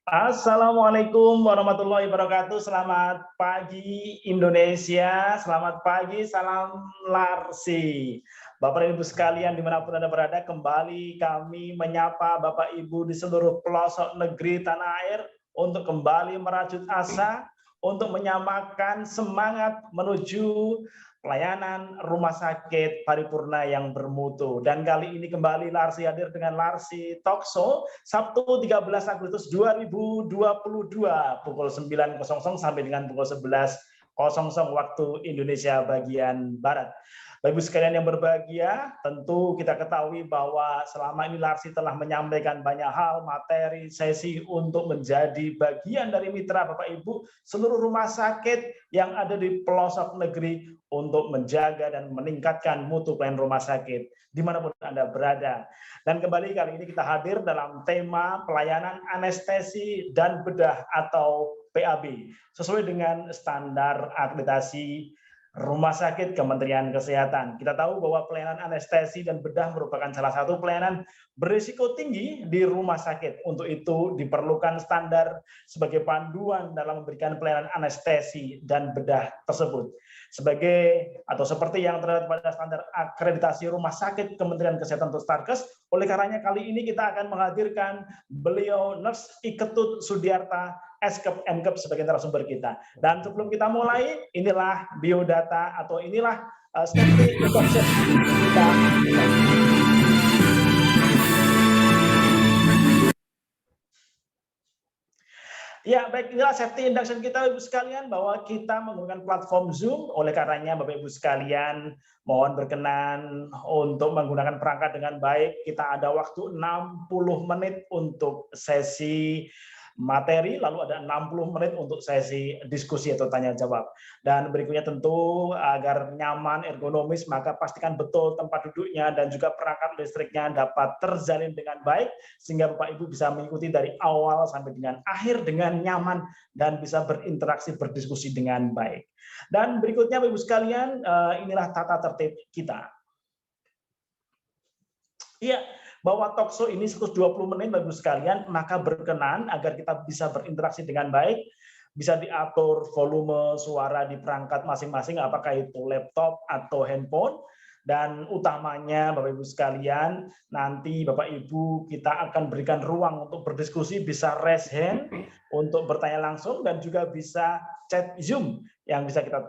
Assalamualaikum warahmatullahi wabarakatuh. Selamat pagi Indonesia, selamat pagi, salam Larsi. Bapak Ibu sekalian dimanapun Anda berada, kembali kami menyapa Bapak Ibu di seluruh pelosok negeri tanah air untuk kembali merajut asa, untuk menyamakan semangat menuju pelayanan rumah sakit paripurna yang bermutu. Dan kali ini kembali Larsi hadir dengan Larsi Talkshow Sabtu 13 Agustus 2022 pukul 9.00 sampai dengan pukul 11.00 waktu Indonesia bagian Barat. Bapak Ibu sekalian yang berbahagia, tentu kita ketahui bahwa selama ini Larsi telah menyampaikan banyak hal, materi, sesi untuk menjadi bagian dari mitra Bapak Ibu seluruh rumah sakit yang ada di pelosok negeri untuk menjaga dan meningkatkan mutu pelayanan rumah sakit dimanapun Anda berada. Dan kembali kali ini kita hadir dalam tema pelayanan anestesi dan bedah atau PAB sesuai dengan standar akreditasi Rumah Sakit Kementerian Kesehatan. Kita tahu bahwa pelayanan anestesi dan bedah merupakan salah satu pelayanan berisiko tinggi di rumah sakit. Untuk itu diperlukan standar sebagai panduan dalam memberikan pelayanan anestesi dan bedah tersebut. Seperti yang terdapat pada standar akreditasi Rumah Sakit Kementerian Kesehatan atau Starkes, oleh karenanya kali ini kita akan menghadirkan beliau Nurse Iketut Sudiarta, Eskep MKep sebagai narasumber kita. Dan sebelum kita mulai, inilah biodata atau inilah safety instruction kita. Ya, baik, inilah safety induction kita, Ibu sekalian, bahwa kita menggunakan platform Zoom. Oleh karenanya, Bapak Ibu sekalian, mohon berkenan untuk menggunakan perangkat dengan baik. Kita ada waktu 60 menit untuk sesi materi, lalu ada 60 menit untuk sesi diskusi atau tanya jawab. Dan berikutnya tentu agar nyaman, ergonomis, maka pastikan betul tempat duduknya dan juga perangkat listriknya dapat terjalin dengan baik, sehingga Bapak Ibu bisa mengikuti dari awal sampai dengan akhir dengan nyaman dan bisa berinteraksi, berdiskusi dengan baik. Dan berikutnya Bapak Ibu sekalian, inilah tata tertib kita. Iya, bahwa talkshow ini 120 menit Bapak Ibu sekalian, maka berkenan agar kita bisa berinteraksi dengan baik, bisa diatur volume suara di perangkat masing-masing, apakah itu laptop atau handphone. Dan utamanya Bapak Ibu sekalian, nanti Bapak Ibu kita akan berikan ruang untuk berdiskusi, bisa raise hand untuk bertanya langsung, dan juga bisa chat Zoom yang bisa kita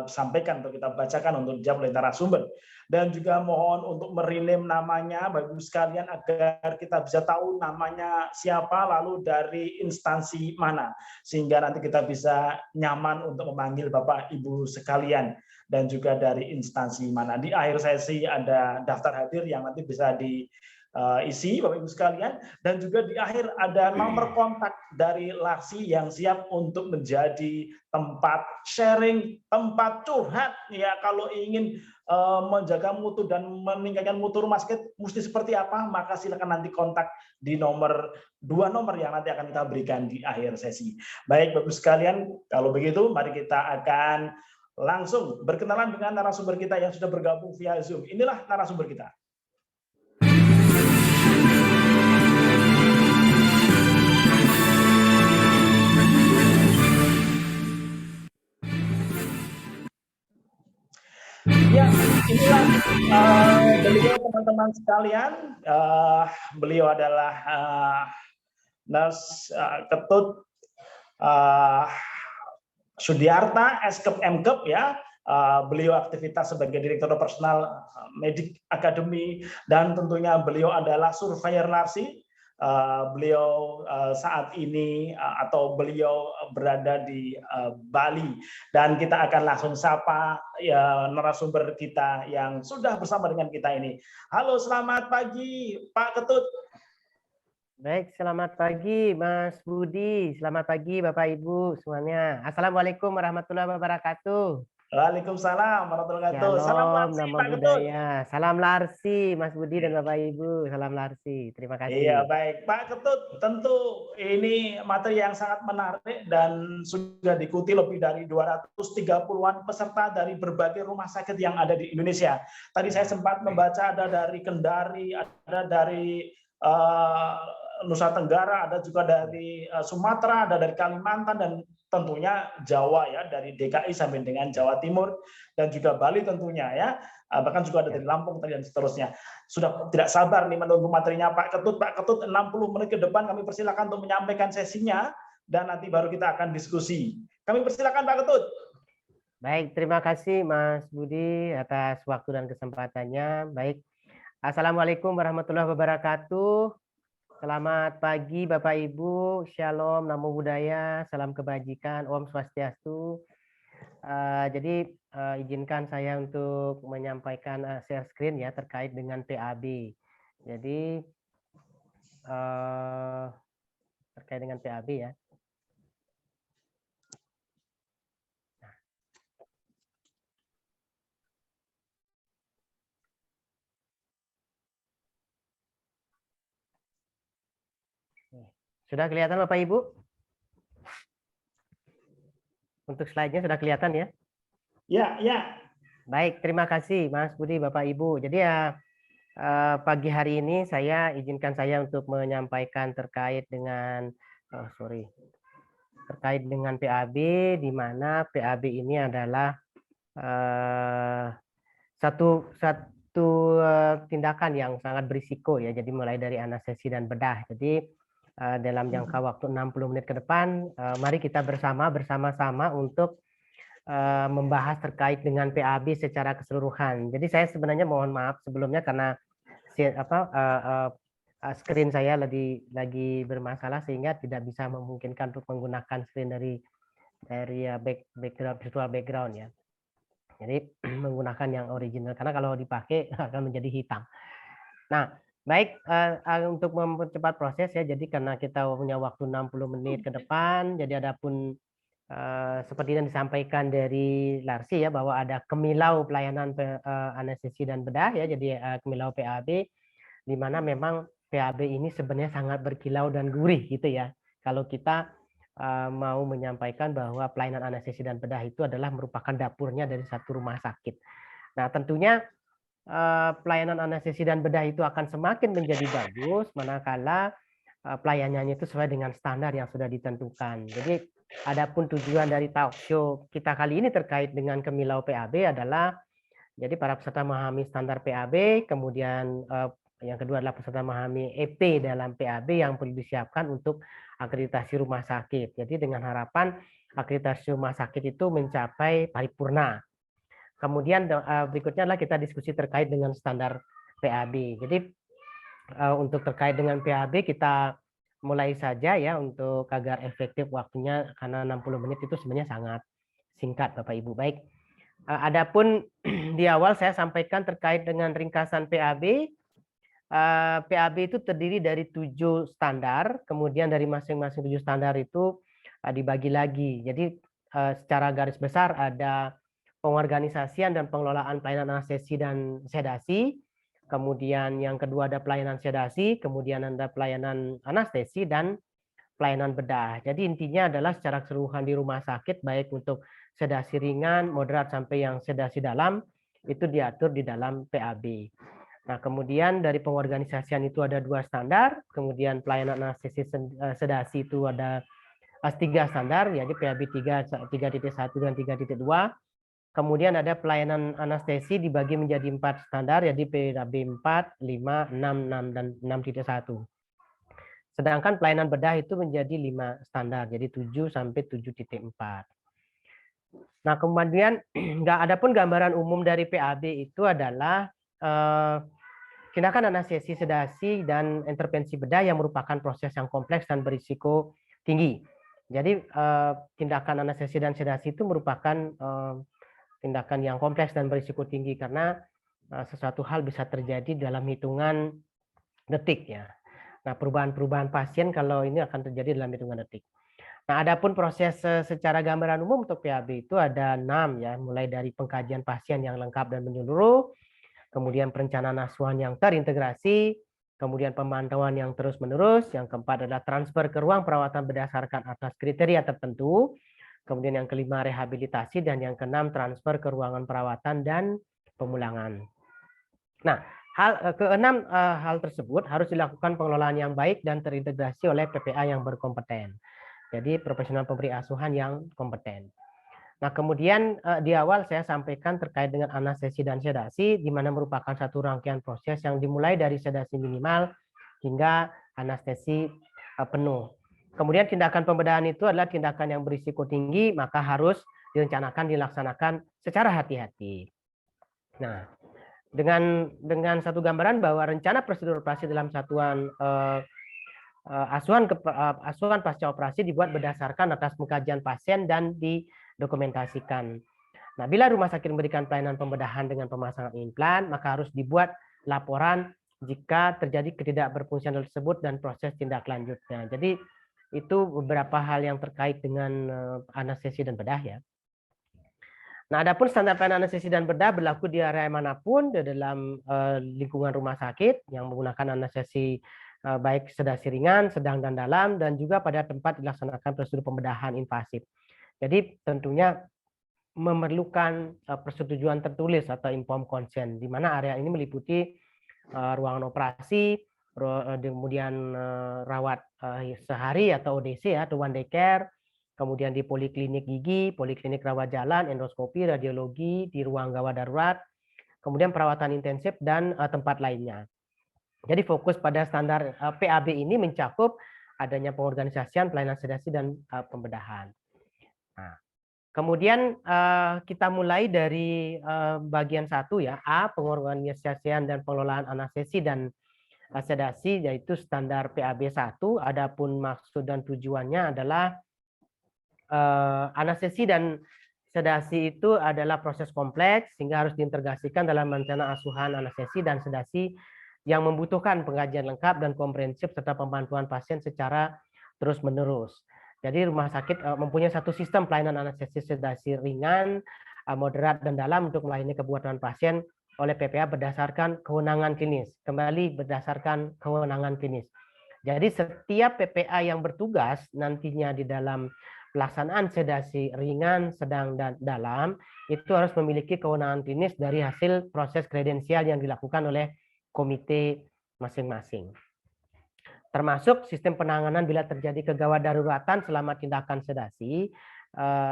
sampaikan atau kita bacakan untuk dijawab oleh narasumber. Dan juga mohon untuk merename namanya Bapak Ibu sekalian agar kita bisa tahu namanya siapa, lalu dari instansi mana, sehingga nanti kita bisa nyaman untuk memanggil Bapak Ibu sekalian, dan juga dari instansi mana. Di akhir sesi ada daftar hadir yang nanti bisa diisi Bapak Ibu sekalian, dan juga di akhir ada nomor kontak dari Larsi yang siap untuk menjadi tempat sharing, tempat curhat ya. Kalau ingin menjaga mutu dan meningkatkan mutu rumah sakit mesti seperti apa, maka silakan nanti kontak di dua nomor yang nanti akan kita berikan di akhir sesi. Baik Bapak Ibu sekalian, kalau begitu mari kita akan langsung berkenalan dengan narasumber kita yang sudah bergabung via Zoom. Inilah narasumber kita. Ya, inilah beliau teman-teman sekalian. Beliau adalah Nurse Ketut Sudiarta, Eskep MKep ya. Beliau aktivitas sebagai Direktur Operasional Medik Academy, dan tentunya beliau adalah surveyor Larsi. Beliau saat ini atau beliau berada di Bali, dan kita akan langsung sapa ya narasumber kita yang sudah bersama dengan kita ini. Halo, selamat pagi Pak Ketut. Baik, selamat pagi Mas Budi, selamat pagi Bapak Ibu semuanya. Assalamualaikum warahmatullahi wabarakatuh. Waalaikumsalam warahmatullahi wabarakatuh. Salam Larsi, nama Pak Ketut. budaya. Salam Larsi, Mas Budi dan Bapak Ibu. Salam Larsi. Terima kasih. Iya, baik. Pak Ketut, tentu ini materi yang sangat menarik dan sudah diikuti lebih dari 230-an peserta dari berbagai rumah sakit yang ada di Indonesia. Tadi saya sempat membaca ada dari Kendari, ada dari Nusa Tenggara, ada juga dari Sumatera, ada dari Kalimantan, dan tentunya Jawa ya, dari DKI sampai dengan Jawa Timur, dan juga Bali tentunya ya, bahkan juga ada dari Lampung dan seterusnya. Sudah tidak sabar nih menunggu materinya Pak Ketut. Pak Ketut, 60 menit ke depan kami persilakan untuk menyampaikan sesinya, dan nanti baru kita akan diskusi. Kami persilakan Pak Ketut. Baik, terima kasih Mas Budi atas waktu dan kesempatannya. Baik, Assalamualaikum warahmatullahi wabarakatuh. Selamat pagi Bapak Ibu, Shalom, Namo Buddhaya, salam kebajikan, Om Swastiastu. Jadi izinkan saya untuk menyampaikan share screen ya terkait dengan PAB. Jadi terkait dengan PAB ya. Sudah kelihatan Bapak Ibu? Untuk slide-nya sudah kelihatan ya? Ya, ya. Baik, terima kasih Mas Budi, Bapak Ibu. Jadi ya pagi hari ini izinkan saya untuk menyampaikan terkait dengan terkait dengan PAB, di mana PAB ini adalah satu tindakan yang sangat berisiko ya. Jadi mulai dari anestesi dan bedah. Jadi dalam jangka waktu 60 menit ke depan, mari kita bersama-sama untuk membahas terkait dengan PAB secara keseluruhan. Jadi saya sebenarnya mohon maaf sebelumnya karena screen saya lagi bermasalah sehingga tidak bisa memungkinkan untuk menggunakan screen dari virtual background ya. Jadi menggunakan yang original karena kalau dipakai akan menjadi hitam. Nah, baik untuk mempercepat proses ya. Jadi karena kita punya waktu 60 menit ke depan, jadi adapun seperti yang disampaikan dari Larsi ya, bahwa ada kemilau pelayanan anestesi dan bedah ya, jadi kemilau PAB, di mana memang PAB ini sebenarnya sangat berkilau dan gurih gitu ya. Kalau kita mau menyampaikan bahwa pelayanan anestesi dan bedah itu adalah merupakan dapurnya dari satu rumah sakit. Nah tentunya pelayanan anestesi dan bedah itu akan semakin menjadi bagus manakala pelayanannya itu sesuai dengan standar yang sudah ditentukan. Jadi adapun tujuan dari talk show kita kali ini terkait dengan kemilau PAB adalah jadi para peserta memahami standar PAB, kemudian yang kedua adalah peserta memahami EP dalam PAB yang perlu disiapkan untuk akreditasi rumah sakit. Jadi dengan harapan akreditasi rumah sakit itu mencapai paripurna. Kemudian berikutnya adalah kita diskusi terkait dengan standar PAB. Jadi untuk terkait dengan PAB kita mulai saja ya untuk agar efektif waktunya karena 60 menit itu sebenarnya sangat singkat Bapak Ibu. Baik. Adapun di awal saya sampaikan terkait dengan ringkasan PAB. PAB itu terdiri dari 7 standar, kemudian dari masing-masing 7 standar itu dibagi lagi. Jadi secara garis besar ada pengorganisasian dan pengelolaan pelayanan anestesi dan sedasi, kemudian yang kedua ada pelayanan sedasi, kemudian ada pelayanan anestesi dan pelayanan bedah. Jadi intinya adalah secara keseluruhan di rumah sakit, baik untuk sedasi ringan, moderat sampai yang sedasi dalam, itu diatur di dalam PAB. Nah, kemudian dari pengorganisasian itu ada 2 standar, kemudian pelayanan anestesi sedasi itu ada 3 standar, yaitu PAB 3.1 dan 3.2. Kemudian ada pelayanan anestesi dibagi menjadi 4 standar, yaitu PAB 4, 5, 6, dan 6.1. Sedangkan pelayanan bedah itu menjadi 5 standar, jadi 7 sampai 7.4. Nah, kemudian adapun gambaran umum dari PAB itu adalah tindakan anestesi, sedasi, dan intervensi bedah yang merupakan proses yang kompleks dan berisiko tinggi. Jadi tindakan anestesi dan sedasi itu merupakan tindakan yang kompleks dan berisiko tinggi karena sesuatu hal bisa terjadi dalam hitungan detik ya. Nah, perubahan-perubahan pasien kalau ini akan terjadi dalam hitungan detik. Nah, adapun proses secara gambaran umum untuk PAB itu ada 6 ya, mulai dari pengkajian pasien yang lengkap dan menyeluruh, kemudian perencanaan asuhan yang terintegrasi, kemudian pemantauan yang terus-menerus, yang keempat adalah transfer ke ruang perawatan berdasarkan atas kriteria tertentu, kemudian yang kelima rehabilitasi, dan yang keenam transfer ke ruangan perawatan dan pemulangan. Nah, Keenam, hal tersebut harus dilakukan pengelolaan yang baik dan terintegrasi oleh PPA yang berkompeten. Jadi profesional pemberi asuhan yang kompeten. Nah, kemudian di awal saya sampaikan terkait dengan anestesi dan sedasi, di mana merupakan satu rangkaian proses yang dimulai dari sedasi minimal hingga anestesi penuh. Kemudian tindakan pembedahan itu adalah tindakan yang berisiko tinggi, maka harus direncanakan, dilaksanakan secara hati-hati. Nah, dengan satu gambaran bahwa rencana prosedur operasi dalam satuan asuhan pasca operasi dibuat berdasarkan atas pengkajian pasien dan didokumentasikan. Nah, bila rumah sakit memberikan pelayanan pembedahan dengan pemasangan implan, maka harus dibuat laporan jika terjadi ketidakberfungsian tersebut dan proses tindak lanjutnya. Jadi itu beberapa hal yang terkait dengan anestesi dan bedah ya. Nah, adapun standar pelayanan anestesi dan bedah berlaku di area manapun di dalam lingkungan rumah sakit yang menggunakan anestesi baik sedasi ringan, sedang, dan dalam, dan juga pada tempat dilaksanakan prosedur pembedahan invasif. Jadi tentunya memerlukan persetujuan tertulis atau informed consent, di mana area ini meliputi ruangan operasi, kemudian rawat sehari atau ODC ya, atau one day care, kemudian di poliklinik gigi, poliklinik rawat jalan, endoskopi, radiologi, di ruang gawat darurat, kemudian perawatan intensif, dan tempat lainnya. Jadi fokus pada standar PAB ini mencakup adanya pengorganisasian, pelayanan sedasi, dan pembedahan. Nah, kemudian kita mulai dari bagian 1 ya, A, pengorganisasian dan pengelolaan anestesi dan sedasi, yaitu standar PAB 1. Adapun maksud dan tujuannya adalah anestesi dan sedasi itu adalah proses kompleks sehingga harus diintegrasikan dalam rencana asuhan anestesi dan sedasi yang membutuhkan pengkajian lengkap dan komprehensif serta pembantuan pasien secara terus-menerus. Jadi rumah sakit mempunyai satu sistem pelayanan anestesi sedasi ringan, moderat, dan dalam untuk melayani kebutuhan pasien oleh PPA berdasarkan kewenangan klinis. Kembali berdasarkan kewenangan klinis. Jadi setiap PPA yang bertugas nantinya di dalam pelaksanaan sedasi ringan, sedang, dan dalam itu harus memiliki kewenangan klinis dari hasil proses kredensial yang dilakukan oleh komite masing-masing. Termasuk sistem penanganan bila terjadi kegawat daruratan selama tindakan sedasi,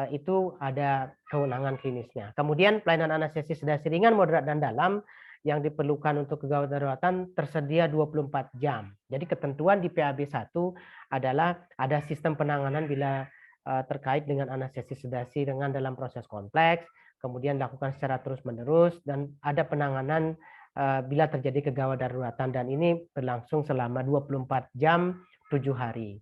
itu ada kewenangan klinisnya. Kemudian pelayanan anestesi sedasi ringan, moderat, dan dalam yang diperlukan untuk kegawat daruratan tersedia 24 jam. Jadi ketentuan di PAB 1 adalah ada sistem penanganan bila terkait dengan anestesi sedasi ringan dalam proses kompleks, kemudian dilakukan secara terus-menerus, dan ada penanganan bila terjadi kegawat daruratan, dan ini berlangsung selama 24 jam 7 hari.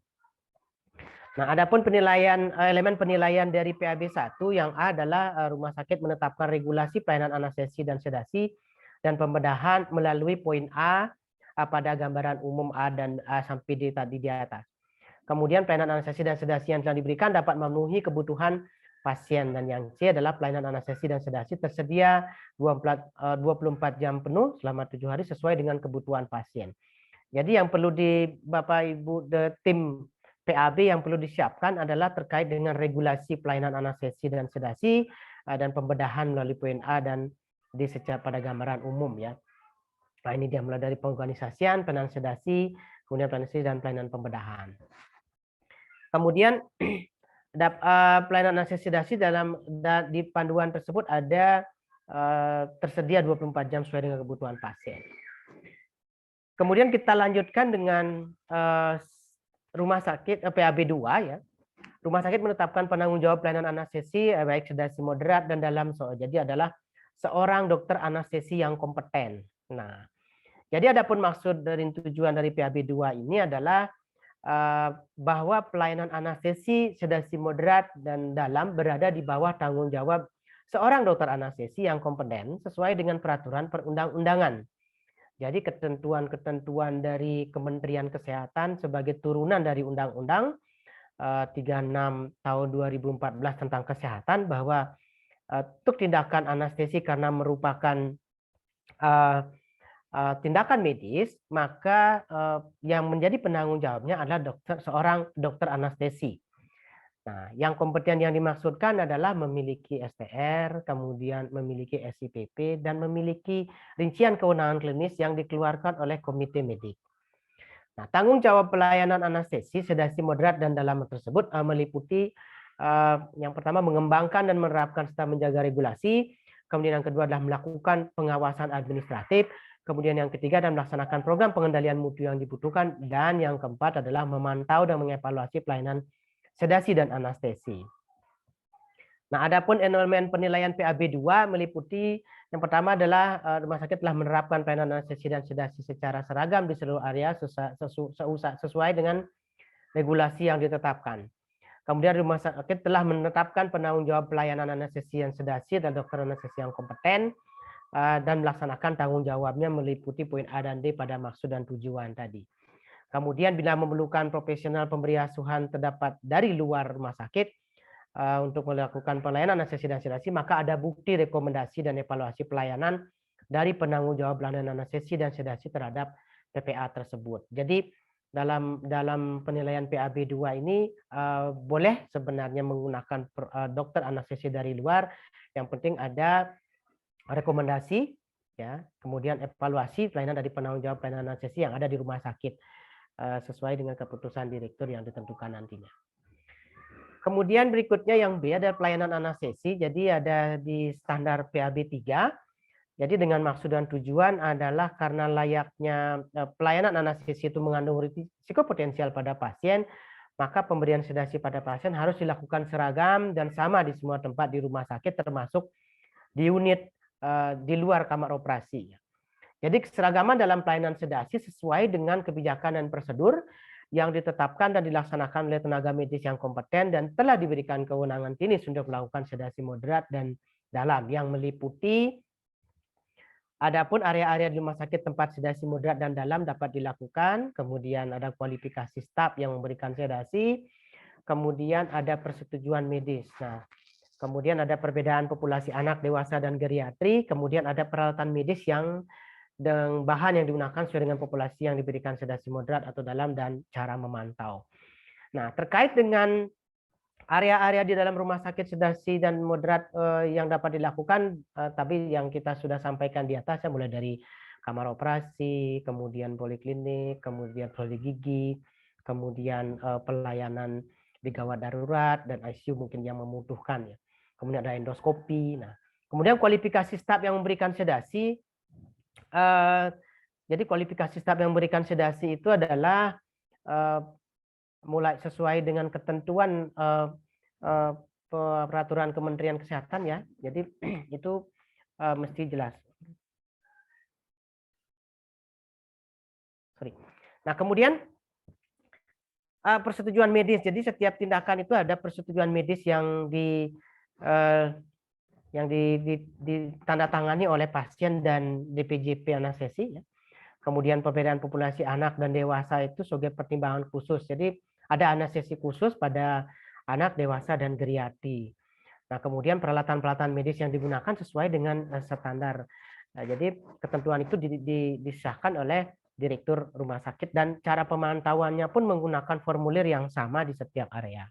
Nah, adapun penilaian elemen penilaian dari PAB 1 yang A adalah rumah sakit menetapkan regulasi pelayanan anestesi dan sedasi dan pembedahan melalui poin A pada gambaran umum A dan A sampai D tadi di atas. Kemudian pelayanan anestesi dan sedasi yang telah diberikan dapat memenuhi kebutuhan pasien, dan yang C adalah pelayanan anestesi dan sedasi tersedia 24 jam penuh selama 7 hari sesuai dengan kebutuhan pasien. Jadi yang perlu di Bapak Ibu tim PAB yang perlu disiapkan adalah terkait dengan regulasi pelayanan anestesi dan sedasi dan pembedahan melalui poin A dan D secara pada gambaran umum ya. Nah, ini dia mulai dari pengorganisasian, pelayanan sedasi, kemudian pelayanan anestesi dan pelayanan pembedahan. Kemudian pelayanan anestesi sedasi di panduan tersebut ada tersedia 24 jam sesuai dengan kebutuhan pasien. Kemudian kita lanjutkan dengan rumah sakit PAB 2 ya. Rumah sakit menetapkan penanggung jawab pelayanan anestesi baik sedasi moderat dan dalam. Jadi adalah seorang dokter anestesi yang kompeten. Nah, jadi adapun maksud dari tujuan dari PAB 2 ini adalah bahwa pelayanan anestesi sedasi moderat dan dalam berada di bawah tanggung jawab seorang dokter anestesi yang kompeten sesuai dengan peraturan perundang-undangan. Jadi ketentuan-ketentuan dari Kementerian Kesehatan sebagai turunan dari Undang-Undang 36 tahun 2014 tentang kesehatan, bahwa untuk tindakan anestesi karena merupakan tindakan medis, maka yang menjadi penanggung jawabnya adalah seorang dokter anestesi. Nah, yang kompeten yang dimaksudkan adalah memiliki STR, kemudian memiliki SIPP, dan memiliki rincian kewenangan klinis yang dikeluarkan oleh komite medik. Nah, tanggung jawab pelayanan anestesi, sedasi moderat, dan dalam tersebut meliputi yang pertama mengembangkan dan menerapkan serta menjaga regulasi, kemudian yang kedua adalah melakukan pengawasan administratif, kemudian yang ketiga adalah melaksanakan program pengendalian mutu yang dibutuhkan, dan yang keempat adalah memantau dan mengevaluasi pelayanan sedasi dan anestesi. Nah, adapun enrollment penilaian PAB 2 meliputi yang pertama adalah rumah sakit telah menerapkan pelayanan anestesi dan sedasi secara seragam di seluruh area sesuai dengan regulasi yang ditetapkan. Kemudian rumah sakit telah menetapkan penanggung jawab pelayanan anestesi dan sedasi dan dokter anestesi yang kompeten dan melaksanakan tanggung jawabnya meliputi poin A dan D pada maksud dan tujuan tadi. Kemudian bila memerlukan profesional pemberi asuhan terdapat dari luar rumah sakit untuk melakukan pelayanan anestesi dan sedasi, maka ada bukti rekomendasi dan evaluasi pelayanan dari penanggung jawab pelayanan anestesi dan sedasi terhadap PPA tersebut. Jadi dalam penilaian PAB 2 ini boleh sebenarnya menggunakan dokter anestesi dari luar. Yang penting ada rekomendasi, ya, kemudian evaluasi pelayanan dari penanggung jawab pelayanan anestesi yang ada di rumah sakit sesuai dengan keputusan direktur yang ditentukan nantinya. Kemudian berikutnya yang B ada pelayanan anestesi. Jadi ada di standar PAB 3. Jadi dengan maksud dan tujuan adalah karena layaknya pelayanan anestesi itu mengandung risiko potensial pada pasien, maka pemberian sedasi pada pasien harus dilakukan seragam dan sama di semua tempat di rumah sakit termasuk di unit di luar kamar operasi. Jadi keseragaman dalam pelayanan sedasi sesuai dengan kebijakan dan prosedur yang ditetapkan dan dilaksanakan oleh tenaga medis yang kompeten dan telah diberikan kewenangan klinis untuk melakukan sedasi moderat dan dalam yang meliputi adapun area-area di rumah sakit tempat sedasi moderat dan dalam dapat dilakukan, kemudian ada kualifikasi staf yang memberikan sedasi, kemudian ada persetujuan medis. Nah, kemudian ada perbedaan populasi anak, dewasa, dan geriatri, kemudian ada peralatan medis yang dan bahan yang digunakan sesuai dengan populasi yang diberikan sedasi moderat atau dalam dan cara memantau. Nah, terkait dengan area-area di dalam rumah sakit sedasi dan moderat yang dapat dilakukan, tapi yang kita sudah sampaikan di atas, ya, mulai dari kamar operasi, kemudian poliklinik, kemudian prodi gigi, kemudian pelayanan di gawat darurat dan ICU mungkin yang membutuhkan, ya. Kemudian ada endoskopi. Nah, kemudian kualifikasi staf yang memberikan sedasi. Jadi kualifikasi staf yang memberikan sedasi itu adalah mulai sesuai dengan ketentuan peraturan Kementerian Kesehatan, ya. Jadi itu mesti jelas. Nah, kemudian persetujuan medis. Jadi setiap tindakan itu ada persetujuan medis yang ditandatangani oleh pasien dan DPJP anestesi, ya. Kemudian perbedaan populasi anak dan dewasa itu sebagai pertimbangan khusus. Jadi ada anestesi khusus pada anak, dewasa, dan geriatri. Nah, kemudian peralatan-peralatan medis yang digunakan sesuai dengan standar. Nah, jadi ketentuan itu disahkan oleh direktur rumah sakit dan cara pemantauannya pun menggunakan formulir yang sama di setiap area.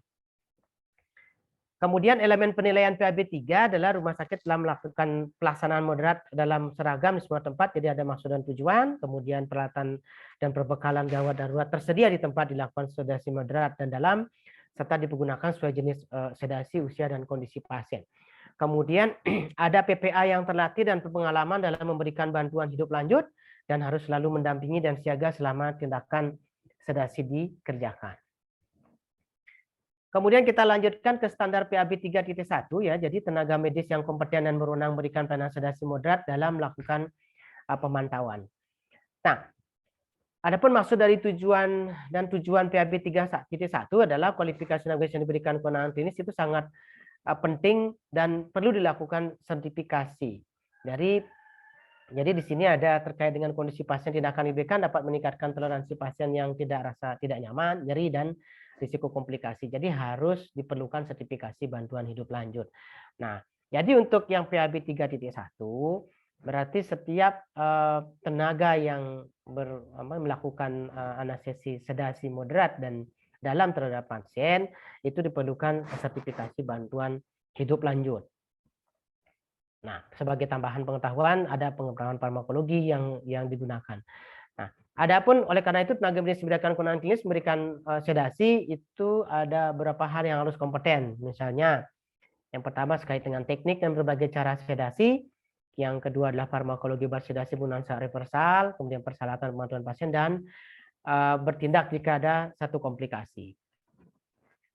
Kemudian elemen penilaian PAB 3 adalah rumah sakit telah melakukan pelaksanaan moderat dalam seragam di semua tempat, jadi ada maksud dan tujuan, kemudian peralatan dan perbekalan gawat darurat tersedia di tempat dilakukan sedasi moderat dan dalam, serta dipergunakan sesuai jenis sedasi, usia, dan kondisi pasien. Kemudian ada PPA yang terlatih dan berpengalaman dalam memberikan bantuan hidup lanjut dan harus selalu mendampingi dan siaga selama tindakan sedasi dikerjakan. Kemudian kita lanjutkan ke standar PAB 3.1, ya. Jadi tenaga medis yang kompeten dan berwenang memberikan pelayanan sedasi moderat dalam melakukan pemantauan. Nah, adapun maksud dari tujuan PAB 3.1 adalah kualifikasi tenaga medis yang diberikan kewenangan klinis itu sangat penting dan perlu dilakukan sertifikasi. Jadi di sini ada terkait dengan kondisi pasien tidak akan diberikan dapat meningkatkan toleransi pasien yang tidak nyaman, nyeri, dan risiko komplikasi. Jadi harus diperlukan sertifikasi bantuan hidup lanjut. Nah, jadi untuk yang PAB 3.1 berarti setiap tenaga yang melakukan anestesi sedasi moderat dan dalam terhadap pasien, itu diperlukan sertifikasi bantuan hidup lanjut. Nah, sebagai tambahan pengetahuan ada pengetahuan farmakologi yang digunakan. Nah, adapun oleh karena itu tenaga medis memberikan kewenangan klinis memberikan sedasi itu ada beberapa hal yang harus kompeten. Misalnya, yang pertama terkait dengan teknik dan berbagai cara sedasi. Yang kedua adalah farmakologi obat sedasi penggunaan saat reversal, kemudian persyaratan pemantauan pasien dan bertindak jika ada satu komplikasi.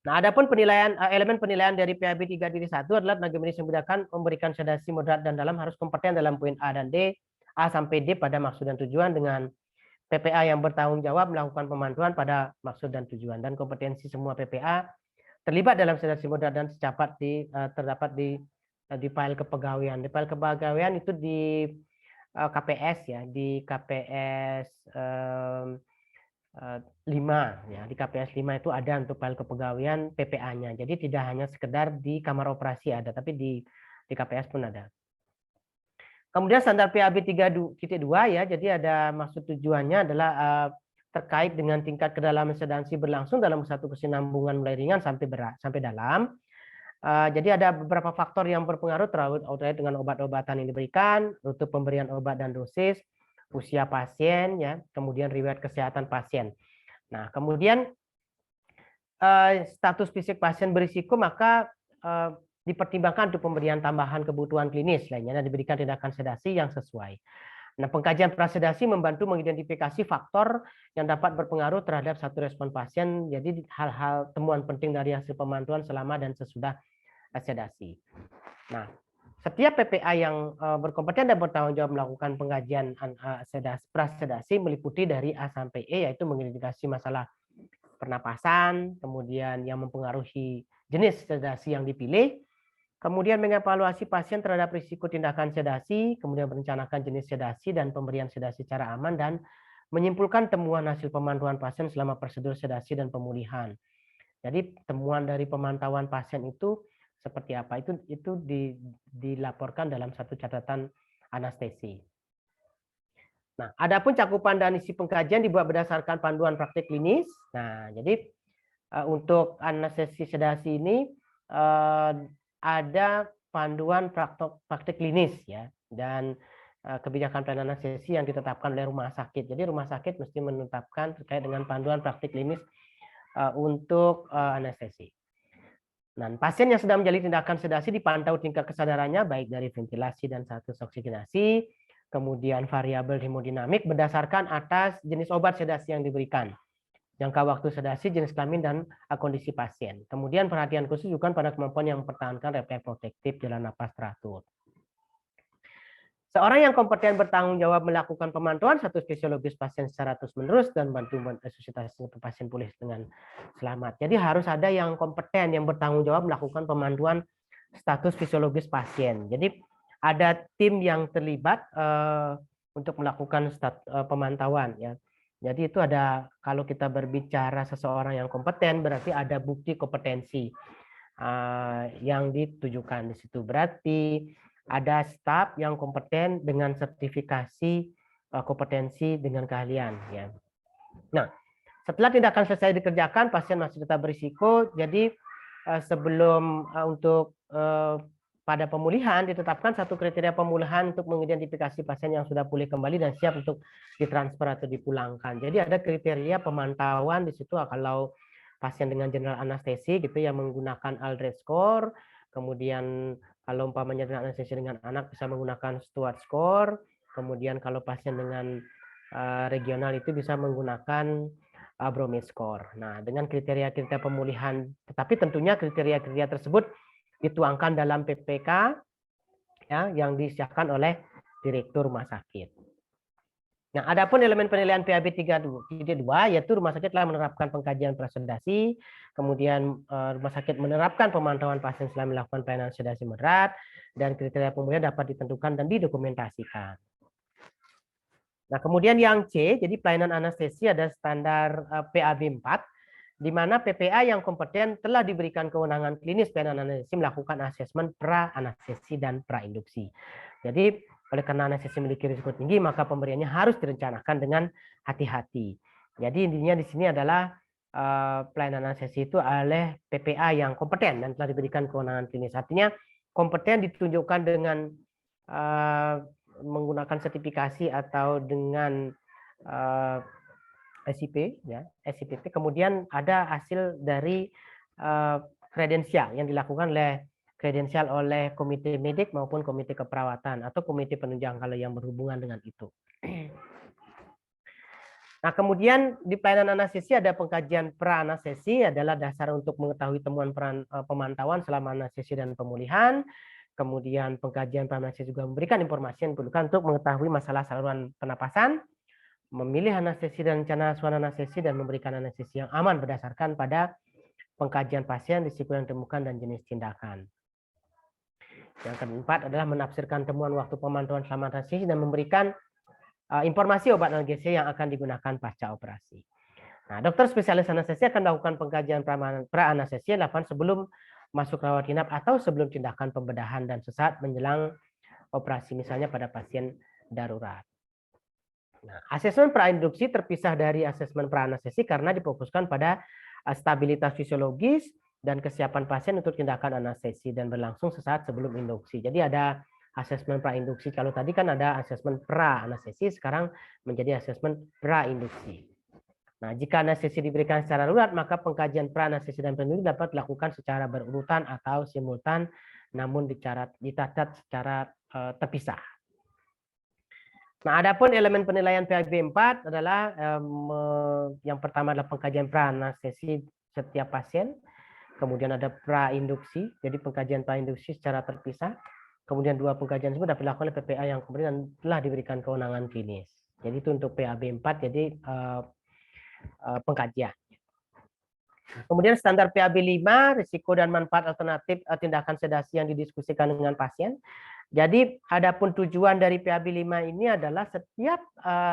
Nah, adapun penilaian elemen penilaian dari PAB 3.1 adalah tenaga medis yang memberikan sedasi moderat dan dalam harus kompeten dalam poin A dan D, A sampai D pada maksud dan tujuan dengan PPA yang bertanggung jawab melakukan pemantauan pada maksud dan tujuan dan kompetensi semua PPA terlibat dalam sedasi moderat dan secapat terdapat di file kepegawaian. Di file kepegawaian itu di KPS ya, di KPS 5 ya, di KPS 5 itu ada untuk file kepegawaian PPA-nya. Jadi tidak hanya sekedar di kamar operasi ada, tapi di KPS pun ada. Kemudian standar PAB 3.2 ya, jadi ada maksud tujuannya adalah terkait dengan tingkat kedalaman sedasi berlangsung dalam satu kesinambungan mulai ringan sampai dalam. Jadi ada beberapa faktor yang berpengaruh terkait dengan obat-obatan yang diberikan, rute pemberian obat dan dosis, usia pasien, ya, kemudian riwayat kesehatan pasien. Nah, kemudian status fisik pasien berisiko maka dipertimbangkan untuk pemberian tambahan kebutuhan klinis lainnya dan diberikan tindakan sedasi yang sesuai. Nah, pengkajian prasedasi membantu mengidentifikasi faktor yang dapat berpengaruh terhadap satu respon pasien. Jadi hal-hal temuan penting dari hasil pemantauan selama dan sesudah sedasi. Nah, setiap PPA yang berkompeten dan bertanggung jawab melakukan pengkajian prasedasi meliputi dari A sampai E, yaitu mengidentifikasi masalah pernapasan, kemudian yang mempengaruhi jenis sedasi yang dipilih, kemudian mengevaluasi pasien terhadap risiko tindakan sedasi, kemudian merencanakan jenis sedasi dan pemberian sedasi secara aman, dan menyimpulkan temuan hasil pemantauan pasien selama prosedur sedasi dan pemulihan. Jadi temuan dari pemantauan pasien itu seperti apa, itu dilaporkan dalam satu catatan anestesi. Nah, adapun cakupan dan isi pengkajian dibuat berdasarkan panduan praktik klinis. Nah, jadi untuk anestesi sedasi ini ada panduan praktik klinis ya, dan kebijakan pelayanan anestesi yang ditetapkan oleh rumah sakit. Jadi rumah sakit mesti menetapkan terkait dengan panduan praktik klinis untuk anestesi. Nah, pasien yang sedang menjalani tindakan sedasi dipantau tingkat kesadarannya baik dari ventilasi dan status oksigenasi, kemudian variabel hemodinamik berdasarkan atas jenis obat sedasi yang diberikan, jangka waktu sedasi, jenis kelamin, dan kondisi pasien. Kemudian perhatian khusus juga pada kemampuan yang mempertahankan refleks protektif, jalan napas teratur. Seorang yang kompeten bertanggung jawab melakukan pemantauan status fisiologis pasien secara terus-menerus dan bantu resusitasi pasien pulih dengan selamat. Jadi harus ada yang kompeten yang bertanggung jawab melakukan pemantauan status fisiologis pasien. Jadi ada tim yang terlibat untuk melakukan pemantauan ya. Jadi itu ada, kalau kita berbicara seseorang yang kompeten berarti ada bukti kompetensi yang ditujukan di situ. Berarti ada staf yang kompeten dengan sertifikasi kompetensi dengan keahlian ya. Nah, setelah tindakan selesai dikerjakan, pasien masih tetap berisiko. Jadi sebelum untuk pada pemulihan ditetapkan satu kriteria pemulihan untuk mengidentifikasi pasien yang sudah pulih kembali dan siap untuk ditransfer atau dipulangkan. Jadi ada kriteria pemantauan di situ kalau pasien dengan general anestesi gitu yang menggunakan Aldrich score, kemudian kalau umpamanya dengan anestesi dengan anak bisa menggunakan Stuart score, kemudian kalau pasien dengan regional itu bisa menggunakan Bromid score. Nah, dengan kriteria-kriteria pemulihan, tetapi tentunya kriteria-kriteria tersebut dituangkan dalam PPK ya, yang disiapkan oleh direktur rumah sakit. Nah, adapun elemen penilaian PAB 3.2 yaitu rumah sakit telah menerapkan pengkajian prasedasi, kemudian rumah sakit menerapkan pemantauan pasien setelah melakukan pelayanan sedasi moderat, dan kriteria pemulihan dapat ditentukan dan didokumentasikan. Nah, kemudian yang C, jadi pelayanan anestesi ada standar PAB 4, di mana PPA yang kompeten telah diberikan kewenangan klinis pelayanan anestesi melakukan asesmen pra-anestesi dan pra-induksi. Jadi oleh karena anestesi memiliki risiko tinggi, maka pemberiannya harus direncanakan dengan hati-hati. Jadi intinya di sini adalah pelayanan anestesi itu oleh PPA yang kompeten dan telah diberikan kewenangan klinis. Artinya kompeten ditunjukkan dengan menggunakan sertifikasi atau dengan SIP, ya, SIPP. Kemudian ada hasil dari kredensial yang dilakukan oleh komite medik maupun komite keperawatan atau komite penunjang kalau yang berhubungan dengan itu. Nah, kemudian di pelayanan anestesi ada pengkajian pra-anestesi adalah dasar untuk mengetahui temuan pemantauan selama anestesi dan pemulihan. Kemudian pengkajian pra-anestesi juga memberikan informasi yang diperlukan untuk mengetahui masalah saluran pernapasan, memilih anestesi dan rencana asuhan anestesi, dan memberikan anestesi yang aman berdasarkan pada pengkajian pasien, risiko yang ditemukan, dan jenis tindakan. Yang keempat adalah menafsirkan temuan waktu pemantauan selama anestesi dan memberikan informasi obat analgesia yang akan digunakan pasca operasi. Nah, dokter spesialis anestesi akan melakukan pengkajian pra-anestesi sebelum masuk rawat inap atau sebelum tindakan pembedahan dan sesaat menjelang operasi, misalnya pada pasien darurat. Nah, asesmen pra-induksi terpisah dari asesmen pra-anestesi karena difokuskan pada stabilitas fisiologis dan kesiapan pasien untuk tindakan anestesi dan berlangsung sesaat sebelum induksi. Jadi ada asesmen pra-induksi. Kalau tadi kan ada asesmen pra-anestesi, sekarang menjadi asesmen pra-induksi. Nah, jika anestesi diberikan secara darurat, maka pengkajian pra-anestesi dan pra-induksi dapat dilakukan secara berurutan atau simultan, namun dicatat secara terpisah. Nah, adapun elemen penilaian PAB 4 adalah yang pertama adalah pengkajian pra-anestesi setiap pasien, kemudian ada pra-induksi, jadi pengkajian pra-induksi secara terpisah. Kemudian dua pengkajian tersebut dapat dilakukan oleh PPA yang kemudian telah diberikan kewenangan klinis. Jadi itu untuk PAB 4, jadi pengkajian. Kemudian standar PAB 5, risiko dan manfaat alternatif tindakan sedasi yang didiskusikan dengan pasien. Jadi adapun tujuan dari PAB 5 ini adalah setiap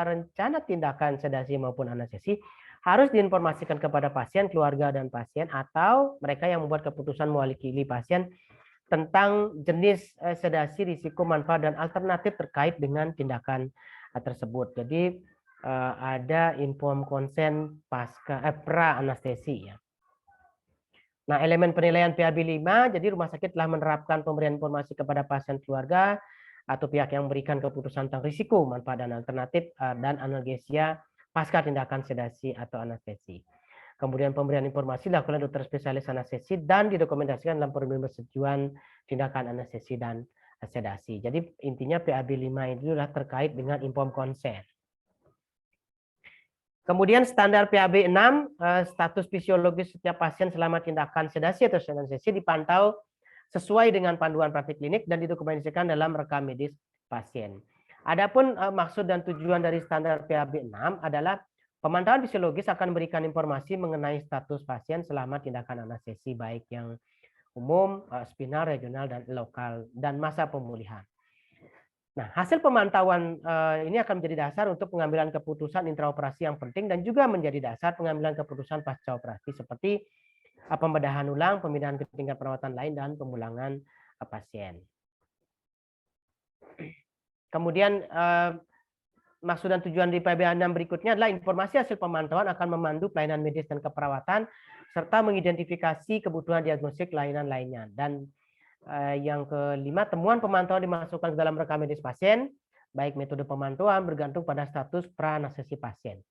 rencana tindakan sedasi maupun anestesi harus diinformasikan kepada pasien, keluarga, dan pasien atau mereka yang membuat keputusan mewakili pasien tentang jenis sedasi, risiko, manfaat, dan alternatif terkait dengan tindakan tersebut. Jadi ada informed consent pra-anestesi, ya. Nah, elemen penilaian PAB 5, jadi rumah sakit telah menerapkan pemberian informasi kepada pasien, keluarga, atau pihak yang memberikan keputusan tentang risiko, manfaat, dan alternatif dan analgesia pasca tindakan sedasi atau anestesi. Kemudian pemberian informasi dilakukan oleh dokter spesialis anestesi dan didokumentasikan dalam permohonan persetujuan tindakan anestesi dan sedasi. Jadi intinya PAB 5 itu adalah terkait dengan informed consent. Kemudian standar PAB 6, status fisiologis setiap pasien selama tindakan sedasi atau anestesi dipantau sesuai dengan panduan praktik klinik dan didokumentasikan dalam rekam medis pasien. Adapun maksud dan tujuan dari standar PAB 6 adalah pemantauan fisiologis akan memberikan informasi mengenai status pasien selama tindakan anestesi baik yang umum, spinal, regional, dan lokal, dan masa pemulihan. Nah, hasil pemantauan ini akan menjadi dasar untuk pengambilan keputusan intraoperasi yang penting dan juga menjadi dasar pengambilan keputusan pasca operasi seperti pembedahan ulang, pemindahan ke tingkat perawatan lain, dan pemulangan pasien. Kemudian maksud dan tujuan di PAB 6 berikutnya adalah informasi hasil pemantauan akan memandu pelayanan medis dan keperawatan serta mengidentifikasi kebutuhan diagnostik layanan lainnya. Dan yang kelima, temuan pemantauan dimasukkan ke dalam rekam medis pasien, baik metode pemantauan bergantung pada status pra-anestesi pasien.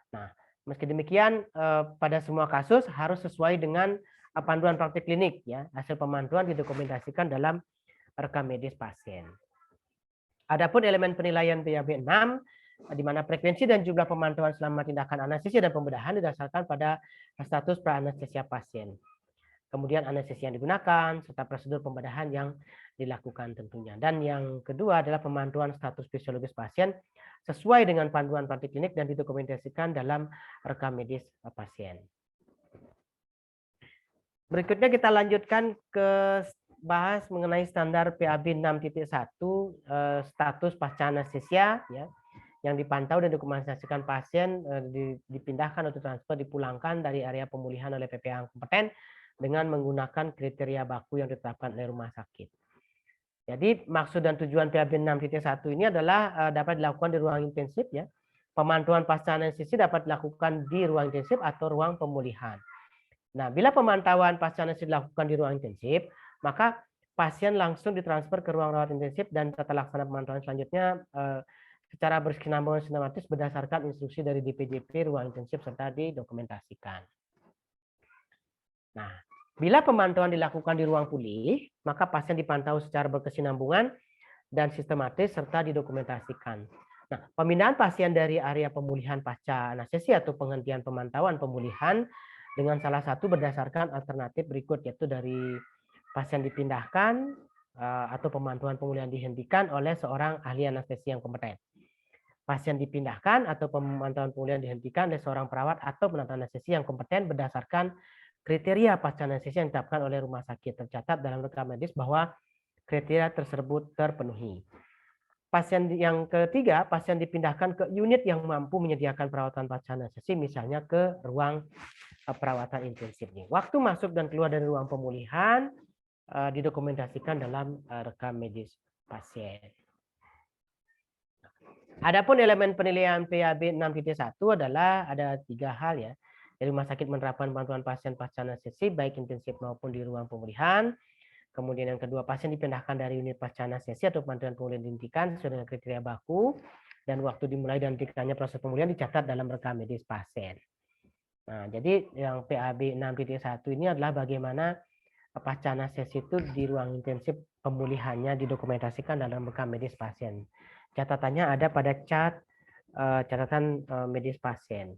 Nah, meski demikian pada semua kasus harus sesuai dengan panduan praktik klinik, ya. Hasil pemantauan didokumentasikan dalam rekam medis pasien. Adapun elemen penilaian PAB 6, di mana frekuensi dan jumlah pemantauan selama tindakan anestesi dan pembedahan didasarkan pada status pra-anestesia pasien. Kemudian anestesi yang digunakan, serta prosedur pembedahan yang dilakukan tentunya. Dan yang kedua adalah pemantauan status fisiologis pasien sesuai dengan panduan praktik klinik dan didokumentasikan dalam rekam medis pasien. Berikutnya kita lanjutkan ke bahas mengenai standar PAB 6.1 status pasca anestesia, ya, yang dipantau dan dokumentasikan pasien dipindahkan atau transfer dipulangkan dari area pemulihan oleh PPA yang kompeten dengan menggunakan kriteria baku yang ditetapkan oleh rumah sakit. Jadi maksud dan tujuan PAB 6.1 ini adalah dapat dilakukan di ruang intensif, ya. Pemantauan pasca anestesi dapat dilakukan di ruang intensif atau ruang pemulihan. Nah, bila pemantauan pasca anestesi dilakukan di ruang intensif, maka pasien langsung ditransfer ke ruang rawat intensif dan tata laksana pemantauan selanjutnya secara berkesinambungan sistematis berdasarkan instruksi dari DPJP ruang intensif serta didokumentasikan. Nah, bila pemantauan dilakukan di ruang pulih, maka pasien dipantau secara berkesinambungan dan sistematis serta didokumentasikan. Nah, pemindahan pasien dari area pemulihan pasca anestesi atau penghentian pemantauan pemulihan dengan salah satu berdasarkan alternatif berikut, yaitu dari pasien dipindahkan atau pemantauan pemulihan dihentikan oleh seorang ahli anestesi yang kompeten. Pasien dipindahkan atau pemantauan pemulihan dihentikan oleh seorang perawat atau penata anestesi yang kompeten berdasarkan kriteria pasca anestesi yang ditetapkan oleh rumah sakit. Tercatat dalam rekam medis bahwa kriteria tersebut terpenuhi. Pasien yang ketiga, pasien dipindahkan ke unit yang mampu menyediakan perawatan pasca anestesi, misalnya ke ruang perawatan intensif. Waktu masuk dan keluar dari ruang pemulihan didokumentasikan dalam rekam medis pasien. Adapun elemen penilaian PAB 6.1 adalah ada 3 hal ya. Dari rumah sakit menerapkan bantuan pasien pasca anestesi baik intensif maupun di ruang pemulihan. Kemudian yang kedua, pasien dipindahkan dari unit pasca anestesi atau bantuan pemulihan dihentikan sesuai dengan kriteria baku, dan waktu dimulai dan dihentikannya proses pemulihan dicatat dalam rekam medis pasien. Nah, jadi yang PAB 6.1 ini adalah bagaimana pasca anestesi itu di ruang intensif pemulihannya didokumentasikan dalam rekam medis pasien. Catatannya ada pada catatan medis pasien.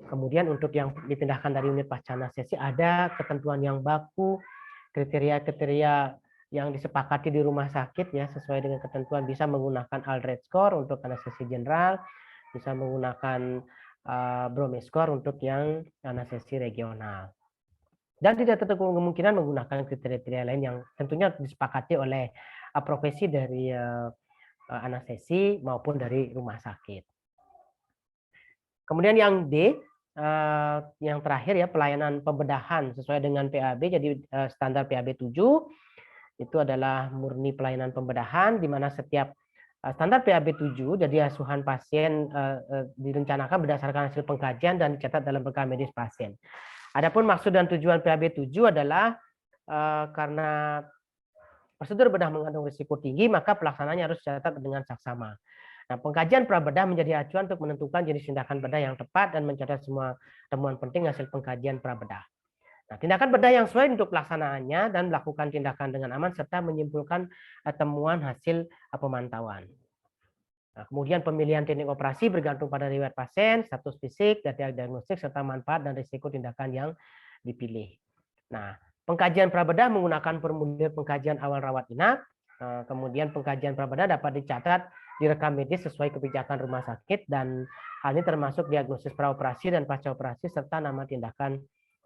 Kemudian untuk yang dipindahkan dari unit pasca anestesi ada ketentuan yang baku, kriteria-kriteria yang disepakati di rumah sakit ya, sesuai dengan ketentuan, bisa menggunakan Aldred score untuk anestesi general, bisa menggunakan Brome score untuk yang anestesi regional. Dan tidak tertutup kemungkinan menggunakan kriteria lain yang tentunya disepakati oleh profesi dari anestesi maupun dari rumah sakit. Kemudian yang D, yang terakhir ya, pelayanan pembedahan sesuai dengan PAB. Jadi standar PAB 7 itu adalah murni pelayanan pembedahan, di mana setiap standar PAB 7 jadi asuhan pasien direncanakan berdasarkan hasil pengkajian dan dicatat dalam rekam medis pasien. Adapun maksud dan tujuan PAB 7 adalah karena prosedur bedah mengandung risiko tinggi, maka pelaksanaannya harus dicatat dengan saksama. Nah, pengkajian prabedah menjadi acuan untuk menentukan jenis tindakan bedah yang tepat dan mencatat semua temuan penting hasil pengkajian prabedah. Nah, tindakan bedah yang sesuai untuk pelaksanaannya dan melakukan tindakan dengan aman serta menyimpulkan temuan hasil pemantauan. Nah, kemudian pemilihan teknik operasi bergantung pada riwayat pasien, status fisik, data diagnostik serta manfaat dan risiko tindakan yang dipilih. Nah, pengkajian prabedah menggunakan formulir pengkajian awal rawat inap. Kemudian pengkajian prabedah dapat dicatat di rekam medis sesuai kebijakan rumah sakit, dan hal ini termasuk diagnosis praoperasi dan pasca operasi serta nama tindakan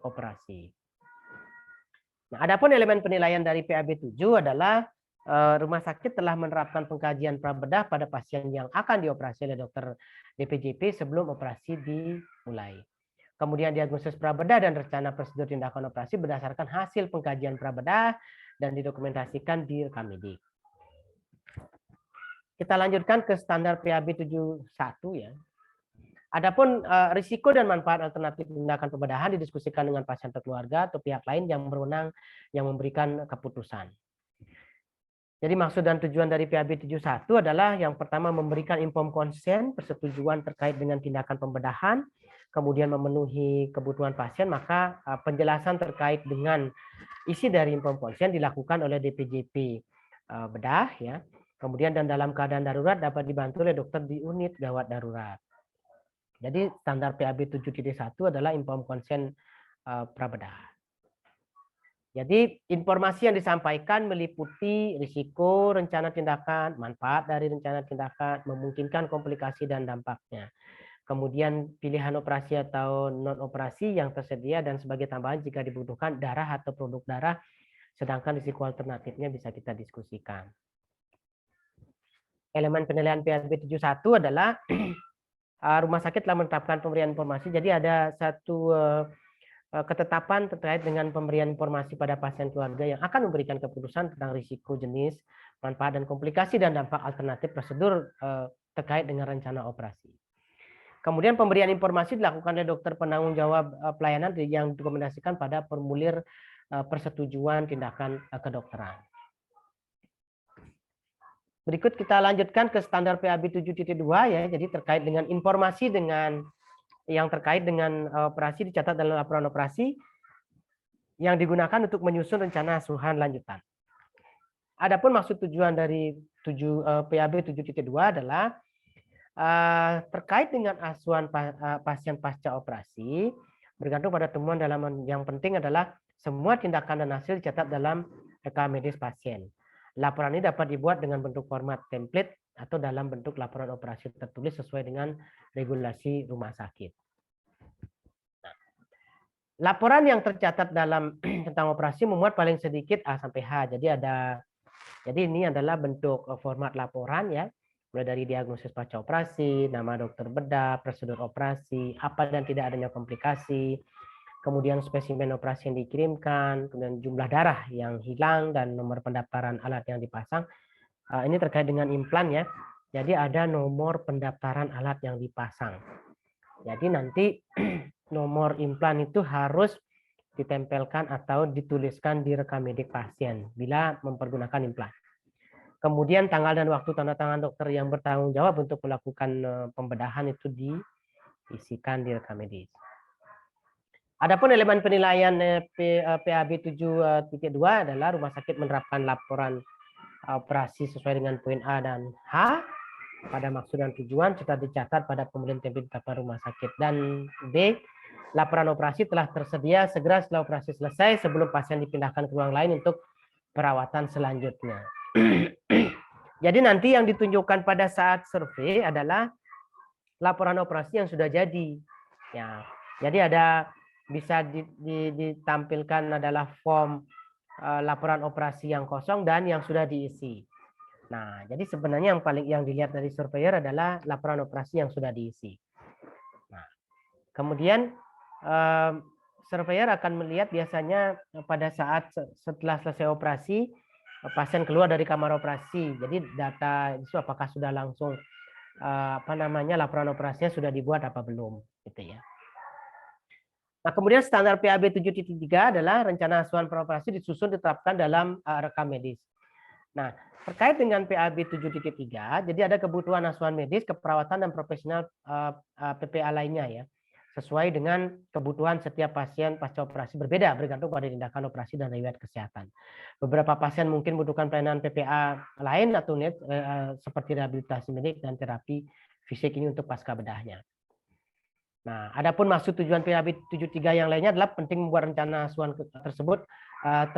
operasi. Nah, adapun elemen penilaian dari PAB 7 adalah rumah sakit telah menerapkan pengkajian prabedah pada pasien yang akan dioperasi oleh dokter DPJP sebelum operasi dimulai. Kemudian diagnosis prabedah dan rencana prosedur tindakan operasi berdasarkan hasil pengkajian prabedah dan didokumentasikan di rekam medis. Kita lanjutkan ke standar PAB 71 ya. Adapun risiko dan manfaat alternatif tindakan pembedahan didiskusikan dengan pasien atau keluarga atau pihak lain yang berwenang yang memberikan keputusan. Jadi maksud dan tujuan dari PAB 71 adalah yang pertama memberikan inform konsen, persetujuan terkait dengan tindakan pembedahan, kemudian memenuhi kebutuhan pasien, maka penjelasan terkait dengan isi dari inform konsen dilakukan oleh DPJP bedah ya. Kemudian dan dalam keadaan darurat dapat dibantu oleh dokter di unit gawat darurat. Jadi standar PAB 7.1 adalah inform konsen prabedah. Jadi informasi yang disampaikan meliputi risiko, rencana tindakan, manfaat dari rencana tindakan, memungkinkan komplikasi dan dampaknya. Kemudian pilihan operasi atau non operasi yang tersedia, dan sebagai tambahan jika dibutuhkan darah atau produk darah, sedangkan risiko alternatifnya bisa kita diskusikan. Elemen penilaian PAB 71 adalah rumah sakit telah menetapkan pemberian informasi. Jadi ada satu ketetapan terkait dengan pemberian informasi pada pasien keluarga yang akan memberikan keputusan tentang risiko, jenis, manfaat dan komplikasi dan dampak alternatif prosedur terkait dengan rencana operasi. Kemudian pemberian informasi dilakukan oleh dokter penanggung jawab pelayanan yang direkomendasikan pada formulir persetujuan tindakan kedokteran. Berikut kita lanjutkan ke standar PAB 7.2 ya. Jadi terkait dengan informasi yang terkait dengan operasi dicatat dalam laporan operasi yang digunakan untuk menyusun rencana asuhan lanjutan. Adapun maksud tujuan dari PAB 7.2 adalah terkait dengan asuhan pasien pasca operasi bergantung pada temuan dalam yang penting adalah semua tindakan dan hasil dicatat dalam rekam medis pasien. Laporan ini dapat dibuat dengan bentuk format template atau dalam bentuk laporan operasi tertulis sesuai dengan regulasi rumah sakit. Laporan yang tercatat dalam tentang operasi memuat paling sedikit A sampai H. Jadi ini adalah bentuk format laporan ya. Mulai dari diagnosis pasca operasi, nama dokter bedah, prosedur operasi, apa dan tidak adanya komplikasi, kemudian spesimen operasi yang dikirimkan, kemudian jumlah darah yang hilang, dan nomor pendaftaran alat yang dipasang. Ini terkait dengan implan ya. Jadi ada nomor pendaftaran alat yang dipasang. Jadi nanti nomor implan itu harus ditempelkan atau dituliskan di rekam medik pasien bila mempergunakan implan. Kemudian tanggal dan waktu tanda tangan dokter yang bertanggung jawab untuk melakukan pembedahan itu diisikan di rekam medis. Adapun elemen penilaian PAB 7.2 adalah rumah sakit menerapkan laporan operasi sesuai dengan poin A dan H pada maksud dan tujuan serta dicatat pada pembelian template daftar rumah sakit. Dan B, laporan operasi telah tersedia segera setelah operasi selesai sebelum pasien dipindahkan ke ruang lain untuk perawatan selanjutnya. Jadi nanti yang ditunjukkan pada saat survei adalah laporan operasi yang sudah jadi. Ya, jadi bisa ditampilkan adalah form laporan operasi yang kosong dan yang sudah diisi. Nah, jadi sebenarnya yang dilihat dari surveyor adalah laporan operasi yang sudah diisi. Nah, kemudian surveyor akan melihat biasanya pada saat setelah selesai operasi pasien keluar dari kamar operasi. Jadi data itu apakah sudah langsung laporan operasinya sudah dibuat apa belum gitu ya. Nah, kemudian standar PAB 7.3 adalah rencana asuhan peroperasi disusun diterapkan dalam rekam medis. Nah, terkait dengan PAB 7.3, jadi ada kebutuhan asuhan medis, keperawatan dan profesional PPA lainnya ya. Sesuai dengan kebutuhan setiap pasien pasca operasi berbeda bergantung pada tindakan operasi dan riwayat kesehatan. Beberapa pasien mungkin membutuhkan pelayanan PPA lain atau seperti rehabilitasi medik dan terapi fisik ini untuk pasca bedahnya. Nah, adapun maksud tujuan PAB 7.3 yang lainnya adalah penting membuat rencana asuhan tersebut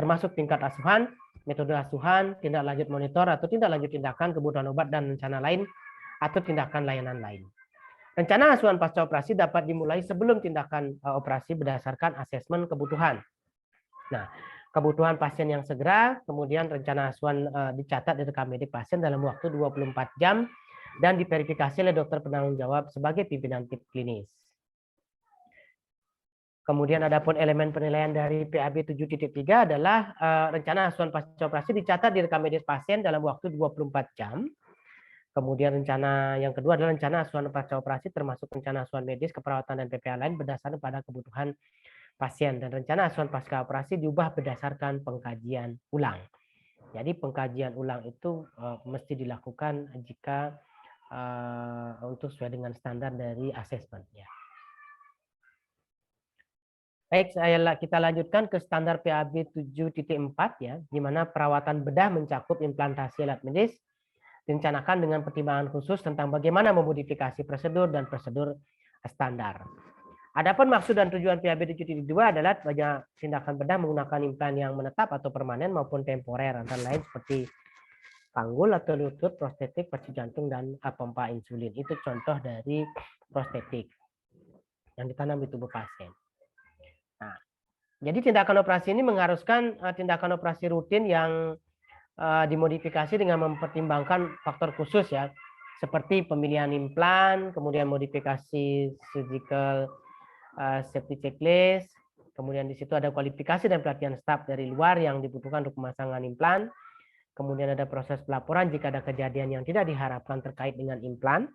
termasuk tingkat asuhan, metode asuhan, tindak lanjut monitor atau tindak lanjut tindakan, kebutuhan obat dan rencana lain atau tindakan layanan lain. Rencana asuhan pasca operasi dapat dimulai sebelum tindakan operasi berdasarkan asesmen kebutuhan. Nah, kebutuhan pasien yang segera, kemudian rencana asuhan dicatat di rekam medik pasien dalam waktu 24 jam dan diverifikasi oleh dokter penanggung jawab sebagai pimpinan tim klinis. Kemudian adapun elemen penilaian dari PAB 7.3 adalah rencana asuhan pasca operasi dicatat di rekam medis pasien dalam waktu 24 jam. Kemudian rencana yang kedua adalah rencana asuhan pasca operasi termasuk rencana asuhan medis, keperawatan dan PPA lain berdasarkan pada kebutuhan pasien, dan rencana asuhan pasca operasi diubah berdasarkan pengkajian ulang. Jadi pengkajian ulang itu mesti dilakukan jika untuk sesuai dengan standar dari asesmen ya. Baik, kita lanjutkan ke standar PAB 7.4 ya, di mana perawatan bedah mencakup implantasi alat medis, direncanakan dengan pertimbangan khusus tentang bagaimana memodifikasi prosedur dan prosedur standar. Adapun maksud dan tujuan PAB 7.2 adalah banyak tindakan bedah menggunakan implan yang menetap atau permanen maupun temporer, antara lain seperti panggul atau lutut, prostetik, pacu jantung, dan pompa insulin. Itu contoh dari prostetik yang ditanam di tubuh pasien. Nah, jadi tindakan operasi ini mengharuskan tindakan operasi rutin yang dimodifikasi dengan mempertimbangkan faktor khusus ya, seperti pemilihan implan, kemudian modifikasi surgical safety checklist, kemudian di situ ada kualifikasi dan pelatihan staf dari luar yang dibutuhkan untuk pemasangan implan, kemudian ada proses pelaporan jika ada kejadian yang tidak diharapkan terkait dengan implan,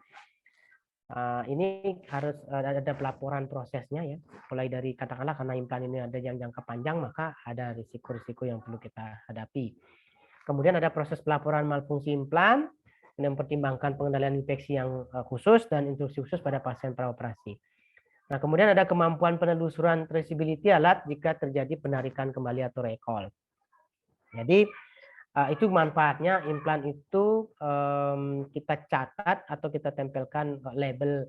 Ini harus ada pelaporan prosesnya ya, mulai dari katakanlah karena implan ini ada yang jangka panjang, maka ada risiko-risiko yang perlu kita hadapi. Kemudian ada proses pelaporan malfungsi implan, yang mempertimbangkan pengendalian infeksi yang khusus dan instruksi khusus pada pasien praoperasi. Nah, kemudian ada kemampuan penelusuran traceability alat jika terjadi penarikan kembali atau recall. Jadi itu manfaatnya implan itu kita catat atau kita tempelkan label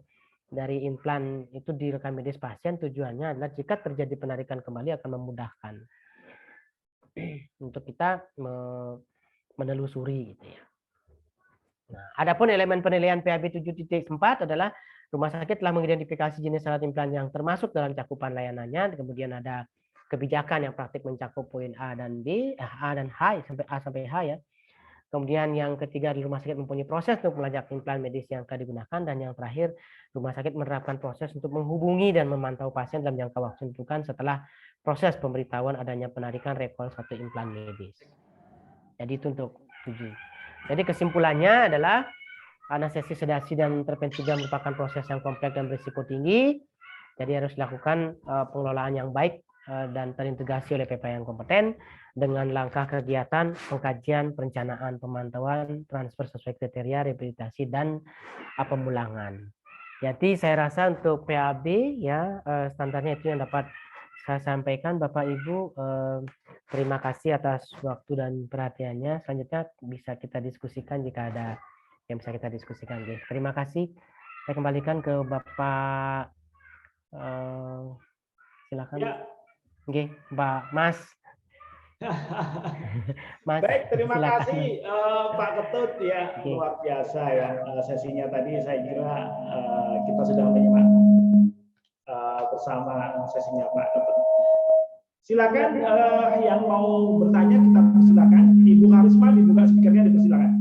dari implan itu di rekam medis pasien. Tujuannya adalah jika terjadi penarikan kembali akan memudahkan untuk kita menelusuri gitu ya. Nah, adapun elemen penilaian PAB 7.4 adalah rumah sakit telah mengidentifikasi jenis alat implan yang termasuk dalam cakupan layanannya, kemudian ada kebijakan yang praktik mencakup poin A dan B, A dan H sampai A sampai H ya. Kemudian yang ketiga, di rumah sakit mempunyai proses untuk melacak implan medis yang akan digunakan, dan yang terakhir, rumah sakit menerapkan proses untuk menghubungi dan memantau pasien dalam jangka waktu tentukan setelah proses pemberitahuan adanya penarikan recall satu implan medis. Jadi itu untuk 7. Jadi kesimpulannya adalah anestesi, sedasi, dan intervensi merupakan proses yang kompleks dan berisiko tinggi. Jadi harus dilakukan pengelolaan yang baik dan terintegrasi oleh PPA yang kompeten dengan langkah kegiatan, pengkajian, perencanaan, pemantauan, transfer sesuai kriteria, rehabilitasi, dan pemulangan. Jadi saya rasa untuk PAB ya standarnya itu yang dapat saya sampaikan. Bapak Ibu, terima kasih atas waktu dan perhatiannya. Selanjutnya bisa kita diskusikan jika ada yang bisa kita diskusikan. Terima kasih. Saya kembalikan ke Bapak. Silakan. Ya. Oke, Mbak Mas. Mas. Baik, terima kasih Pak Ketut ya, luar biasa ya sesinya tadi. Saya kira kita sudah menyimak bersama sesinya Pak Ketut. Silakan yang mau bertanya kita persilakan. Ibu Harisma dibuka speakernya, dipersilakan.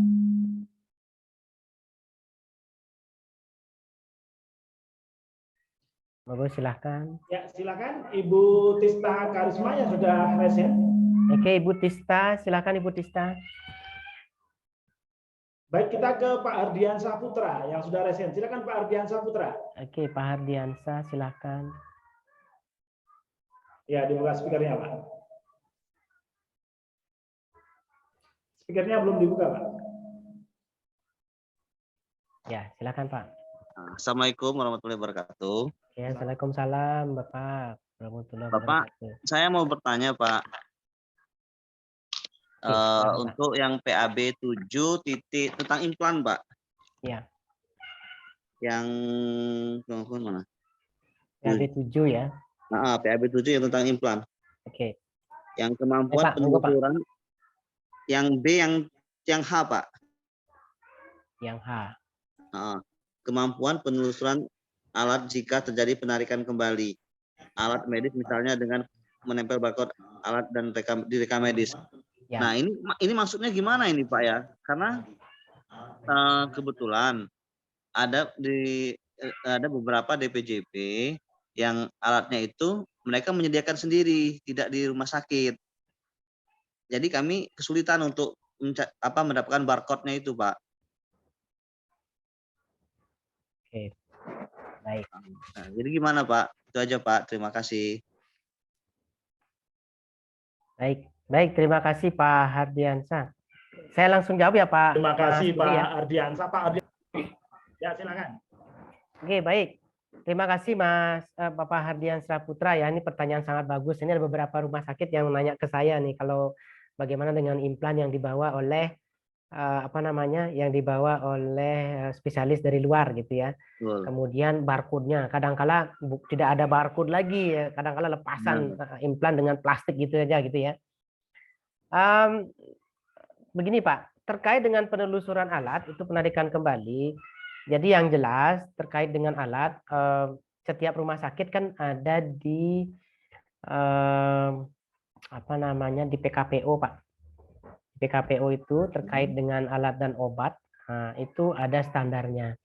Bagus, silahkan. Ya, silakan Ibu Tista Karisma yang sudah resen. Oke, Ibu Tista, silakan Ibu Tista. Baik, kita ke Pak Hardiansyah Putra yang sudah resen. Silakan Pak Hardiansyah Putra. Oke, Pak Hardiansyah, silakan. Ya, dibuka speakernya, Pak. Speakernya belum dibuka, Pak. Ya, silakan Pak. Assalamualaikum warahmatullahi wabarakatuh. Ya, Waalaikumsalam Bapak. Bapak, saya mau bertanya Pak. Untuk yang PAB 7 titik tentang implan, Pak. Ya. Yang mana? PAB 7 ya. Nah, PAB 7 yang tentang implan. Oke. Yang kemampuan penelusuran. Yang B yang H, Pak. Yang H. Kemampuan penelusuran alat jika terjadi penarikan kembali alat medis, misalnya dengan menempel barcode alat dan di rekam medis. Ya. Nah, ini maksudnya gimana ini Pak ya? Karena kebetulan ada beberapa DPJP yang alatnya itu mereka menyediakan sendiri, tidak di rumah sakit. Jadi kami kesulitan untuk mendapatkan barcode-nya itu, Pak. Oke. Baik. Nah, jadi gimana Pak? Itu aja Pak. Terima kasih. Baik, terima kasih Pak Hardiansyah. Saya langsung jawab ya Pak. Terima kasih Pak Hardiansyah. Pak Hardiansyah. Ya, silakan. Oke, baik. Terima kasih Mas Bapak Hardiansyah Putra ya. Ini pertanyaan sangat bagus. Ini ada beberapa rumah sakit yang nanya ke saya nih kalau bagaimana dengan implan yang dibawa oleh yang dibawa oleh spesialis dari luar gitu ya. Kemudian barcode-nya kadangkala tidak ada barcode lagi ya, kadangkala lepasan implan dengan plastik gitu aja gitu ya. Begini Pak, terkait dengan penelusuran alat itu penarikan kembali. Jadi yang jelas terkait dengan alat, setiap rumah sakit kan ada di di PKPO Pak. PKPO itu terkait dengan alat dan obat, itu ada standarnya.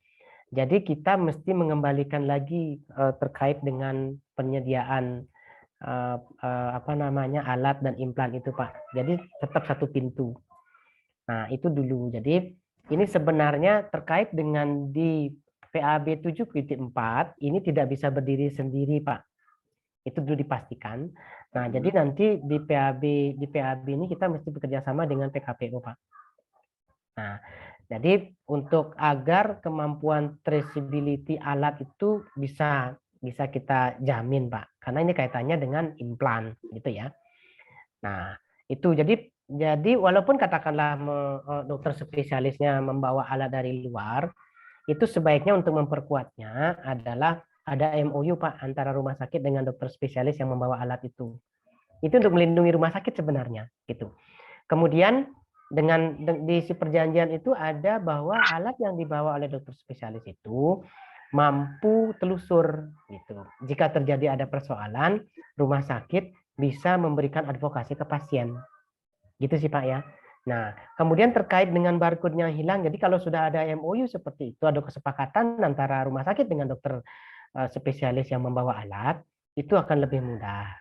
Jadi kita mesti mengembalikan lagi terkait dengan penyediaan alat dan implan itu Pak. Jadi tetap satu pintu. Nah itu dulu. Jadi ini sebenarnya terkait dengan di PAB 7.4 ini tidak bisa berdiri sendiri, Pak. Itu dulu dipastikan. Nah, jadi nanti di PAB ini kita mesti bekerja sama dengan PKPU, Pak. Nah, jadi untuk agar kemampuan traceability alat itu bisa kita jamin, Pak. Karena ini kaitannya dengan implan gitu ya. Nah, itu jadi walaupun katakanlah dokter spesialisnya membawa alat dari luar, itu sebaiknya untuk memperkuatnya adalah ada MOU, Pak, antara rumah sakit dengan dokter spesialis yang membawa alat itu. Itu untuk melindungi rumah sakit sebenarnya, gitu. Kemudian di si perjanjian itu ada bahwa alat yang dibawa oleh dokter spesialis itu mampu telusur, gitu. Jika terjadi ada persoalan, rumah sakit bisa memberikan advokasi ke pasien, gitu sih, Pak ya. Nah, kemudian terkait dengan barcode-nya hilang, jadi kalau sudah ada MOU seperti itu, ada kesepakatan antara rumah sakit dengan dokter spesialis yang membawa alat, itu akan lebih mudah.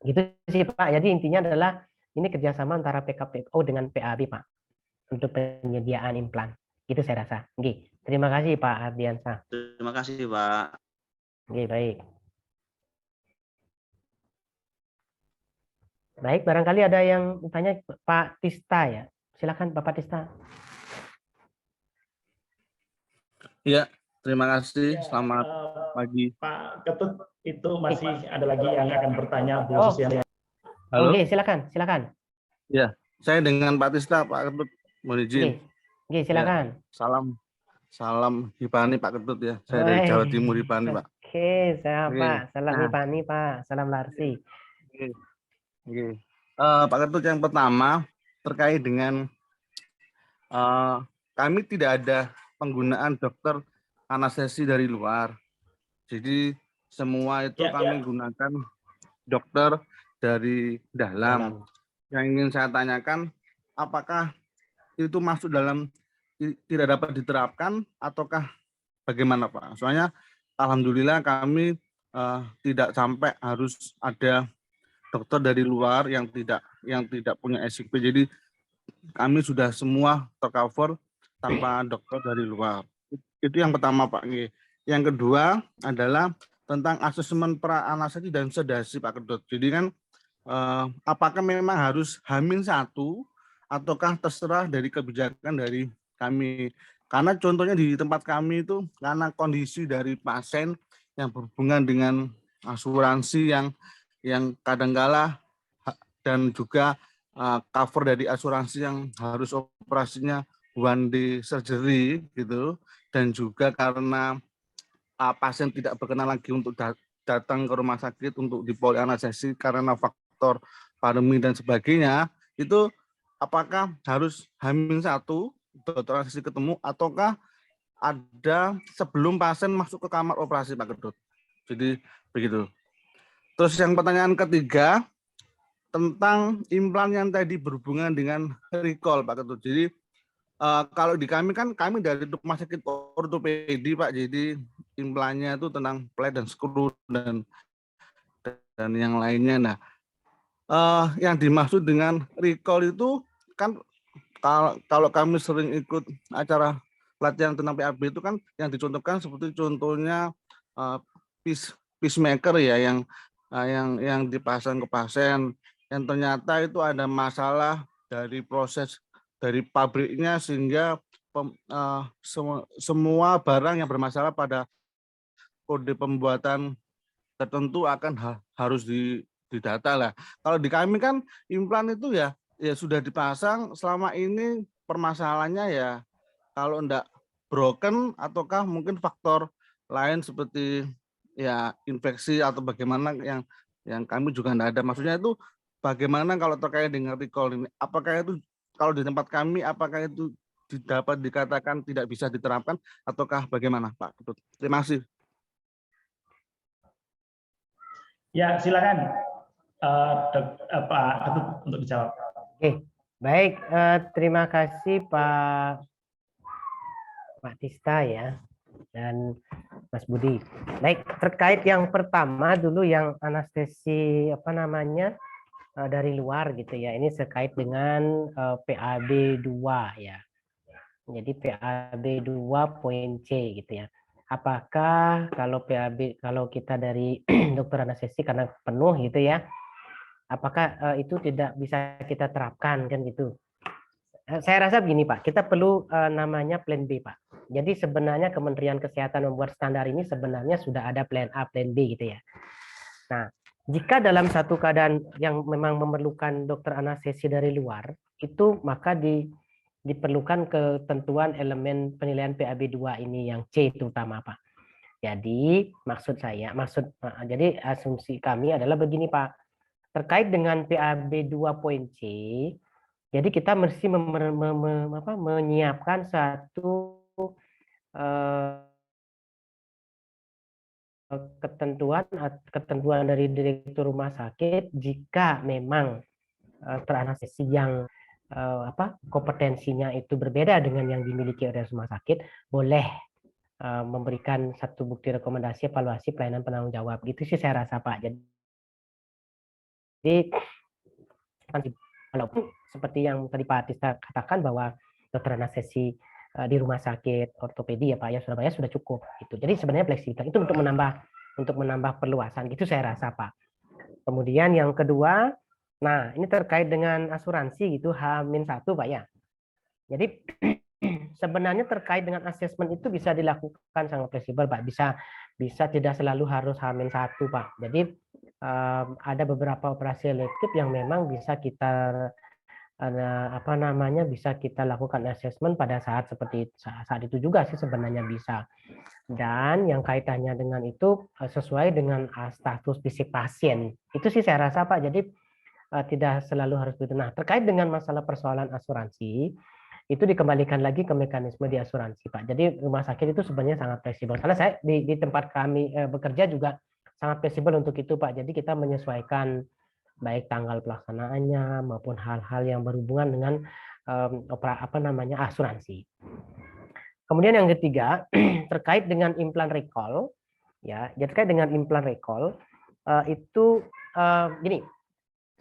Gitu sih, Pak. Jadi intinya adalah ini kerjasama antara PKPU dengan PAB, Pak, untuk penyediaan implan. Itu saya rasa. Oke. Terima kasih, Pak Ardiansa. Terima kasih, Pak. Oke, baik. Baik, barangkali ada yang tanya Pak Tista ya. Silakan Bapak Tista. Ya, terima kasih. Ya, Selamat pagi. Pak Ketut, itu masih ada lagi yang akan bertanya Bu Susiana. Halo. Oke, silakan. Ya, saya dengan Pak Tista, Pak Ketut. Mohon izin. Oke, silakan. Ya, salam Hipani Pak Ketut ya. Saya dari Jawa Timur Hipani, Pak. Oke, saya Oke. Pak. Salam Nah. Hipani, Pak. Salam Larsi. Oke. Pak Ketut, yang pertama terkait dengan kami tidak ada penggunaan dokter anestesi dari luar. Jadi semua itu kami gunakan dokter dari dalam. Yang ingin saya tanyakan, apakah itu masuk dalam tidak dapat diterapkan ataukah bagaimana, Pak? Soalnya alhamdulillah kami tidak sampai harus ada dokter dari luar yang tidak punya SIP. Jadi kami sudah semua tercover tanpa dokter dari luar. Itu yang pertama, Pak. Yang kedua adalah tentang asesmen pra-anestesi dan sedasi, Pak Ketut. Jadi kan apakah memang harus H-1 ataukah terserah dari kebijakan dari kami? Karena contohnya di tempat kami itu karena kondisi dari pasien yang berhubungan dengan asuransi yang kadangkala dan juga cover dari asuransi yang harus operasinya one day surgery gitu, dan juga karena pasien tidak berkenan lagi untuk datang ke rumah sakit untuk dipolianestesi karena faktor pandemi dan sebagainya, itu apakah harus H-1 dokter anestesi ketemu ataukah ada sebelum pasien masuk ke kamar operasi, Pak Ketut? Jadi begitu. Terus yang pertanyaan ketiga tentang implan yang tadi berhubungan dengan recall, Pak Ketut. Jadi kalau di kami kan kami dari rumah sakit ortopedi, Pak. Jadi implannya itu tentang plate dan skru dan yang lainnya. Nah, yang dimaksud dengan recall itu kan kalau kami sering ikut acara pelatihan tentang PAB itu kan yang dicontohkan seperti contohnya pacemaker ya yang dipasang ke pasien yang ternyata itu ada masalah dari proses dari pabriknya sehingga semua barang yang bermasalah pada kode pembuatan tertentu akan harus didata lah. Kalau di kami kan implan itu ya sudah dipasang, selama ini permasalahannya ya kalau enggak broken ataukah mungkin faktor lain seperti ya infeksi atau bagaimana yang kami juga enggak ada. Maksudnya itu bagaimana kalau terkait dengan recall ini? Apakah itu kalau di tempat kami apakah itu dapat dikatakan tidak bisa diterapkan ataukah bagaimana, Pak Ketut? Terima kasih. Ya, silakan Pak Ketut untuk dijawab. Oke, baik. Terima kasih Pak Tista ya dan Mas Budi. Baik, terkait yang pertama dulu yang anestesi dari luar gitu ya. Ini terkait dengan PAB 2 ya. Jadi PAB 2.C gitu ya. Apakah kalau kalau kita dari dokter anestesi karena penuh gitu ya, apakah itu tidak bisa kita terapkan kan gitu? Saya rasa begini Pak, kita perlu namanya plan B Pak. Jadi sebenarnya Kementerian Kesehatan membuat standar ini sebenarnya sudah ada plan A, plan B gitu ya. Nah, jika dalam satu keadaan yang memang memerlukan dokter anestesi dari luar, itu maka diperlukan ketentuan elemen penilaian PAB2 ini yang C terutama Pak. Jadi jadi asumsi kami adalah begini Pak, terkait dengan PAB2.C, jadi kita mesti menyiapkan satu ketentuan dari direktur rumah sakit jika memang teranestesi yang kompetensinya itu berbeda dengan yang dimiliki oleh rumah sakit, boleh memberikan satu bukti rekomendasi evaluasi pelayanan penanggung jawab. Gitu sih saya rasa Pak. Jadi walaupun seperti yang tadi Pak Tista katakan bahwa dokter anestesi di rumah sakit ortopedi ya Pak ya Surabaya sudah cukup gitu. Jadi sebenarnya fleksibilitas itu untuk menambah perluasan gitu saya rasa Pak. Kemudian yang kedua, nah ini terkait dengan asuransi gitu H-1 Pak ya. Jadi sebenarnya terkait dengan asesmen itu bisa dilakukan sangat fleksibel Pak. Bisa tidak selalu harus H-1 Pak. Jadi ada beberapa operasi elektif yang memang bisa kita bisa kita lakukan asesmen pada saat itu juga sih sebenarnya bisa. Dan yang kaitannya dengan itu sesuai dengan status fisik pasien. Itu sih saya rasa Pak. Jadi tidak selalu harus begitu. Nah, terkait dengan masalah persoalan asuransi, itu dikembalikan lagi ke mekanisme di asuransi Pak. Jadi rumah sakit itu sebenarnya sangat fleksibel. Karena saya di tempat kami bekerja juga sangat fleksibel untuk itu Pak. Jadi kita menyesuaikan baik tanggal pelaksanaannya maupun hal-hal yang berhubungan dengan asuransi. Kemudian yang ketiga terkait dengan implan recall ya. Terkait dengan implan recall itu gini.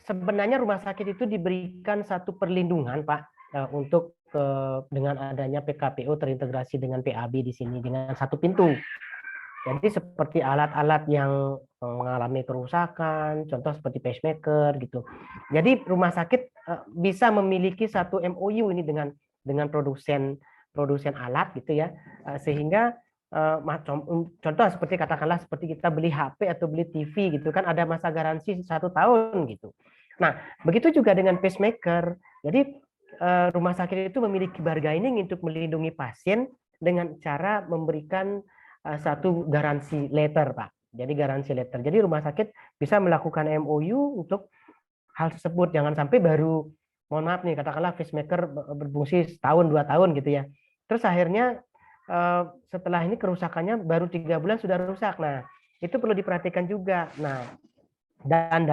Sebenarnya rumah sakit itu diberikan satu perlindungan Pak untuk dengan adanya PKPO terintegrasi dengan PAB di sini dengan satu pintu. Jadi seperti alat-alat yang mengalami kerusakan, contoh seperti pacemaker gitu. Jadi rumah sakit bisa memiliki satu MOU ini dengan produsen alat gitu ya, sehingga contoh seperti katakanlah seperti kita beli HP atau beli TV gitu kan ada masa garansi 1 tahun gitu. Nah begitu juga dengan pacemaker. Jadi rumah sakit itu memiliki bargaining untuk melindungi pasien dengan cara memberikan satu garansi letter Pak. Jadi garansi letter. Jadi rumah sakit bisa melakukan MOU untuk hal tersebut. Jangan sampai baru, mohon maaf nih, katakanlah pacemaker berfungsi 1-2 tahun gitu ya. Terus akhirnya setelah ini kerusakannya baru 3 bulan sudah rusak. Nah itu perlu diperhatikan juga. Nah dan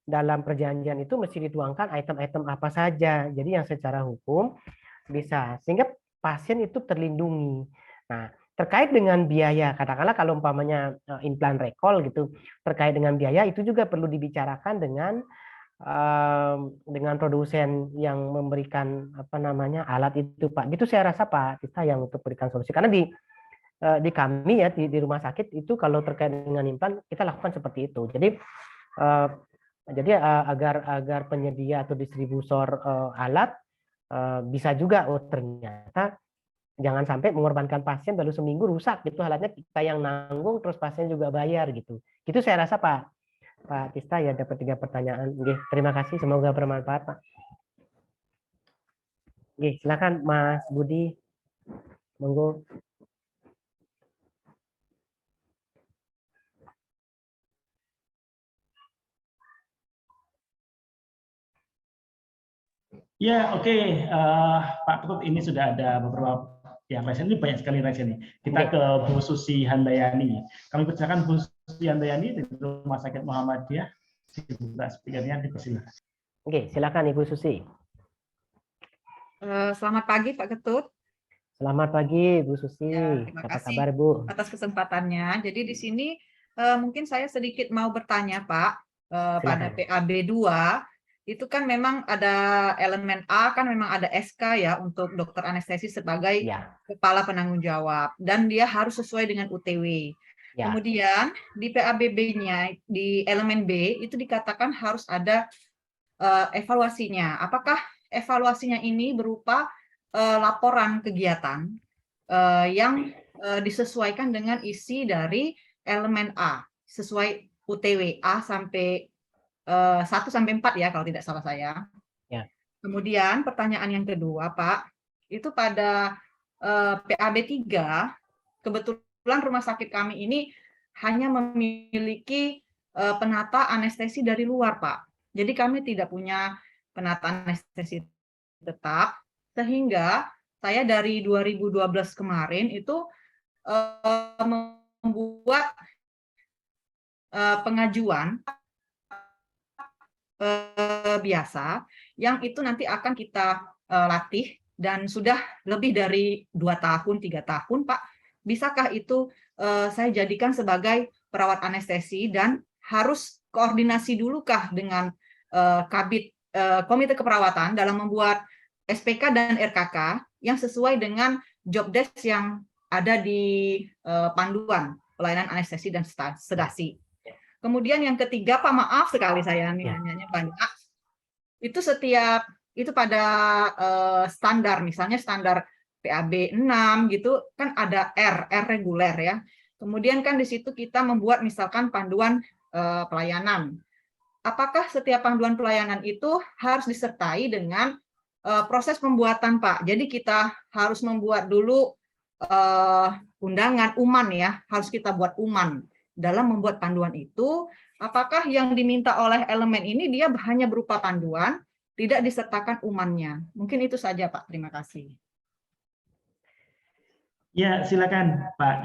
dalam perjanjian itu mesti dituangkan item-item apa saja. Jadi yang secara hukum bisa sehingga pasien itu terlindungi. Nah terkait dengan biaya, katakanlah kalau umpamanya implan recall gitu, terkait dengan biaya itu juga perlu dibicarakan dengan produsen yang memberikan alat itu Pak. Gitu saya rasa Pak Tista yang untuk berikan solusi. Karena di kami ya di rumah sakit itu kalau terkait dengan implan kita lakukan seperti itu. Jadi agar penyedia atau distributor alat bisa juga ternyata jangan sampai mengorbankan pasien baru seminggu rusak gitu alatnya kita yang nanggung terus pasien juga bayar gitu. Gitu saya rasa Pak Tista ya dapat 3 pertanyaan. Oke, terima kasih semoga bermanfaat Pak. Oke, silakan Mas Budi. Monggo. Ya, oke. Pak Ketut, ini sudah ada beberapa yang raise ini banyak sekali raise ini. Kita ke Bu Susi Handayani. Kami persilakan Bu Susi Handayani dari Rumah Sakit Muhammadiyah. Dibuka speakernya, dipersilakan. Oke, silakan Ibu Susi. Selamat pagi Pak Ketut. Selamat pagi Bu Susi. Ya, terima apa kasih kabar Bu? Atas kesempatannya. Jadi di sini mungkin saya sedikit mau bertanya Pak pada PAB 2 itu kan memang ada elemen A, kan memang ada SK ya untuk dokter anestesi sebagai Ya, kepala penanggung jawab, dan dia harus sesuai dengan UTW. ya, Kemudian di PABB-nya, di elemen B itu dikatakan harus ada evaluasinya. Apakah evaluasinya ini berupa laporan kegiatan yang disesuaikan dengan isi dari elemen A, sesuai UTW A sampai 1 sampai 4 ya kalau tidak salah saya. Ya. Kemudian pertanyaan yang kedua, Pak, itu pada PAB 3, kebetulan rumah sakit kami ini hanya memiliki penata anestesi dari luar, Pak. Jadi kami tidak punya penata anestesi tetap, sehingga saya dari 2012 kemarin itu membuat pengajuan biasa yang itu nanti akan kita latih, dan sudah lebih dari 2 tahun, 3 tahun, Pak. Bisakah itu saya jadikan sebagai perawat anestesi, dan harus koordinasi dulukah dengan Kabid Komite Keperawatan dalam membuat SPK dan RKK yang sesuai dengan job desk yang ada di panduan pelayanan anestesi dan sedasi. Kemudian yang ketiga, Pak, maaf sekali saya nanya banyak. Itu setiap itu pada standar, misalnya standar PAB 6 gitu kan ada R reguler ya. Kemudian kan di situ kita membuat misalkan panduan pelayanan. Apakah setiap panduan pelayanan itu harus disertai dengan proses pembuatan, Pak? Jadi kita harus membuat dulu undangan UMAN ya, harus kita buat UMAN. Dalam membuat panduan itu, apakah yang diminta oleh elemen ini dia hanya berupa panduan, tidak disertakan UMAN-nya? Mungkin itu saja, Pak. Terima kasih. Ya, silakan, Pak.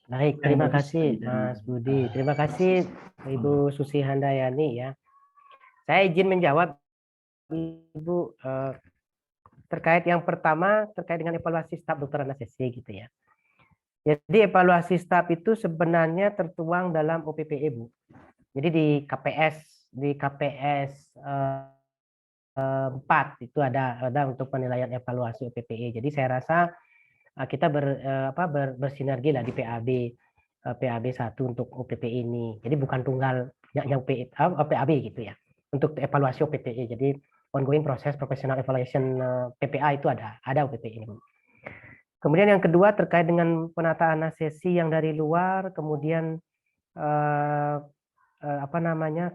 baik, terima kasih Mas Budi. Terima kasih Ibu Susi Handayani ya. Saya izin menjawab Ibu terkait yang pertama terkait dengan evaluasi staf dokter anestesi gitu ya. Jadi evaluasi staf itu sebenarnya tertuang dalam OPPE, Bu. Jadi di KPS 4 itu ada untuk penilaian evaluasi OPPE. Jadi saya rasa kita bersinergi lah di PAB 1 untuk OPPE ini. Jadi bukan tunggal yang PAB gitu ya. Untuk evaluasi OPPE. Jadi ongoing proses professional evaluation PPA itu ada OPPE ini, Bu. Kemudian yang kedua terkait dengan penataan anestesi yang dari luar, kemudian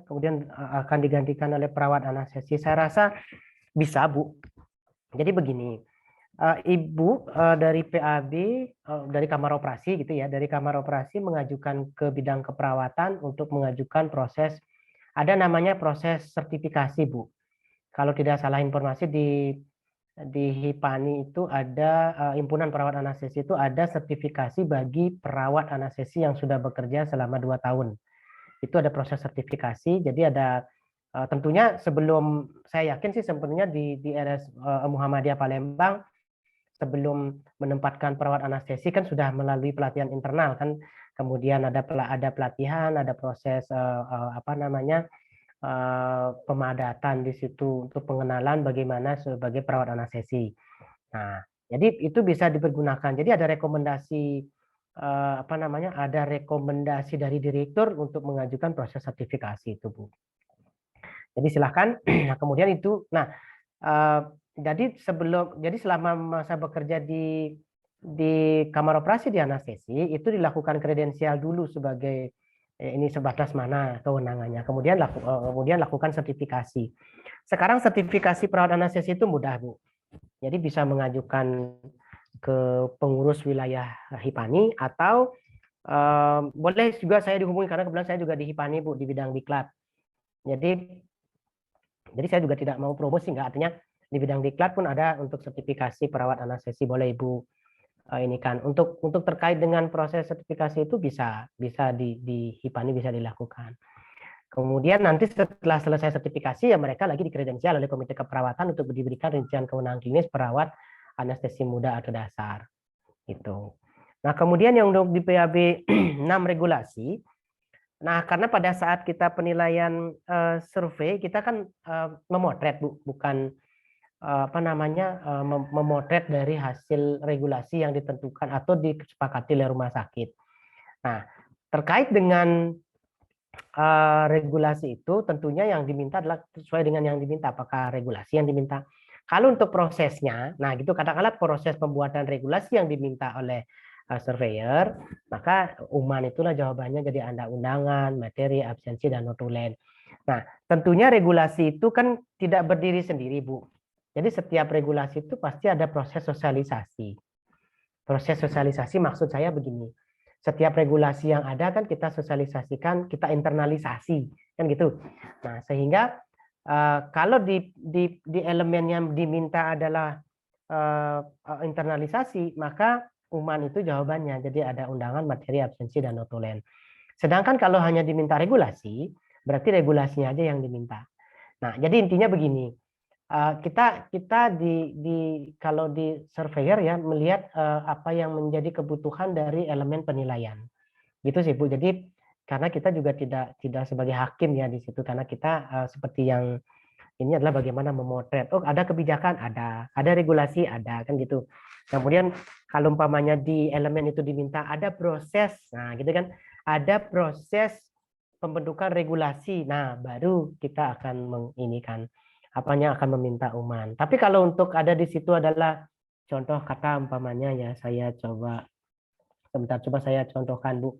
kemudian akan digantikan oleh perawat anestesi. Saya rasa bisa, Bu. Jadi begini, Ibu dari PAB, dari kamar operasi gitu ya, dari kamar operasi mengajukan ke bidang keperawatan untuk mengajukan proses, ada namanya proses sertifikasi, Bu. Kalau tidak salah informasi di HIPANI itu ada himpunan perawat anestesi itu ada sertifikasi bagi perawat anestesi yang sudah bekerja selama 2 tahun. Itu ada proses sertifikasi. Jadi ada tentunya sebelum, saya yakin sih sebenarnya di RS Muhammadiyah Palembang sebelum menempatkan perawat anestesi kan sudah melalui pelatihan internal kan. Kemudian ada pelatihan, ada proses pemadatan di situ untuk pengenalan bagaimana sebagai perawat anestesi. Nah, jadi itu bisa dipergunakan. Jadi ada rekomendasi ada rekomendasi dari direktur untuk mengajukan proses sertifikasi itu, Bu. Jadi silakan. Nah, kemudian itu, jadi selama masa bekerja di kamar operasi di anestesi itu dilakukan kredensial dulu sebagai ini sebatas mana kewenangannya. Kemudian lakukan sertifikasi. Sekarang sertifikasi perawat anestesi itu mudah, Bu. Jadi bisa mengajukan ke pengurus wilayah HIPANI atau boleh juga saya dihubungi karena kebetulan saya juga di HIPANI, Bu, di bidang diklat. Jadi saya juga tidak mau promosi, artinya di bidang diklat pun ada untuk sertifikasi perawat anestesi, boleh Ibu ini kan untuk terkait dengan proses sertifikasi itu bisa di HIPANI bisa dilakukan. Kemudian nanti setelah selesai sertifikasi ya mereka lagi dikredensial oleh Komite Keperawatan untuk diberikan rincian kewenangan klinis perawat anestesi muda atau dasar. Gitu. Nah, kemudian yang untuk di PAB 6 regulasi Nah, karena pada saat kita penilaian survei, kita kan memotret, Bu, bukan memotret dari hasil regulasi yang ditentukan atau disepakati oleh rumah sakit. Nah, terkait dengan regulasi itu, tentunya yang diminta adalah sesuai dengan yang diminta. Apakah regulasi yang diminta? Kalau untuk prosesnya, nah gitu katakanlah proses pembuatan regulasi yang diminta oleh surveyor, maka UMAN itulah jawabannya, jadi ada undangan, materi, absensi, dan notulen. Nah, tentunya regulasi itu kan tidak berdiri sendiri, Bu. Jadi setiap regulasi itu pasti ada proses sosialisasi. Proses sosialisasi maksud saya begini, setiap regulasi yang ada kan kita sosialisasikan, kita internalisasi, kan gitu. Nah, sehingga kalau di elemen yang diminta adalah internalisasi, maka UMAN itu jawabannya. Jadi ada undangan, materi, absensi, dan notulen. Sedangkan kalau hanya diminta regulasi, berarti regulasinya aja yang diminta. Nah, jadi intinya begini, kita kalau di surveyor ya melihat apa yang menjadi kebutuhan dari elemen penilaian. Gitu sih, Bu. Jadi karena kita juga tidak sebagai hakim ya di situ, karena kita seperti yang ini adalah bagaimana memotret. Oh, ada kebijakan, ada regulasi, ada, kan gitu. Kemudian kalau umpamanya di elemen itu diminta ada proses, nah gitu kan, ada proses pembentukan regulasi. Nah, baru kita akan menginikan apanya akan meminta UMAN. Tapi kalau untuk ada di situ adalah contoh kata umpamanya ya, saya coba sebentar, coba saya contohkan, Bu.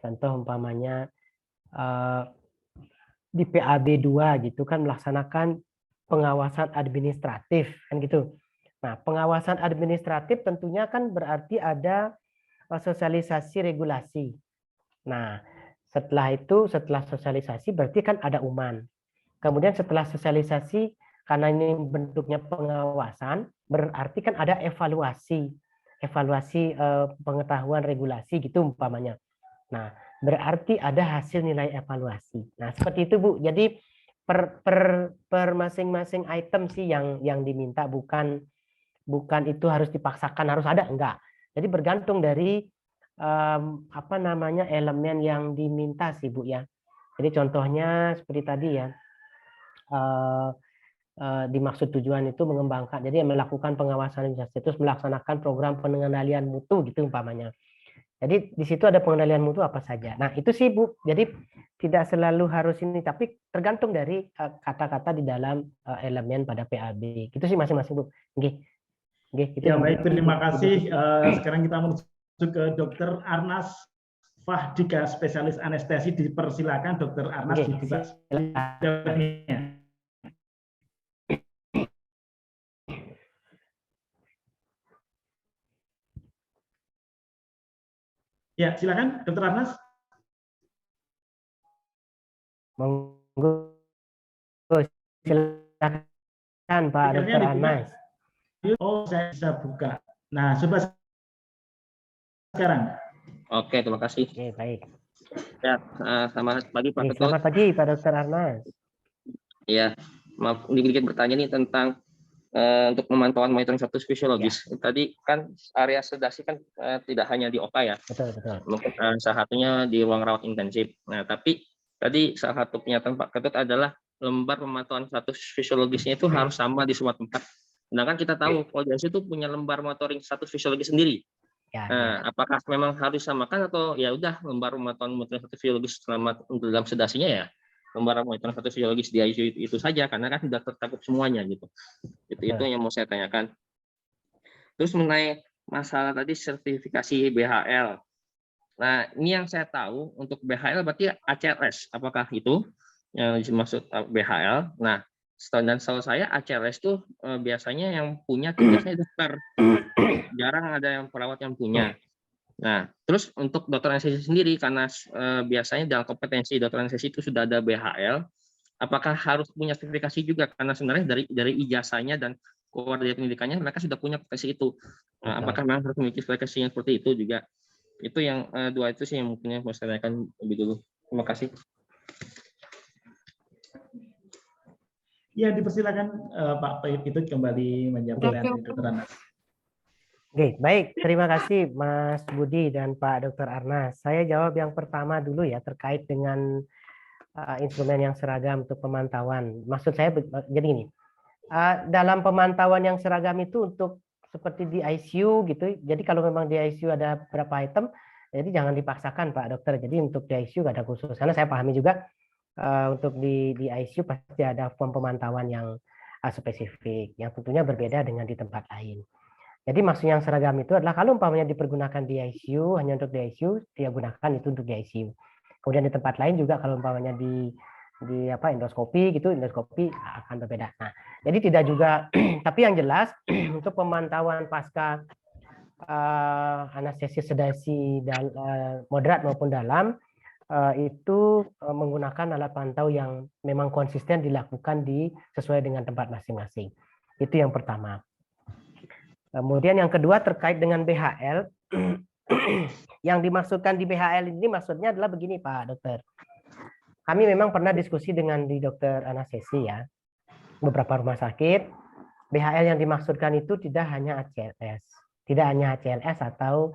Contoh umpamanya di PAB 2 gitu kan melaksanakan pengawasan administratif kan gitu. Nah, pengawasan administratif tentunya kan berarti ada sosialisasi regulasi. Nah, setelah itu, setelah sosialisasi berarti kan ada UMAN. Kemudian setelah sosialisasi, karena ini bentuknya pengawasan, berarti kan ada evaluasi. Evaluasi pengetahuan regulasi gitu umpamanya. Nah, berarti ada hasil nilai evaluasi. Nah, seperti itu, Bu. Jadi per masing-masing item sih yang diminta, bukan itu harus dipaksakan harus ada, enggak. Jadi bergantung dari elemen yang diminta sih, Bu ya. Jadi contohnya seperti tadi ya, dimaksud tujuan itu mengembangkan, jadi melakukan pengawasan terus melaksanakan program pengendalian mutu gitu umpamanya. Jadi di situ ada pengendalian mutu apa saja. Nah, itu sih, Bu. Jadi tidak selalu harus ini, tapi tergantung dari kata-kata di dalam elemen pada PAB. Itu sih masing-masing, Bu. Oke. Gitu. Ya, baik, terima kasih. Sekarang kita menuju ke Dr. Arnas Fahdika, spesialis anestesi. Dipersilakan Dr. Arnas dibuka. Ya, silakan Dr. Arnas. Monggo, silakan Pak Dr. Arnas. Oh, saya bisa buka. Nah, coba sekarang. Oke, terima kasih. Oke, baik. Ya, selamat pagi Pak Ketut. Selamat pagi Pak Dr. Arnas. Ya, maaf dikit bertanya nih tentang untuk pemantauan monitoring status fisiologis. Ya. Tadi kan area sedasi kan tidak hanya di OTA ya. Betul. Mungkin salah satunya di ruang rawat intensif. Nah, tapi tadi salah satu pernyataan Pak Ketut adalah lembar pemantauan status fisiologisnya itu harus sama di semua tempat. Sedangkan kita tahu Polda itu punya lembar monitoring status fisiologis sendiri. Ya. Apakah memang harus disamakan atau ya udah lembar pemantauan monitoring status fisiologis selama dalam sedasinya ya lembar monitoring status fisiologis di ICU itu saja, karena kan tidak tercakup semuanya gitu. Itu yang mau saya tanyakan. Terus mengenai masalah tadi sertifikasi BHL. Nah, ini yang saya tahu untuk BHL berarti ACLS. Apakah itu yang dimaksud BHL? Nah, dan setahu saya ACLS itu biasanya yang punya biasanya dokter. Jarang ada yang perawat yang punya. Nah, terus untuk dokter anestesi sendiri, karena biasanya dalam kompetensi dokter anestesi itu sudah ada BHL, apakah harus punya sertifikasi juga? Karena sebenarnya dari ijazahnya dan koordinat pendidikannya mereka sudah punya kompetensi itu. Nah, apakah memang harus memiliki sertifikasi yang seperti itu juga? Itu yang dua itu sih yang mungkin mau saya tanyakan lebih dulu. Terima kasih. Ya, dipersilakan Pak Pait itu kembali menjawab dari Dr. Arnas. Oke, baik. Terima kasih Mas Budi dan Pak Dr. Arnas. Saya jawab yang pertama dulu ya terkait dengan instrumen yang seragam untuk pemantauan. Maksud saya jadi ini. Dalam pemantauan yang seragam itu untuk seperti di ICU gitu. Jadi kalau memang di ICU ada berapa item, jadi jangan dipaksakan Pak Dokter. Jadi untuk di ICU ada khusus. Karena saya pahami juga untuk di ICU pasti ada form pemantauan yang spesifik, yang tentunya berbeda dengan di tempat lain. Jadi maksud yang seragam itu adalah kalau umpamanya dipergunakan di ICU, hanya untuk di ICU, dia gunakan itu untuk di ICU. Kemudian di tempat lain juga kalau umpamanya di endoskopi gitu, endoskopi akan berbeda. Nah, jadi tidak juga, tapi yang jelas untuk pemantauan pasca anestesi sedasi moderat maupun dalam itu menggunakan alat pantau yang memang konsisten dilakukan sesuai dengan tempat masing-masing. Itu yang pertama. Kemudian yang kedua terkait dengan BHL. Yang dimaksudkan di BHL ini maksudnya adalah begini Pak Dokter. Kami memang pernah diskusi dengan di dokter anestesi ya. Beberapa rumah sakit. BHL yang dimaksudkan itu tidak hanya ACLS. Tidak hanya ACLS atau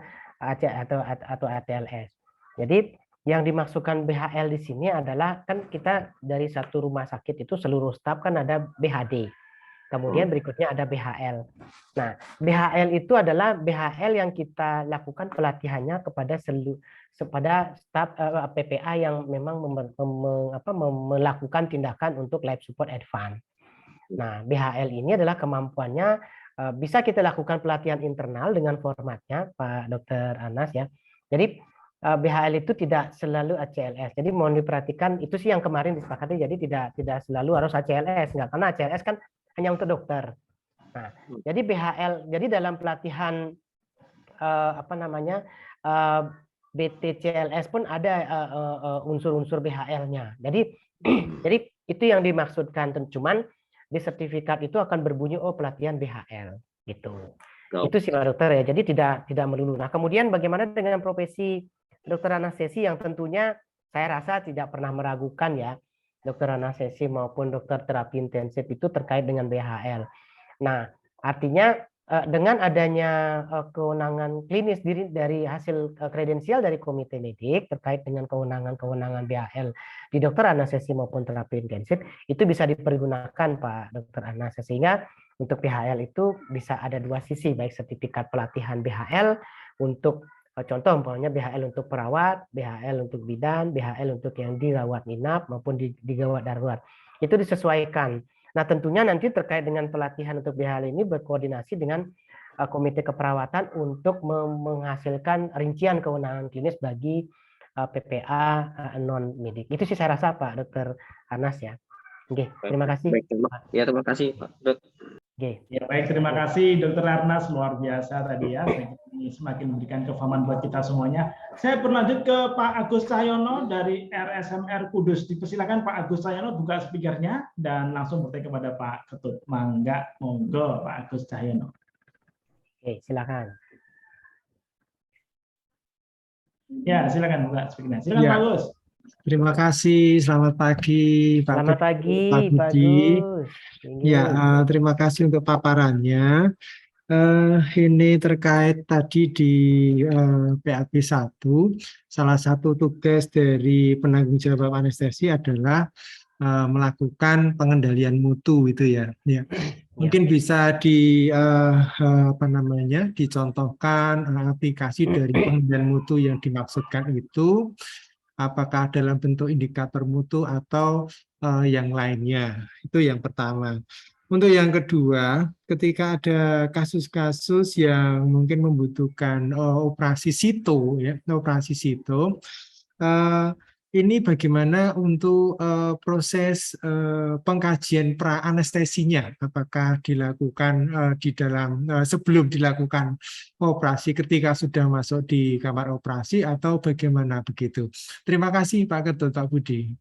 ATLS. Jadi yang dimaksudkan BHL di sini adalah kan kita dari satu rumah sakit itu seluruh staf kan ada BHD. Kemudian berikutnya ada BHL. Nah, BHL itu adalah BHL yang kita lakukan pelatihannya kepada staf PPA yang memang melakukan tindakan untuk life support advance. Nah, BHL ini adalah kemampuannya bisa kita lakukan pelatihan internal dengan formatnya, Pak Dr. Anas ya. Jadi BHL itu tidak selalu ACLS. Jadi mohon diperhatikan itu sih yang kemarin disepakati. Jadi tidak selalu harus ACLS, enggak, karena ACLS kan hanya untuk dokter. Nah, jadi BHL, jadi dalam pelatihan BTCLS pun ada unsur-unsur BHL-nya. Jadi itu yang dimaksudkan. Cuman di sertifikat itu akan berbunyi pelatihan BHL gitu. Itu sih Pak Dokter ya. Jadi tidak melulu. Nah, kemudian bagaimana dengan profesi dokter anestesi yang tentunya saya rasa tidak pernah meragukan ya. Dokter anestesi maupun dokter terapi intensif itu terkait dengan BHL. Nah, artinya dengan adanya kewenangan klinis dari hasil kredensial dari komite medik terkait dengan kewenangan BHL di dokter anestesi maupun terapi intensif itu bisa dipergunakan Pak Dokter Anas, sehingga untuk BHL itu bisa ada dua sisi, baik sertifikat pelatihan BHL untuk contoh umpamanya BHL untuk perawat, BHL untuk bidan, BHL untuk yang dirawat inap maupun digawat darurat. Itu disesuaikan. Nah, tentunya nanti terkait dengan pelatihan untuk BHL ini berkoordinasi dengan komite keperawatan untuk menghasilkan rincian kewenangan klinis bagi PPA non medik. Itu sih saya rasa Pak Dr. Anas ya. Oke, terima kasih. Terima kasih Pak Dok. Oke. Ya, baik, terima kasih Dr. Arnas, luar biasa tadi ya. Ini semakin memberikan kefahaman buat kita semuanya. Saya berlanjut ke Pak Agus Cahyono dari RSMR Kudus. Dipersilakan Pak Agus Cahyono buka speakernya dan langsung bertanya kepada Pak Ketut. Mangga, monggo Pak Agus Cahyono. Oke, silakan. Ya, silakan buka speakernya. Silakan ya. Pak Agus. Terima kasih, selamat pagi Pak. Selamat pagi Pak Agus. Ya, terima kasih untuk paparannya. Ini terkait tadi di PAP 1, salah satu tugas dari penanggung jawab anestesi adalah melakukan pengendalian mutu itu ya. Mungkin bisa dicontohkan aplikasi dari pengendalian mutu yang dimaksudkan itu, apakah dalam bentuk indikator mutu atau yang lainnya. Itu yang pertama. Untuk yang kedua, ketika ada kasus-kasus yang mungkin membutuhkan operasi sito, ya, operasi sito, ini bagaimana untuk proses pengkajian pra-anestesinya, apakah dilakukan di dalam sebelum dilakukan operasi ketika sudah masuk di kamar operasi atau bagaimana begitu. Terima kasih Pak Ketut, Pak Budi.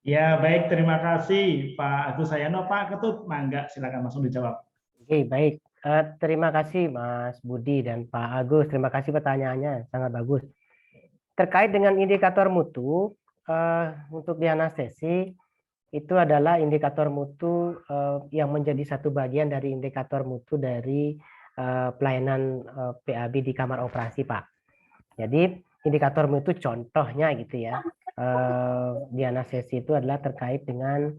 Ya, baik, terima kasih Pak Agus Cahyono. Pak Ketut, mangga silakan langsung dijawab. Oke, baik. Terima kasih Mas Budi dan Pak Agus. Terima kasih pertanyaannya, sangat bagus. Terkait dengan indikator mutu, untuk di anestesi, itu adalah indikator mutu yang menjadi satu bagian dari indikator mutu dari pelayanan PAB di kamar operasi, Pak. Jadi indikator mutu contohnya gitu ya. Di anestesi itu adalah terkait dengan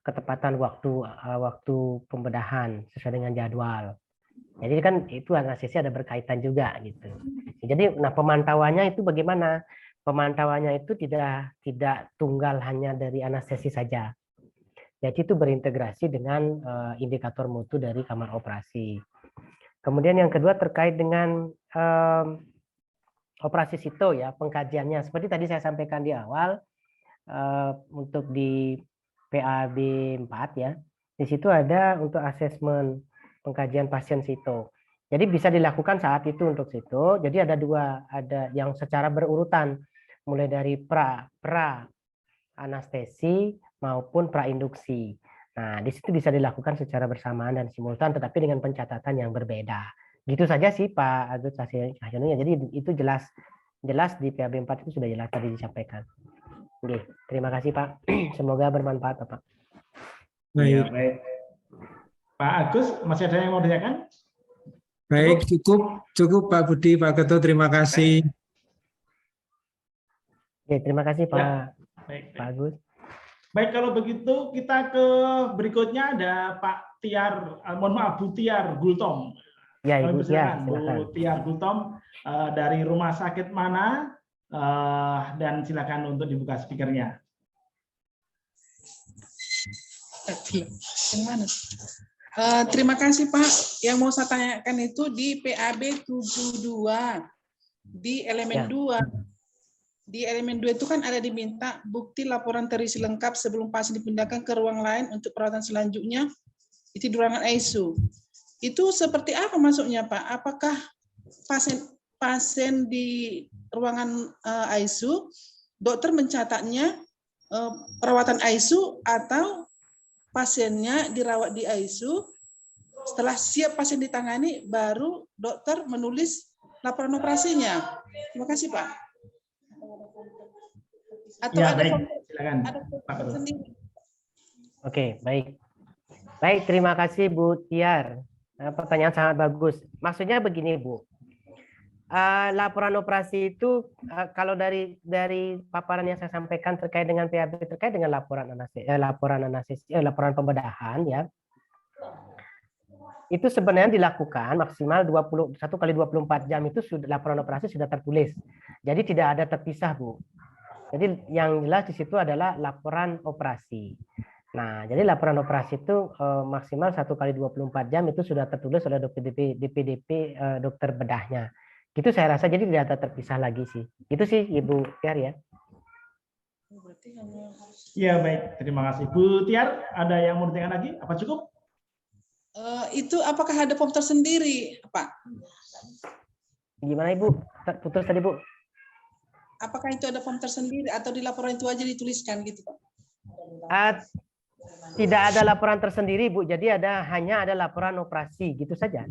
ketepatan waktu pembedahan sesuai dengan jadwal. Jadi kan itu anestesi ada berkaitan juga gitu. Jadi pemantauannya itu bagaimana? Pemantauannya itu tidak tunggal hanya dari anestesi saja. Jadi itu berintegrasi dengan indikator mutu dari kamar operasi. Kemudian yang kedua terkait dengan operasi sito ya, pengkajiannya. Seperti tadi saya sampaikan di awal, untuk di PAB 4 ya, di situ ada untuk asesmen pengkajian pasien sito. Jadi bisa dilakukan saat itu untuk sito. Jadi ada dua, ada yang secara berurutan, mulai dari pra anestesi maupun prainduksi. Nah, di situ bisa dilakukan secara bersamaan dan simultan, tetapi dengan pencatatan yang berbeda. Gitu saja sih Pak Agus Cahyono. Jadi itu jelas di PAB 4 itu sudah jelas tadi disampaikan. Oke, terima kasih Pak. Semoga bermanfaat Pak. Ya, baik. Pak Agus, masih ada yang mau ditanyakan? Baik, cukup Pak Budi, Pak Ketua, terima kasih. Oke, terima kasih Pak. Ya. Baik. Pak Agus. Baik, kalau begitu kita ke berikutnya ada Pak Tiar, mohon maaf Bu Tiar Gultom. Ya, Ibu Tiar, silakan. Bu Tiar Gultom dari rumah sakit mana? Dan silakan untuk dibuka speakernya. Terima kasih Pak. Yang mau saya tanyakan itu di PAB 72 di elemen 2. Di elemen 2 itu kan ada diminta bukti laporan terisi lengkap sebelum pasien dipindahkan ke ruang lain untuk perawatan selanjutnya. Itu di ruangan ICU. Itu seperti apa masuknya Pak? Apakah pasien di ruangan ICU, dokter mencatatnya perawatan ICU atau pasiennya dirawat di ICU, setelah siap pasien ditangani, baru dokter menulis laporan operasinya. Terima kasih Pak. Atau ya, ada baik. Silakan Pak Ketua. Oke, baik. Baik, terima kasih Bu Tiar. Pertanyaan sangat bagus. Maksudnya begini Bu, laporan operasi itu kalau dari paparan yang saya sampaikan terkait dengan PAB, terkait dengan laporan pembedahan ya, itu sebenarnya dilakukan maksimal 21 kali 24 jam itu sudah laporan operasi sudah tertulis. Jadi tidak ada terpisah Bu. Jadi yang jelas di situ adalah laporan operasi. Nah, jadi laporan operasi itu maksimal 1 kali 24 jam itu sudah tertulis oleh DPDP dokter bedahnya. Gitu saya rasa, jadi tidak ada terpisah lagi sih. Itu sih Ibu Tiar ya. Ya, baik. Terima kasih. Bu Tiar, ada yang mau ditanyakan lagi? Apa cukup? Itu apakah ada form tersendiri, Pak? Gimana Ibu? Putus tadi Bu. Apakah itu ada form tersendiri atau di laporan itu aja dituliskan gitu, Pak? Tidak ada laporan tersendiri Bu. Jadi hanya ada laporan operasi gitu saja.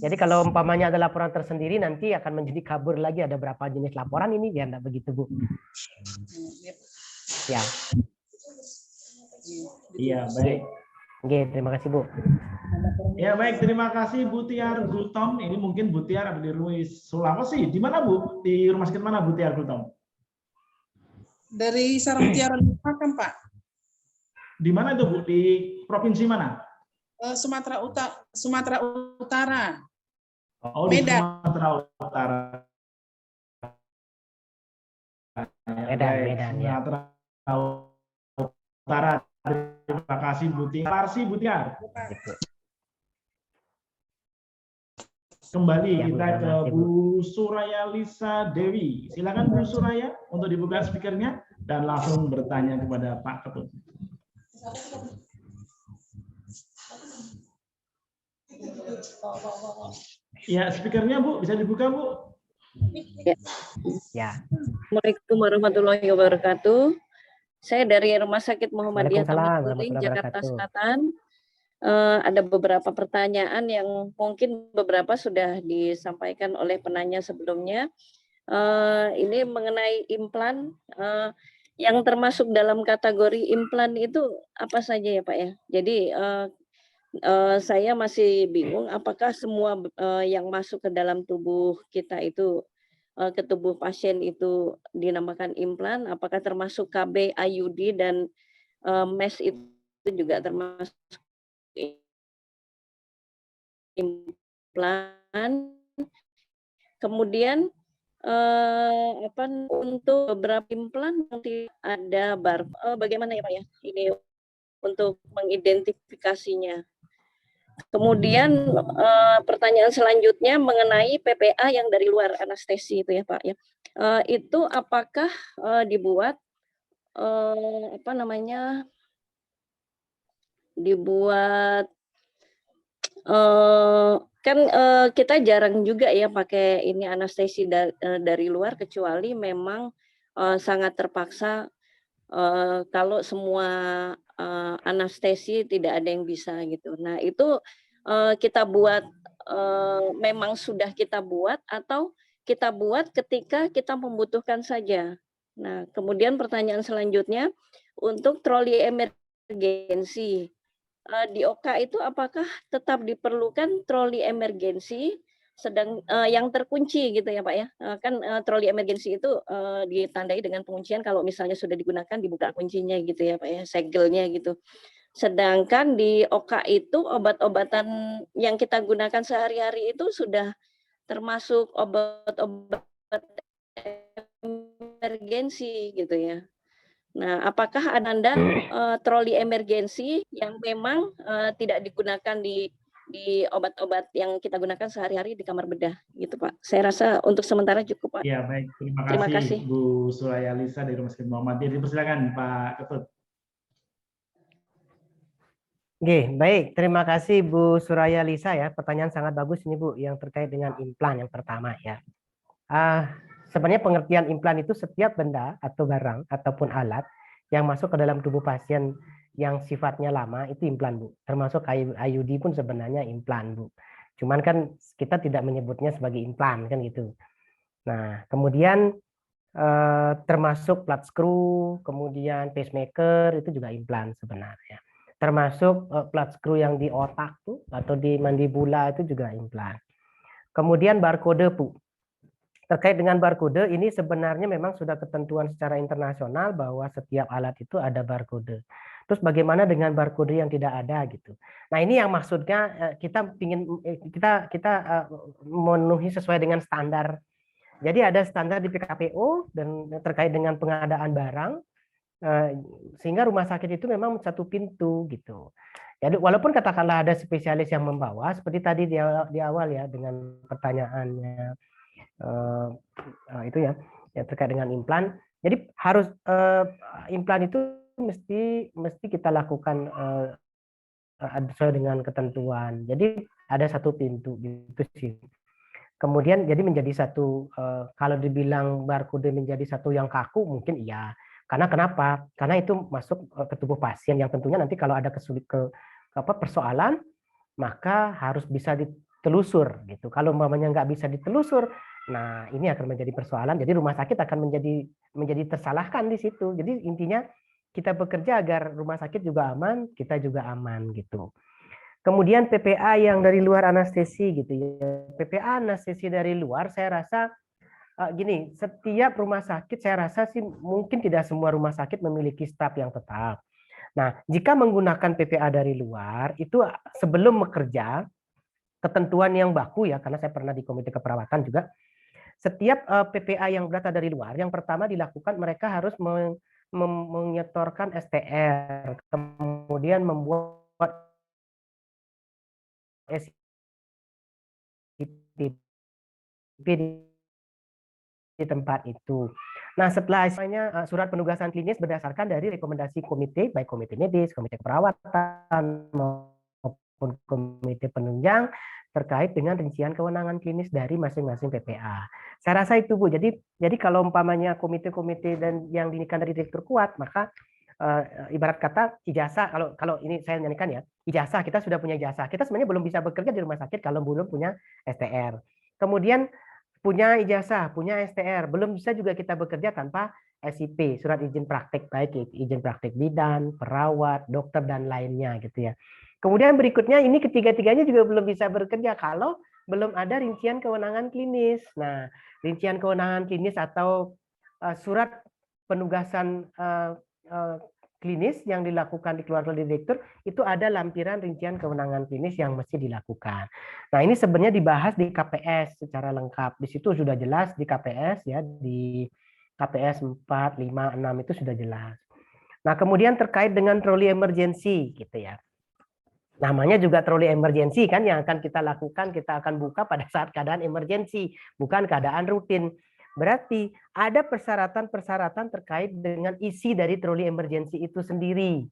Jadi kalau umpamanya ada laporan tersendiri nanti akan menjadi kabur lagi ada berapa jenis laporan ini biar enggak begitu Bu. Ya. Iya, baik. Oke, terima kasih Bu. Ya, baik. Terima kasih Bu Tiar Gultom. Ini mungkin Bu Tiar ada di Sulawesi. Di mana Bu? Di rumah sakit mana Bu Tiar Gultom? Dari Sarang Tiara Makam, Pak. Di mana itu Bu? Di provinsi mana? Sumatera Utara. Oh, di Medan. Sumatera Utara. Medan ya. Sumatera Utara. Terima kasih Bu Tiar. Parsi Bu Tiar. Kembali Ya, kita ke Bu Suraya Lisa Dewi. Silakan Bu Suraya untuk dibuka speakernya dan langsung bertanya kepada Pak Ketut. Ya, speakernya Bu bisa dibuka Bu. Ya. Assalamualaikum warahmatullahi wabarakatuh. Saya dari Rumah Sakit Muhammadiyah Waalaikumsalam Taman Sari, warahmatullahi Jakarta wabarakatuh. Selatan. Ada beberapa pertanyaan yang mungkin beberapa sudah disampaikan oleh penanya sebelumnya. Ini mengenai implan, yang termasuk dalam kategori implan itu apa saja ya Pak ya? Jadi saya masih bingung apakah semua yang masuk ke dalam tubuh kita itu ke tubuh pasien itu dinamakan implan, apakah termasuk KB, IUD dan mesh itu juga termasuk implan. Kemudian untuk beberapa implan nanti ada bagaimana ya Pak ya ini untuk mengidentifikasinya. Kemudian pertanyaan selanjutnya mengenai PPA yang dari luar anestesi itu ya Pak ya. Itu apakah dibuat kan kita jarang juga ya pakai ini anestesi dari luar kecuali memang sangat terpaksa kalau semua anestesi tidak ada yang bisa gitu. Nah itu kita buat memang sudah kita buat atau kita buat ketika kita membutuhkan saja. Nah kemudian pertanyaan selanjutnya untuk troli emergensi. Di OK itu apakah tetap diperlukan troli emergensi sedang yang terkunci gitu ya Pak ya? Kan troli emergensi itu ditandai dengan penguncian kalau misalnya sudah digunakan dibuka kuncinya gitu ya Pak ya, segelnya gitu. Sedangkan di OK itu obat-obatan yang kita gunakan sehari-hari itu sudah termasuk obat-obat emergensi gitu ya. Nah, apakah Anda troli emergensi yang memang tidak digunakan di obat-obat yang kita gunakan sehari-hari di kamar bedah, gitu Pak? Saya rasa untuk sementara cukup Pak. Ya baik, Terima kasih. Bu Suraya Lisa dari Rumah Sakit Muhammadiyah. Dipersilakan Pak Ketut. Oke, baik. Terima kasih Bu Suraya Lisa ya. Pertanyaan sangat bagus ini Bu, yang terkait dengan implan yang pertama ya. Sebenarnya pengertian implan itu setiap benda atau barang ataupun alat yang masuk ke dalam tubuh pasien yang sifatnya lama itu implan Bu. Termasuk IUD pun sebenarnya implan Bu. Cuman kan kita tidak menyebutnya sebagai implan kan gitu. Nah kemudian termasuk plat screw, kemudian pacemaker itu juga implan sebenarnya. Termasuk plat screw yang di otak tuh atau di mandibula itu juga implan. Kemudian barcode Bu. Terkait dengan barcode ini sebenarnya memang sudah ketentuan secara internasional bahwa setiap alat itu ada barcode. Terus bagaimana dengan barcode yang tidak ada gitu. Nah, ini yang maksudnya kita memenuhi sesuai dengan standar. Jadi ada standar di PKPO dan terkait dengan pengadaan barang sehingga rumah sakit itu memang satu pintu gitu. Jadi walaupun katakanlah ada spesialis yang membawa seperti tadi di awal ya dengan pertanyaannya itu ya terkait dengan implan. Jadi harus implan itu mesti kita lakukan sesuai dengan ketentuan. Jadi ada satu pintu gitu sih. Kemudian jadi menjadi satu kalau dibilang barcode menjadi satu yang kaku mungkin iya. Karena kenapa? Karena itu masuk ke tubuh pasien yang tentunya nanti kalau ada persoalan maka harus bisa ditelusur gitu. Kalau umpamanya nggak bisa ditelusur, nah ini akan menjadi persoalan. Jadi rumah sakit akan menjadi tersalahkan di situ. Jadi intinya kita bekerja agar rumah sakit juga aman, kita juga aman gitu. Kemudian PPA yang dari luar anestesi gitu ya. PPA anestesi dari luar saya rasa gini, setiap rumah sakit saya rasa sih mungkin tidak semua rumah sakit memiliki staf yang tetap. Nah, jika menggunakan PPA dari luar itu sebelum bekerja ketentuan yang baku ya, karena saya pernah di komite keperawatan juga. Setiap PPA yang berasal dari luar, yang pertama dilakukan mereka harus menyetorkan STR, kemudian membuat SIP di tempat itu. Nah, setelah surat penugasan klinis berdasarkan dari rekomendasi komite, baik komite medis, komite keperawatan, maupun komite penunjang terkait dengan rincian kewenangan klinis dari masing-masing PPA. Saya rasa itu Bu. Jadi kalau umpamanya komite-komite dan yang dinikakan dari direktur kuat, maka ibarat kata ijazah, kalau ini saya nyanyikan ya, ijazah kita sudah punya ijazah. Kita sebenarnya belum bisa bekerja di rumah sakit kalau belum punya STR. Kemudian punya ijazah, punya STR, belum bisa juga kita bekerja tanpa SIP, surat izin praktik, baik izin praktik bidan, perawat, dokter dan lainnya gitu ya. Kemudian berikutnya ini ketiga-tiganya juga belum bisa bekerja kalau belum ada rincian kewenangan klinis. Nah, rincian kewenangan klinis atau surat penugasan klinis yang dilakukan dikeluarkan oleh direktur itu ada lampiran rincian kewenangan klinis yang mesti dilakukan. Nah, ini sebenarnya dibahas di KPS secara lengkap. Di situ sudah jelas di KPS ya, di KPS 4, 5, 6 itu sudah jelas. Nah, kemudian terkait dengan troli emergency gitu ya. Namanya juga troli emergency kan yang akan kita lakukan, kita akan buka pada saat keadaan emergency, bukan keadaan rutin. Berarti ada persyaratan-persyaratan terkait dengan isi dari troli emergency itu sendiri.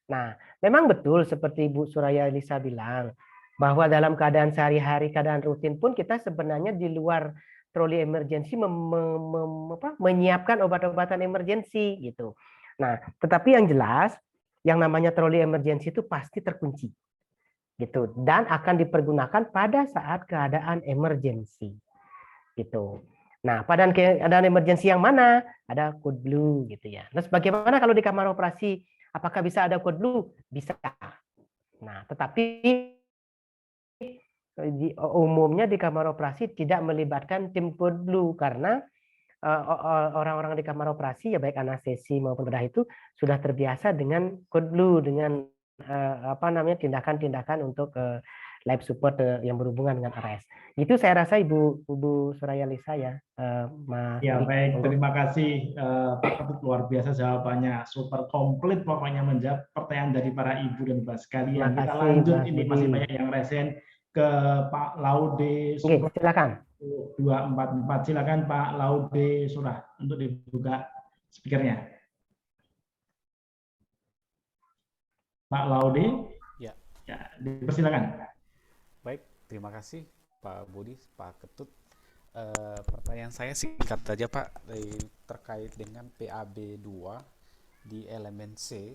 Nah, memang betul seperti Bu Suraya Elisa bilang, bahwa dalam keadaan sehari-hari, keadaan rutin pun kita sebenarnya di luar troli emergency menyiapkan obat-obatan emergency gitu. Nah, tetapi yang jelas, yang namanya troli emergency itu pasti terkunci. Gitu. Dan akan dipergunakan pada saat keadaan emergency. Gitu. Nah, pada keadaan emergency yang mana? Ada code blue gitu ya. Terus bagaimana kalau di kamar operasi? Apakah bisa ada code blue? Bisa. Nah, tetapi umumnya di kamar operasi tidak melibatkan tim code blue karena orang-orang di kamar operasi ya baik anestesi maupun bedah itu sudah terbiasa dengan code blue, dengan tindakan-tindakan untuk life support yang berhubungan dengan RS. Itu saya rasa Ibu Suraya Elisa ya, Mas. Ya baik, terima kasih Pak Ketut, luar biasa jawabannya, super komplit pokoknya menjawab pertanyaan dari para ibu dan bapak sekalian. Kita lanjut, ini masih banyak yang resen ke Pak Laude. Oke, silakan. 244, silakan Pak Laude Surah untuk dibuka speakernya. Pak Laude, ya, dipersilakan. Baik, terima kasih Pak Budi, Pak Ketut. Pertanyaan saya singkat saja Pak, terkait dengan PAB 2 di elemen C.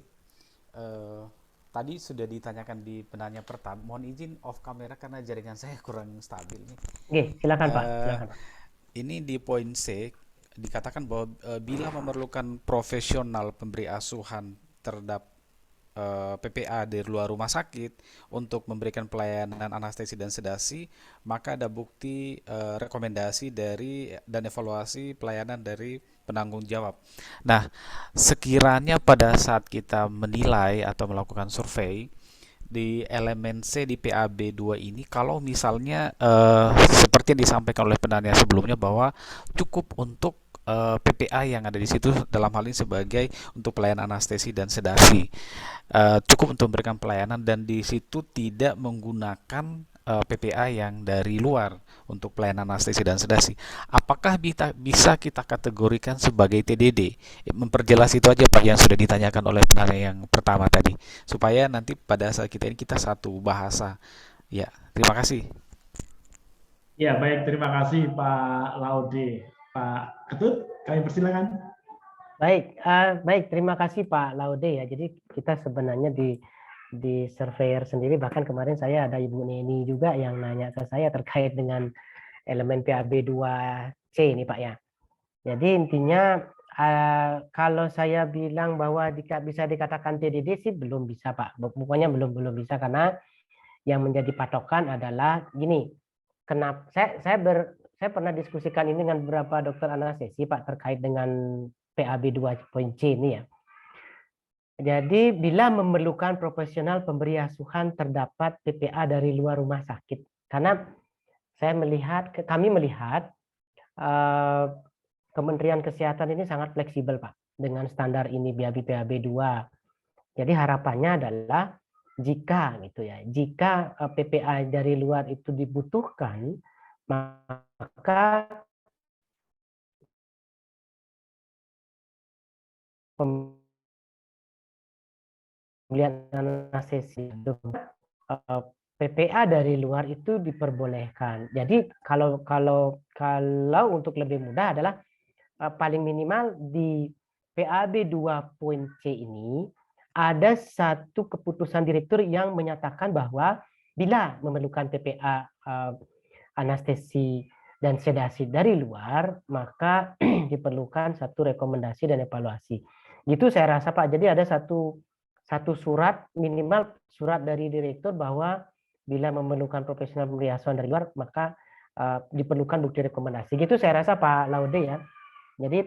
Tadi sudah ditanyakan di penanya pertama. Mohon izin off kamera karena jaringan saya kurang stabil nih. Oke, silakan Pak. Silakan. Ini di poin C dikatakan bahwa bila memerlukan profesional pemberi asuhan terhadap PPA dari luar rumah sakit untuk memberikan pelayanan anestesi dan sedasi, maka ada bukti rekomendasi dari dan evaluasi pelayanan dari penanggung jawab. Nah, sekiranya pada saat kita menilai atau melakukan survei di elemen C di PAB 2 ini, kalau misalnya seperti yang disampaikan oleh penanya sebelumnya bahwa cukup untuk PPA yang ada di situ, dalam hal ini sebagai untuk pelayanan anestesi dan sedasi, cukup untuk memberikan pelayanan dan di situ tidak menggunakan PPA yang dari luar untuk pelayanan anestesi dan sedasi. Apakah bisa kita kategorikan sebagai TDD? Memperjelas itu aja Pak yang sudah ditanyakan oleh penanya yang pertama tadi, supaya nanti pada saat kita ini kita satu bahasa. Ya, terima kasih. Ya baik, terima kasih Pak Laude. Pak Ketut, kami persilakan. Baik, terima kasih Pak Laude ya. Jadi kita sebenarnya di surveyor sendiri, bahkan kemarin saya ada Ibu Neni juga yang nanya ke saya terkait dengan elemen PAB 2C ini Pak ya. Jadi intinya kalau saya bilang bahwa bisa dikatakan TDD sih belum bisa Pak. Pokoknya belum bisa karena yang menjadi patokan adalah gini. Kenapa saya pernah diskusikan ini dengan beberapa dokter anestesi Pak terkait dengan PAB 2.C ini ya. Jadi bila memerlukan profesional pemberi asuhan terdapat PPA dari luar rumah sakit. Karena kami melihat Kementerian Kesehatan ini sangat fleksibel Pak dengan standar ini PAB 2. Jadi harapannya adalah jika PPA dari luar itu dibutuhkan, maka pembelian anestesi PPA dari luar itu diperbolehkan. Jadi kalau untuk lebih mudah adalah paling minimal di PAB 2.C ini ada satu keputusan direktur yang menyatakan bahwa bila memerlukan PPA anestesi dan sedasi dari luar, maka diperlukan satu rekomendasi dan evaluasi. Gitu saya rasa Pak. Jadi ada satu satu surat, minimal surat dari direktur bahwa bila memerlukan profesional pemberi asuhan dari luar, maka diperlukan bukti rekomendasi. Gitu saya rasa Pak Laude ya. Jadi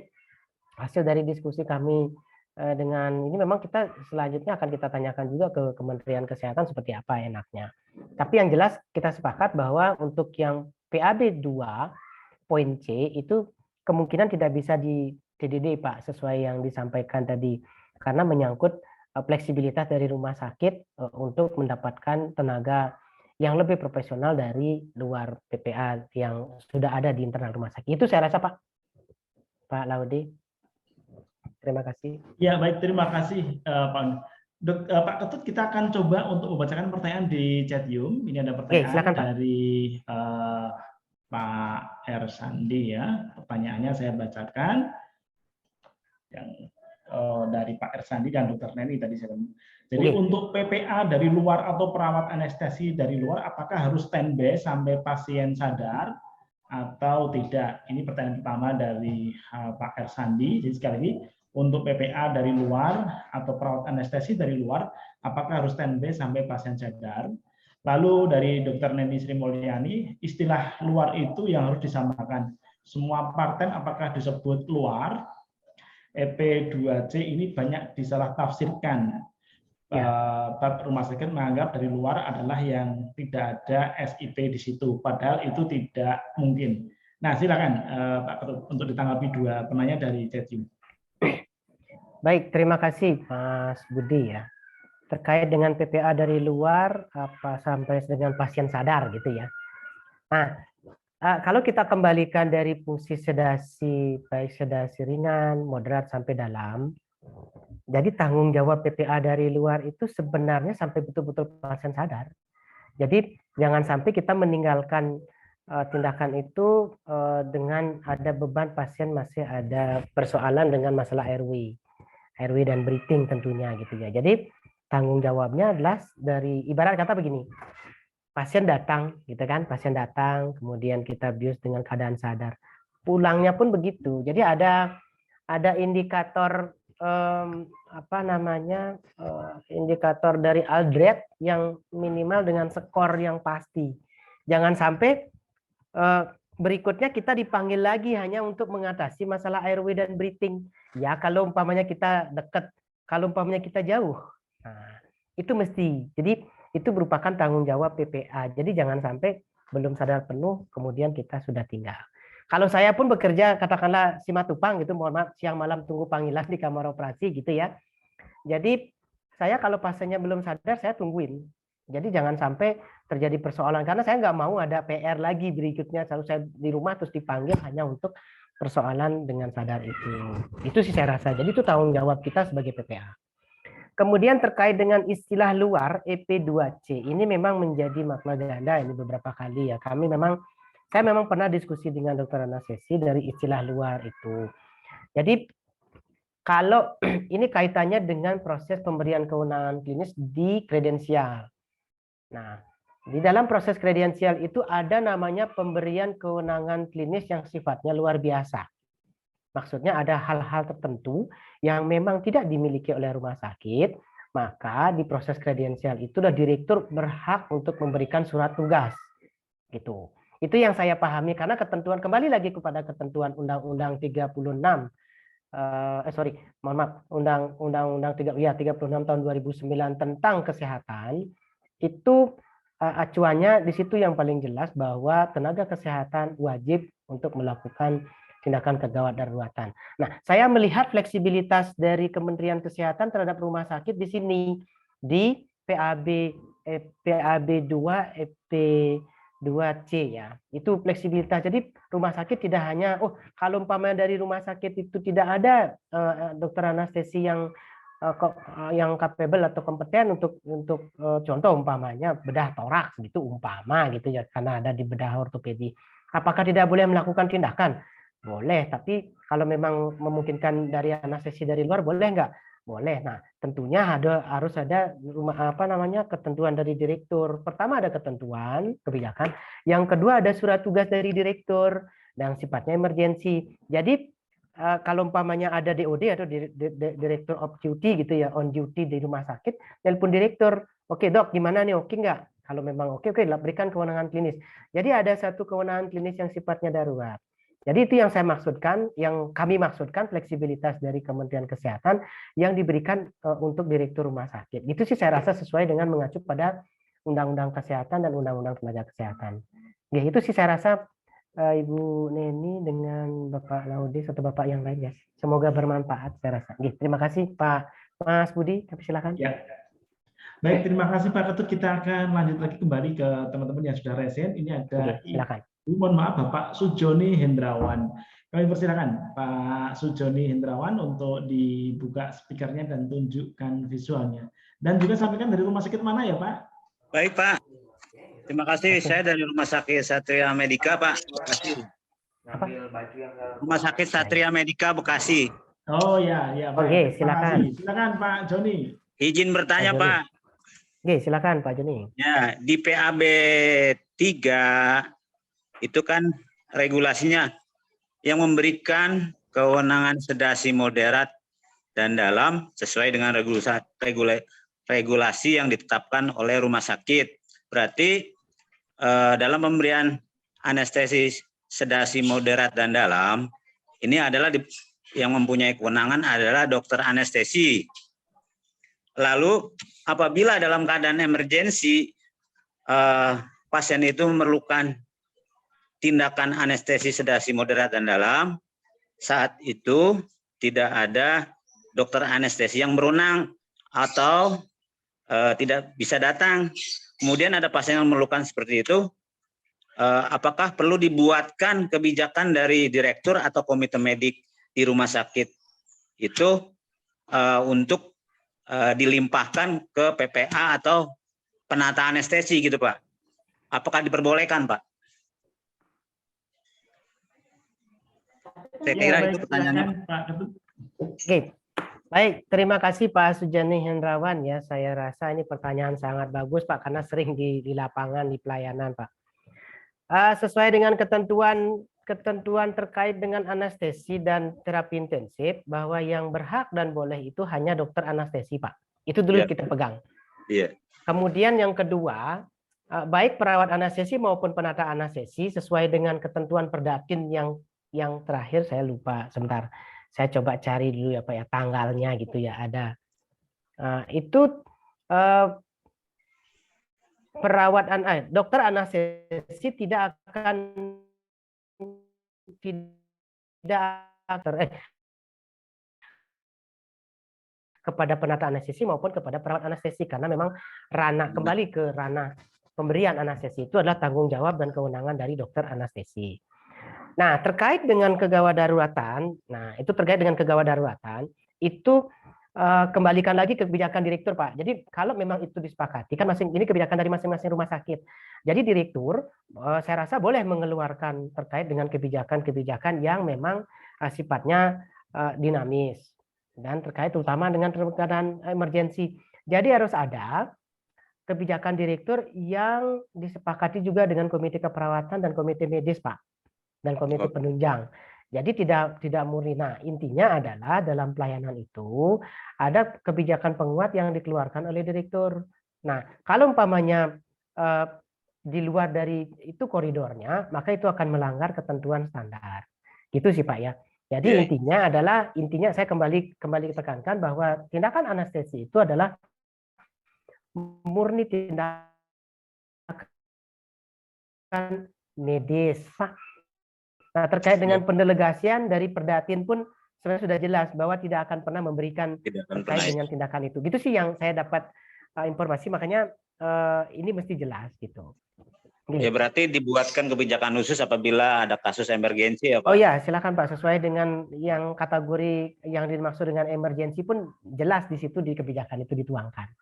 hasil dari diskusi kami dengan ini memang kita selanjutnya akan kita tanyakan juga ke Kementerian Kesehatan seperti apa enaknya. Tapi yang jelas kita sepakat bahwa untuk yang PAB 2 poin C itu kemungkinan tidak bisa di TDD Pak, sesuai yang disampaikan tadi, karena menyangkut fleksibilitas dari rumah sakit untuk mendapatkan tenaga yang lebih profesional dari luar PPA yang sudah ada di internal rumah sakit. Itu saya rasa Pak Laude. Terima kasih. Ya, baik, terima kasih Pak. Pak Ketut, kita akan coba untuk membacakan pertanyaan di chatroom. Ini ada pertanyaan silakan, Pak. dari Pak Ersandi ya. Pertanyaannya saya bacakan. Yang dari Pak Ersandi dan Dr. Neni tadi saya. Jadi untuk PPA dari luar atau perawat anestesi dari luar, apakah harus standby sampai pasien sadar atau tidak? Ini pertanyaan pertama dari Pak Ersandi. Jadi sekali lagi, untuk PPA dari luar atau perawat anestesi dari luar, apakah harus standby sampai pasien sadar? Lalu dari Dr. Neni Sri Mulyani, istilah luar itu yang harus disamakan. Semua parten apakah disebut luar? EP2C ini banyak disalah tafsirkan. Rumah sakit menganggap dari luar adalah yang tidak ada SIP di situ, padahal itu tidak mungkin. Nah, silakan Pak Ketut untuk ditanggapi dua penanya dari chatroom. Baik, terima kasih Mas Budi ya. Terkait dengan PPA dari luar apa sampai dengan pasien sadar gitu ya. Nah, kalau kita kembalikan dari fungsi sedasi, baik sedasi ringan, moderat sampai dalam, jadi tanggung jawab PPA dari luar itu sebenarnya sampai betul-betul pasien sadar. Jadi jangan sampai kita meninggalkan tindakan itu dengan ada beban pasien masih ada persoalan dengan masalah airway dan breathing tentunya gitu ya. Jadi tanggung jawabnya adalah dari ibarat kata begini. Pasien datang, gitu kan? Pasien datang, kemudian kita bius dengan keadaan sadar. Pulangnya pun begitu. Jadi ada indikator indikator dari Aldred yang minimal dengan skor yang pasti. Jangan sampai berikutnya kita dipanggil lagi hanya untuk mengatasi masalah airway dan breathing. Ya kalau umpamanya kita dekat, kalau umpamanya kita jauh, nah, itu mesti. Jadi itu merupakan tanggung jawab PPA. Jadi jangan sampai belum sadar penuh, kemudian kita sudah tinggal. Kalau saya pun bekerja, katakanlah Simatupang gitu, mohon maaf, siang malam tunggu panggilan di kamar operasi gitu ya. Jadi saya kalau pasiennya belum sadar, saya tungguin. Jadi jangan sampai terjadi persoalan, karena saya nggak mau ada PR lagi berikutnya, selalu saya di rumah terus dipanggil hanya untuk persoalan dengan sadar itu. Itu sih saya rasa. Jadi itu tanggung jawab kita sebagai PPA. Kemudian terkait dengan istilah luar EP2C ini memang menjadi makna ganda ini beberapa kali ya. Saya memang pernah diskusi dengan dokter anestesi dari istilah luar itu. Jadi kalau ini kaitannya dengan proses pemberian kewenangan klinis di kredensial. Nah, di dalam proses kredensial itu ada namanya pemberian kewenangan klinis yang sifatnya luar biasa. Maksudnya ada hal-hal tertentu yang memang tidak dimiliki oleh rumah sakit, maka di proses kredensial itu direktur berhak untuk memberikan surat tugas. Gitu. Itu yang saya pahami karena ketentuan, kembali lagi kepada ketentuan Undang-Undang 36 Undang-Undang 36 tahun 2009 tentang kesehatan itu acuannya di situ yang paling jelas bahwa tenaga kesehatan wajib untuk melakukan tindakan kegawat daruratan. Nah, saya melihat fleksibilitas dari Kementerian Kesehatan terhadap rumah sakit di sini di PAB 2 EP2C ya. Itu fleksibilitas. Jadi rumah sakit tidak hanya kalau umpamanya dari rumah sakit itu tidak ada dokter anestesi yang capable atau kompeten untuk contoh umpamanya bedah toraks gitu umpama gitu ya, karena ada di bedah ortopedi. Apakah tidak boleh melakukan tindakan? Boleh, tapi kalau memang memungkinkan dari anestesi dari luar boleh nggak? Boleh. Nah, tentunya harus ada ketentuan dari direktur. Pertama ada ketentuan kebijakan, yang kedua ada surat tugas dari direktur dan sifatnya emergensi. Jadi kalau umpamanya ada DOD atau Director of Duty gitu ya, on duty di rumah sakit, telepon direktur, oke dok, gimana nih, oke nggak? Kalau memang oke, berikan kewenangan klinis. Jadi ada satu kewenangan klinis yang sifatnya darurat. Jadi itu yang saya maksudkan, yang kami maksudkan fleksibilitas dari Kementerian Kesehatan yang diberikan untuk direktur rumah sakit. Itu sih saya rasa sesuai dengan mengacu pada Undang-Undang Kesehatan dan Undang-Undang Tenaga Kesehatan. Ya, itu sih saya rasa Ibu Neni dengan Bapak Laudis atau Bapak yang lain ya. Semoga bermanfaat saya rasa. Terima kasih Pak Mas Budi, silakan. Ya. Baik, terima kasih Pak Ketut. Kita akan lanjut lagi kembali ke teman-teman yang sudah resen. Ini ada silakan. Mohon maaf Bapak Sujoni Hendrawan. Kami persilakan Pak Sujoni Hendrawan untuk dibuka speakernya dan tunjukkan visualnya. Dan juga sampaikan dari rumah sakit mana ya Pak? Baik Pak. Terima kasih. Saya dari Rumah Sakit Satria Medica, Pak. Bekasi. Rumah Sakit Satria Medica, Bekasi. Oh ya, ya. Oke, silakan. Silakan Pak Joni. Izin bertanya, Pak. Oke, silakan Pak Joni. Ya, di PAB 3 itu kan regulasinya yang memberikan kewenangan sedasi moderat dan dalam sesuai dengan regulasi yang ditetapkan oleh rumah sakit. Berarti dalam pemberian anestesi sedasi moderat dan dalam, ini adalah yang mempunyai kewenangan adalah dokter anestesi. Lalu apabila dalam keadaan emergensi pasien itu memerlukan tindakan anestesi sedasi moderat dan dalam, saat itu tidak ada dokter anestesi yang berwenang atau tidak bisa datang. Kemudian ada pasien yang memerlukan seperti itu, apakah perlu dibuatkan kebijakan dari direktur atau komite medik di rumah sakit itu untuk dilimpahkan ke PPA atau penata anestesi gitu Pak? Apakah diperbolehkan Pak? Saya kira itu pertanyaannya Pak. Oke. Baik, terima kasih Pak Sujani Hendrawan ya. Saya rasa ini pertanyaan sangat bagus Pak karena sering di lapangan di pelayanan Pak. Sesuai dengan ketentuan terkait dengan anestesi dan terapi intensif bahwa yang berhak dan boleh itu hanya dokter anestesi Pak. Itu dulu kita pegang. Iya. Kemudian yang kedua, baik perawat anestesi maupun penata anestesi sesuai dengan ketentuan Perdatin yang terakhir saya lupa sebentar. Saya coba cari dulu ya Pak ya tanggalnya gitu ya ada. Itu dokter anestesi tidak akan kepada penata anestesi maupun kepada perawat anestesi karena memang kembali ke ranah pemberian anestesi itu adalah tanggung jawab dan kewenangan dari dokter anestesi. Nah, terkait dengan kegawat daruratan, itu kembalikan lagi ke kebijakan direktur, Pak. Jadi kalau memang itu disepakati, kan ini kebijakan dari masing-masing rumah sakit. Jadi direktur, saya rasa boleh mengeluarkan terkait dengan kebijakan-kebijakan yang memang sifatnya dinamis dan terkait terutama dengan keadaan emergensi. Jadi harus ada kebijakan direktur yang disepakati juga dengan komite keperawatan dan komite medis, Pak. Dan komite penunjang. Jadi tidak murni. Nah, intinya adalah dalam pelayanan itu ada kebijakan penguat yang dikeluarkan oleh direktur. Nah, kalau umpamanya di luar dari itu koridornya, maka itu akan melanggar ketentuan standar. Gitu sih Pak ya. Jadi intinya saya kembali tekankan bahwa tindakan anestesi itu adalah murni tindakan medis. Nah, terkait dengan pendelegasian dari Perdatin pun sebenarnya sudah jelas bahwa tidak akan pernah memberikan terkait dengan tindakan itu. Gitu sih yang saya dapat informasi, makanya ini mesti jelas gitu. Ya berarti dibuatkan kebijakan khusus apabila ada kasus emergensi ya Pak? Oh ya, silakan Pak. Sesuai dengan yang kategori yang dimaksud dengan emergensi pun jelas di situ di kebijakan itu dituangkan.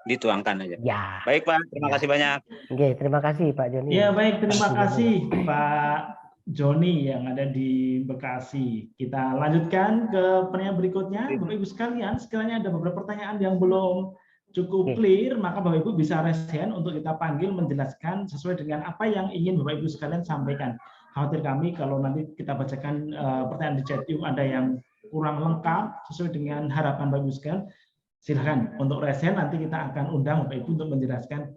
Dituangkan aja. Ya. Baik Pak, terima kasih banyak. Oke, terima kasih Pak Joni. Ya baik, terima kasih Pak Joni yang ada di Bekasi. Kita lanjutkan ke pertanyaan berikutnya. Bapak Ibu sekalian, sekiranya ada beberapa pertanyaan yang belum cukup clear, maka Bapak Ibu bisa raise hand untuk kita panggil menjelaskan sesuai dengan apa yang ingin Bapak Ibu sekalian sampaikan. khawatir kami kalau nanti kita bacakan pertanyaan di chat ada yang kurang lengkap sesuai dengan harapan Bapak Ibu sekalian, silakan untuk resen nanti kita akan undang Bapak Ibu untuk menjelaskan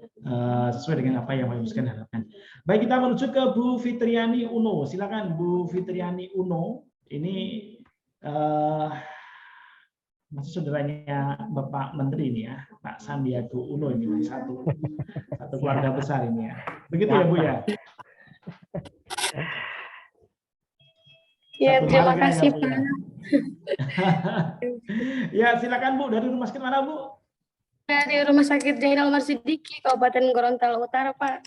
sesuai dengan apa yang Bapak Ibu sekalian harapkan. Baik, kita menuju ke Bu Fitriani Uno. Silakan Bu Fitriani Uno. Ini masih saudaranya Bapak Menteri ini ya, Pak Sandiaga Uno ini satu keluarga besar ini ya. Begitu ya Bu ya. Ya, terima kasih Bu, Pak. Ya, silakan Bu, dari rumah sakit mana Bu? Dari Rumah Sakit Zainal Marsidiki, Kabupaten Gorontalo Utara, Pak.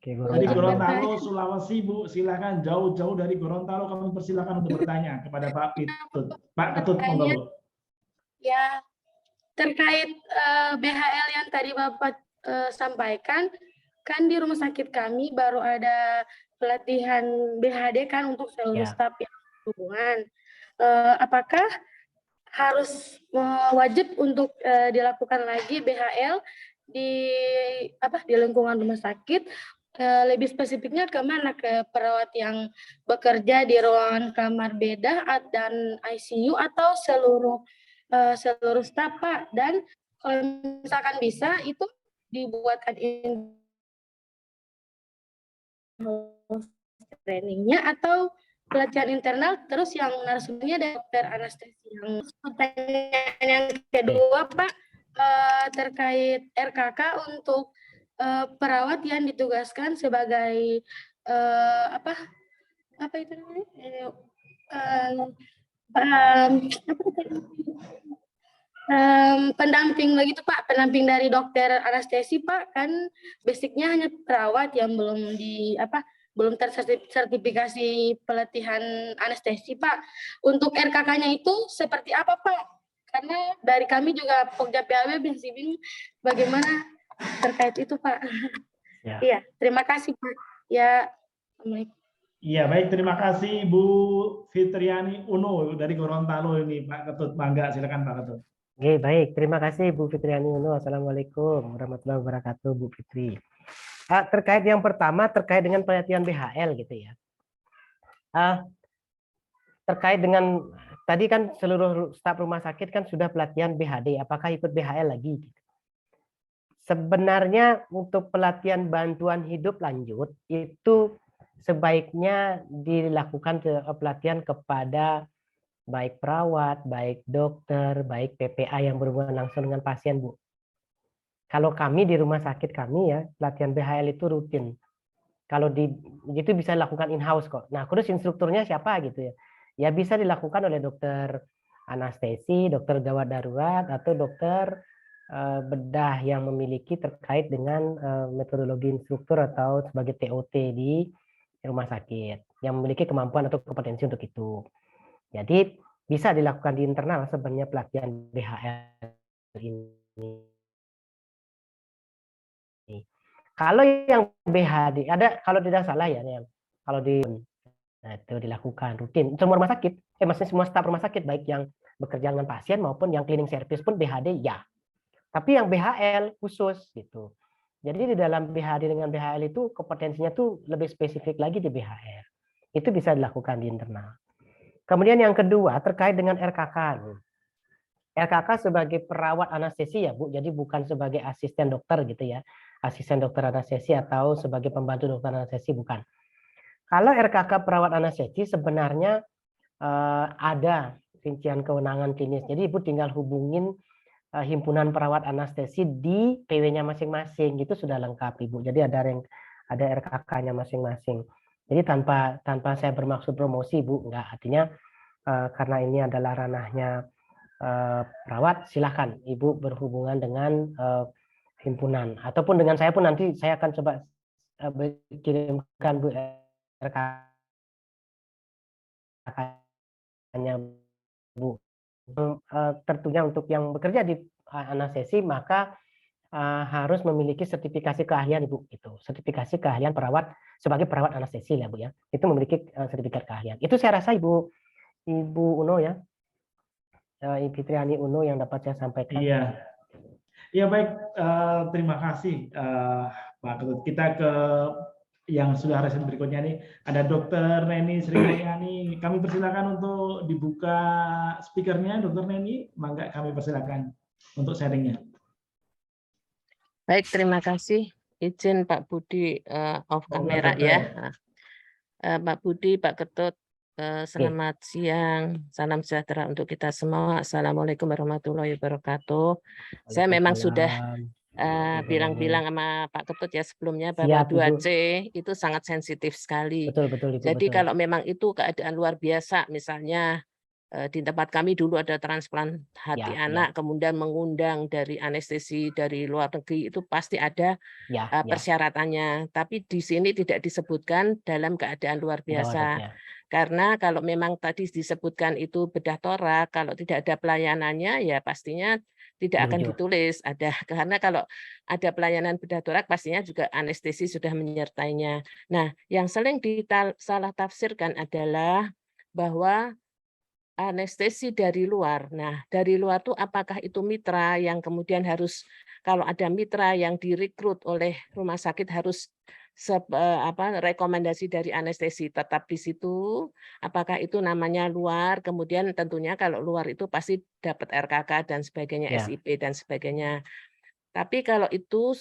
Dari Gorontalo, Sulawesi Bu, silakan jauh-jauh dari Gorontalo kami persilakan untuk bertanya kepada Pak Ketut. Pak Ketut, monggo Bu. Ya, terkait BHL yang tadi Bapak sampaikan, kan di rumah sakit kami baru ada pelatihan BHD kan untuk seluruh staf yang hubungan. Apakah harus wajib untuk dilakukan lagi BHL di lingkungan rumah sakit? Lebih spesifiknya kemana, ke perawat yang bekerja di ruangan kamar bedah dan ICU atau seluruh staf Pak? Dan kalau misalkan bisa itu dibuatkan trainingnya atau pelatihan internal, terus yang narasumbernya ada dokter anestesi. Yang pertanyaan yang kedua Pak, terkait RKK untuk perawat yang ditugaskan sebagai apa itu namanya? Pendamping begitu Pak, pendamping dari dokter anestesi Pak, kan basicnya hanya perawat yang belum tersertifikasi pelatihan anestesi Pak. Untuk RKK-nya itu seperti apa Pak? Karena dari kami juga Pokja PAB masih bingung bagaimana terkait itu Pak. Iya, terima kasih Pak. Ya, Assalamualaikum. Iya, baik, terima kasih Bu Fitriani Uno dari Gorontalo ini Pak Ketut. Mangga, silakan Pak Ketut. Oke, baik. Terima kasih Bu Fitriani Uno. Assalamualaikum warahmatullahi wabarakatuh Bu Fitri. Terkait yang pertama, terkait dengan pelatihan BHL gitu ya. Terkait dengan tadi kan seluruh staf rumah sakit kan sudah pelatihan BHD. Apakah ikut BHL lagi? Sebenarnya untuk pelatihan bantuan hidup lanjut itu sebaiknya dilakukan pelatihan kepada baik perawat, baik dokter, baik PPA yang berhubungan langsung dengan pasien, Bu. Kalau kami di rumah sakit kami ya, pelatihan BHL itu rutin. Kalau itu bisa dilakukan in-house kok. Nah, terus instrukturnya siapa gitu ya? Ya bisa dilakukan oleh dokter anestesi, dokter gawat darurat, atau dokter bedah yang memiliki terkait dengan metodologi instruktur atau sebagai TOT di rumah sakit yang memiliki kemampuan atau kompetensi untuk itu. Jadi bisa dilakukan di internal sebenarnya pelatihan BHL ini. Kalau yang BHD ada, kalau tidak salah ya, yang kalau itu dilakukan rutin semua rumah sakit, maksudnya semua staf rumah sakit baik yang bekerja dengan pasien maupun yang cleaning service pun BHD ya. Tapi yang BHL khusus gitu. Jadi di dalam BHD dengan BHL itu kompetensinya tuh lebih spesifik lagi di BHL. Itu bisa dilakukan di internal. Kemudian yang kedua terkait dengan RKK. RKK sebagai perawat anestesi ya Bu, jadi bukan sebagai asisten dokter gitu ya. Asisten dokter anestesi atau sebagai pembantu dokter anestesi, bukan. Kalau RKK perawat anestesi sebenarnya ada rincian kewenangan klinis. Jadi Ibu tinggal hubungin himpunan perawat anestesi di PW-nya masing-masing, gitu sudah lengkap Ibu. Jadi ada RKK-nya masing-masing. Jadi tanpa saya bermaksud promosi Bu, enggak. Artinya karena ini adalah ranahnya perawat, silahkan Ibu berhubungan dengan himpunan ataupun dengan saya pun nanti saya akan coba kirimkan Bu RKK-nya Bu. Tentunya untuk yang bekerja di anestesi maka harus memiliki sertifikasi keahlian Ibu, itu sertifikasi keahlian perawat sebagai perawat anestesi ya Bu ya, itu memiliki sertifikat keahlian. Itu saya rasa Ibu Uno ya, Ibu Fitriani Uno yang dapat saya sampaikan. Iya, iya baik, terima kasih Pak Ketut. Kita ke yang sudah resmi berikutnya nih. Ada Dr. Neni Sri Mulyani. Kami persilakan untuk dibuka speakernya, Dr. Neni. Mangga kami persilakan untuk sharingnya. Baik, terima kasih. Izin Pak Budi off kamera ya. Pak Budi, Pak Ketut, selamat siang. Salam sejahtera untuk kita semua. Assalamualaikum warahmatullahi wabarakatuh. Saya memang sudah bilang-bilang sama Pak Ketut ya sebelumnya bahwa 2C itu sangat sensitif sekali. Betul, Jadi betul. kalau memang itu keadaan luar biasa, misalnya di tempat kami dulu ada transplant hati anak, kemudian mengundang dari anestesi dari luar negeri, itu pasti ada persyaratannya. Tapi di sini tidak disebutkan dalam keadaan luar biasa. Karena kalau memang tadi disebutkan itu bedah torak, kalau tidak ada pelayanannya ya pastinya tidak akan ditulis ada, karena kalau ada pelayanan bedah torak pastinya juga anestesi sudah menyertainya. Nah, yang sering salah tafsirkan adalah bahwa anestesi dari luar. Nah, dari luar itu apakah itu mitra yang kemudian harus, kalau ada mitra yang direkrut oleh rumah sakit harus rekomendasi dari anestesi tetap di situ, apakah itu namanya luar, kemudian tentunya kalau luar itu pasti dapat RKK dan sebagainya, SIP dan sebagainya. Tapi kalau itu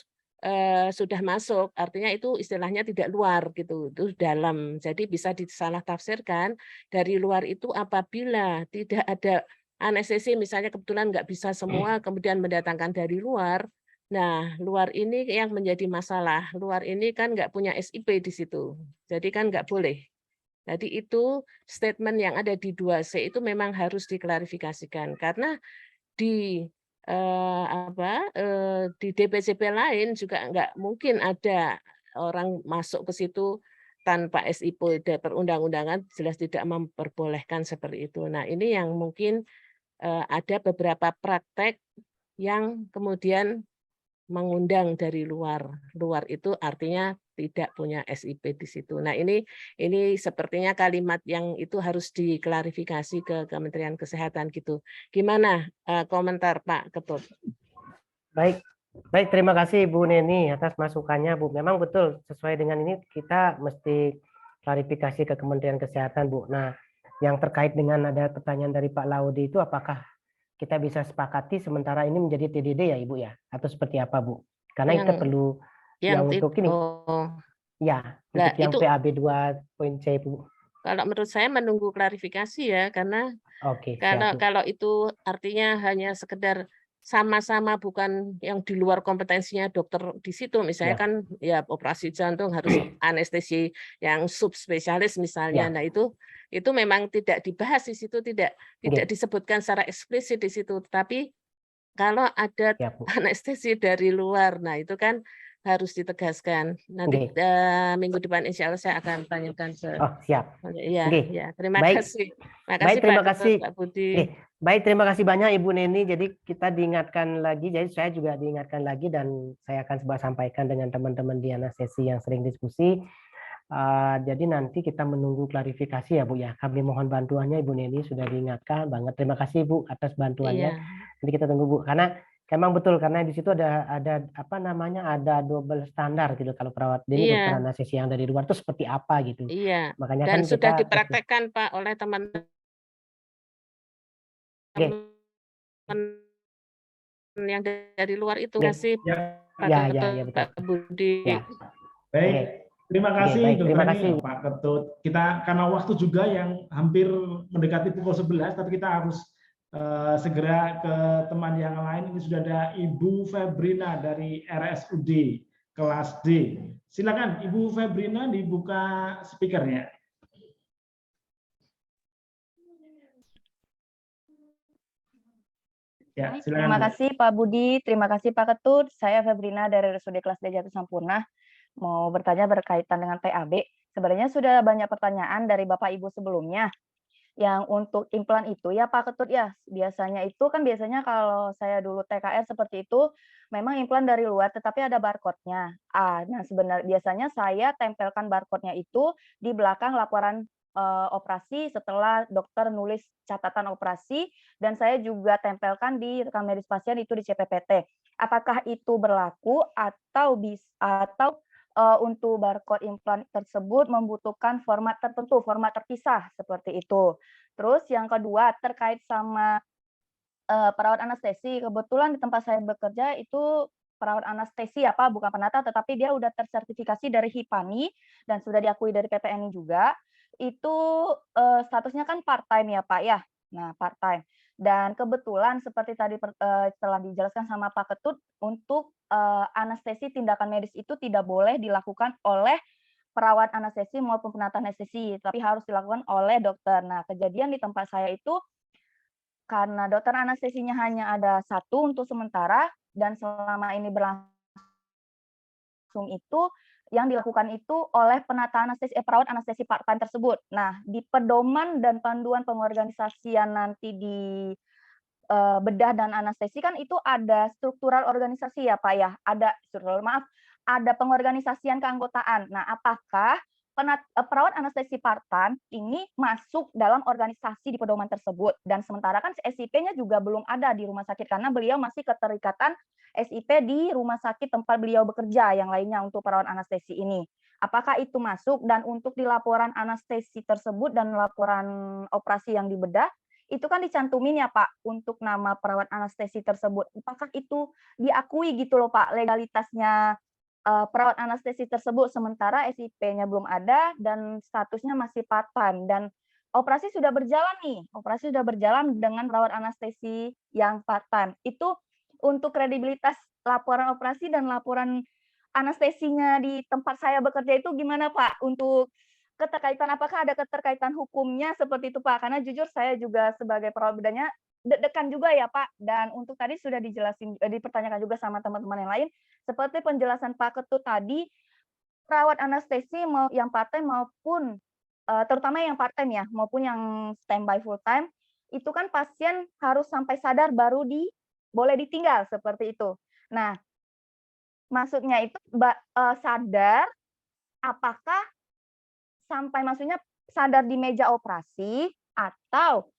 sudah masuk, artinya itu istilahnya tidak luar gitu, itu dalam. Jadi bisa disalah tafsirkan dari luar itu apabila tidak ada anestesi, misalnya kebetulan nggak bisa semua, kemudian mendatangkan dari luar. Nah, luar ini yang menjadi masalah. Luar ini kan nggak punya SIP di situ, jadi kan nggak boleh. Jadi itu statement yang ada di 2C itu memang harus diklarifikasikan, karena di di DPCP lain juga nggak mungkin ada orang masuk ke situ tanpa SIP. Perundang-undangan jelas tidak memperbolehkan seperti itu. Nah, ini yang mungkin ada beberapa praktek yang kemudian mengundang dari luar. Luar itu artinya tidak punya SIP di situ. Nah, ini sepertinya kalimat yang itu harus diklarifikasi ke Kementerian Kesehatan gitu. Gimana komentar Pak Ketut? Baik, terima kasih Bu Neni atas masukannya, Bu. Memang betul sesuai dengan ini kita mesti klarifikasi ke Kementerian Kesehatan, Bu. Nah, yang terkait dengan ada pertanyaan dari Pak Laude itu apakah kita bisa sepakati sementara ini menjadi TDD ya Ibu ya, atau seperti apa Bu? Karena kita perlu yang untuk ini untuk yang itu, PAB 2.C Bu. Kalau menurut saya menunggu klarifikasi ya, karena kalau itu artinya hanya sekedar sama-sama bukan yang di luar kompetensinya dokter di situ, misalnya kan ya operasi jantung harus anestesi yang subspesialis misalnya. Nah, itu memang tidak dibahas di situ, tidak disebutkan secara eksplisit di situ. Tapi kalau ada anestesi dari luar, nah itu kan harus ditegaskan. Nanti minggu depan insya Allah saya akan tanyakan ke. Siap. Ya, terima kasih. Terima kasih Pak Budi. Baik, terima kasih banyak Ibu Neni. Jadi kita diingatkan lagi, jadi saya juga diingatkan lagi dan saya akan coba sampaikan dengan teman-teman di anestesi yang sering diskusi. Jadi nanti kita menunggu klarifikasi ya Bu ya. Kami mohon bantuannya Ibu Neni, sudah diingatkan banget. Terima kasih Bu atas bantuannya. Nanti kita tunggu Bu, karena memang betul, karena di situ ada apa namanya, ada double standar gitu kalau perawat ini dokter anestesi yang dari luar itu seperti apa gitu. Iya. Makanya dan kan sudah kita dipraktekkan Pak oleh teman-teman yang dari luar itu kasih Pak Budi. Baik. Terima kasih Pak Ketut. Kita karena waktu juga yang hampir mendekati pukul 11, tapi kita harus segera ke teman yang lain. Ini sudah ada Ibu Febrina dari RSUD kelas D. Silakan Ibu Febrina, dibuka speakernya. Ya, silakan. Terima kasih Pak Budi, terima kasih Pak Ketut. Saya Febrina dari RSUD kelas D Jati Sampurna. Mau bertanya berkaitan dengan PAB. Sebenarnya sudah banyak pertanyaan dari Bapak Ibu sebelumnya. Yang untuk implan itu ya Pak Ketut ya, biasanya kalau saya dulu TKR seperti itu, memang implan dari luar tetapi ada barcode-nya. Nah biasanya saya tempelkan barcode-nya itu di belakang laporan operasi setelah dokter nulis catatan operasi, dan saya juga tempelkan di rekam medis pasien itu di CPPT. Apakah itu berlaku atau untuk barcode implan tersebut membutuhkan format tertentu, format terpisah seperti itu. Terus yang kedua terkait sama perawat anestesi, kebetulan di tempat saya bekerja itu perawat anestesi bukan penata, tetapi dia udah tersertifikasi dari HIPANI dan sudah diakui dari PPNI juga. Itu statusnya kan part time ya Pak ya. Nah part time. Dan kebetulan seperti tadi telah dijelaskan sama Pak Ketut, untuk anestesi tindakan medis itu tidak boleh dilakukan oleh perawat anestesi maupun penata anestesi, tapi harus dilakukan oleh dokter. Nah kejadian di tempat saya itu karena dokter anestesinya hanya ada satu untuk sementara, dan selama ini berlangsung itu yang dilakukan itu oleh penata anestesi perawat anestesi part-time tersebut. Nah, di pedoman dan panduan pengorganisasian nanti di bedah dan anestesi kan itu ada struktural organisasi ya Pak ya, ada pengorganisasian keanggotaan. Nah, apakah perawat anestesi part-time ini masuk dalam organisasi di pedoman tersebut, dan sementara kan SIP-nya juga belum ada di rumah sakit karena beliau masih keterikatan SIP di rumah sakit tempat beliau bekerja yang lainnya untuk perawat anestesi ini. Apakah itu masuk, dan untuk di laporan anestesi tersebut dan laporan operasi yang dibedah itu kan dicantumin ya Pak untuk nama perawat anestesi tersebut. Apakah itu diakui gitu loh Pak legalitasnya perawat anestesi tersebut, sementara SIP-nya belum ada dan statusnya masih part-time, dan operasi sudah berjalan nih, operasi sudah berjalan dengan perawat anestesi yang part-time. Itu untuk kredibilitas laporan operasi dan laporan anestesinya di tempat saya bekerja itu gimana Pak? Untuk keterkaitan, apakah ada keterkaitan hukumnya seperti itu Pak? Karena jujur saya juga sebagai perawat bedahnya deg-degan juga ya Pak, dan untuk tadi sudah dipertanyakan juga sama teman-teman yang lain, seperti penjelasan Pak Ketut tadi, perawat anestesi yang part-time maupun terutama yang part-time ya, maupun yang standby full-time, itu kan pasien harus sampai sadar baru boleh ditinggal seperti itu. Nah, maksudnya itu sadar, apakah sampai maksudnya sadar di meja operasi atau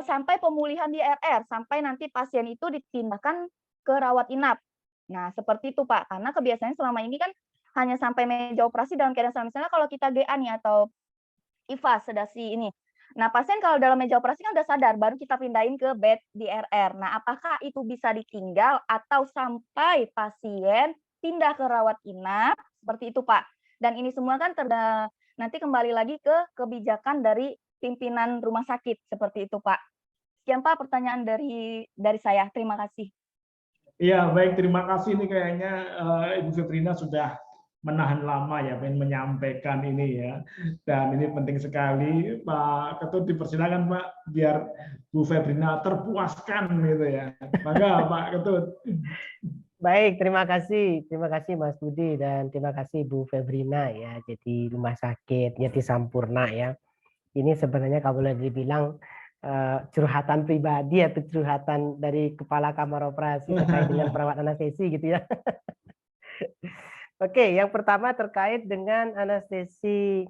sampai pemulihan di RR, sampai nanti pasien itu dipindahkan ke rawat inap. Nah, seperti itu Pak, karena kebiasaannya selama ini kan hanya sampai meja operasi dalam keadaan sadar. Misalnya kalau kita GA nih atau IVA sedasi ini. Nah, pasien kalau dalam meja operasi kan udah sadar, baru kita pindahin ke bed di RR. Nah, apakah itu bisa ditinggal atau sampai pasien pindah ke rawat inap, seperti itu Pak. Dan ini semua kan nanti kembali lagi ke kebijakan dari pimpinan rumah sakit, seperti itu Pak. Sekian Pak pertanyaan dari saya. Terima kasih. Iya, baik, terima kasih. Ini kayaknya Ibu Febrina sudah menahan lama ya, pengen menyampaikan ini ya. Dan ini penting sekali. Pak Ketut dipersilakan Pak, biar Bu Febrina terpuaskan gitu ya. Maka Pak Ketut. Baik, terima kasih Mas Budi, dan terima kasih Bu Febrina ya. Jadi rumah sakit Jati Sampurna ya. Ini sebenarnya kalau boleh dibilang curhatan pribadi atau curhatan dari kepala kamar operasi terkait dengan perawat anestesi gitu ya. Oke, yang pertama terkait dengan anestesi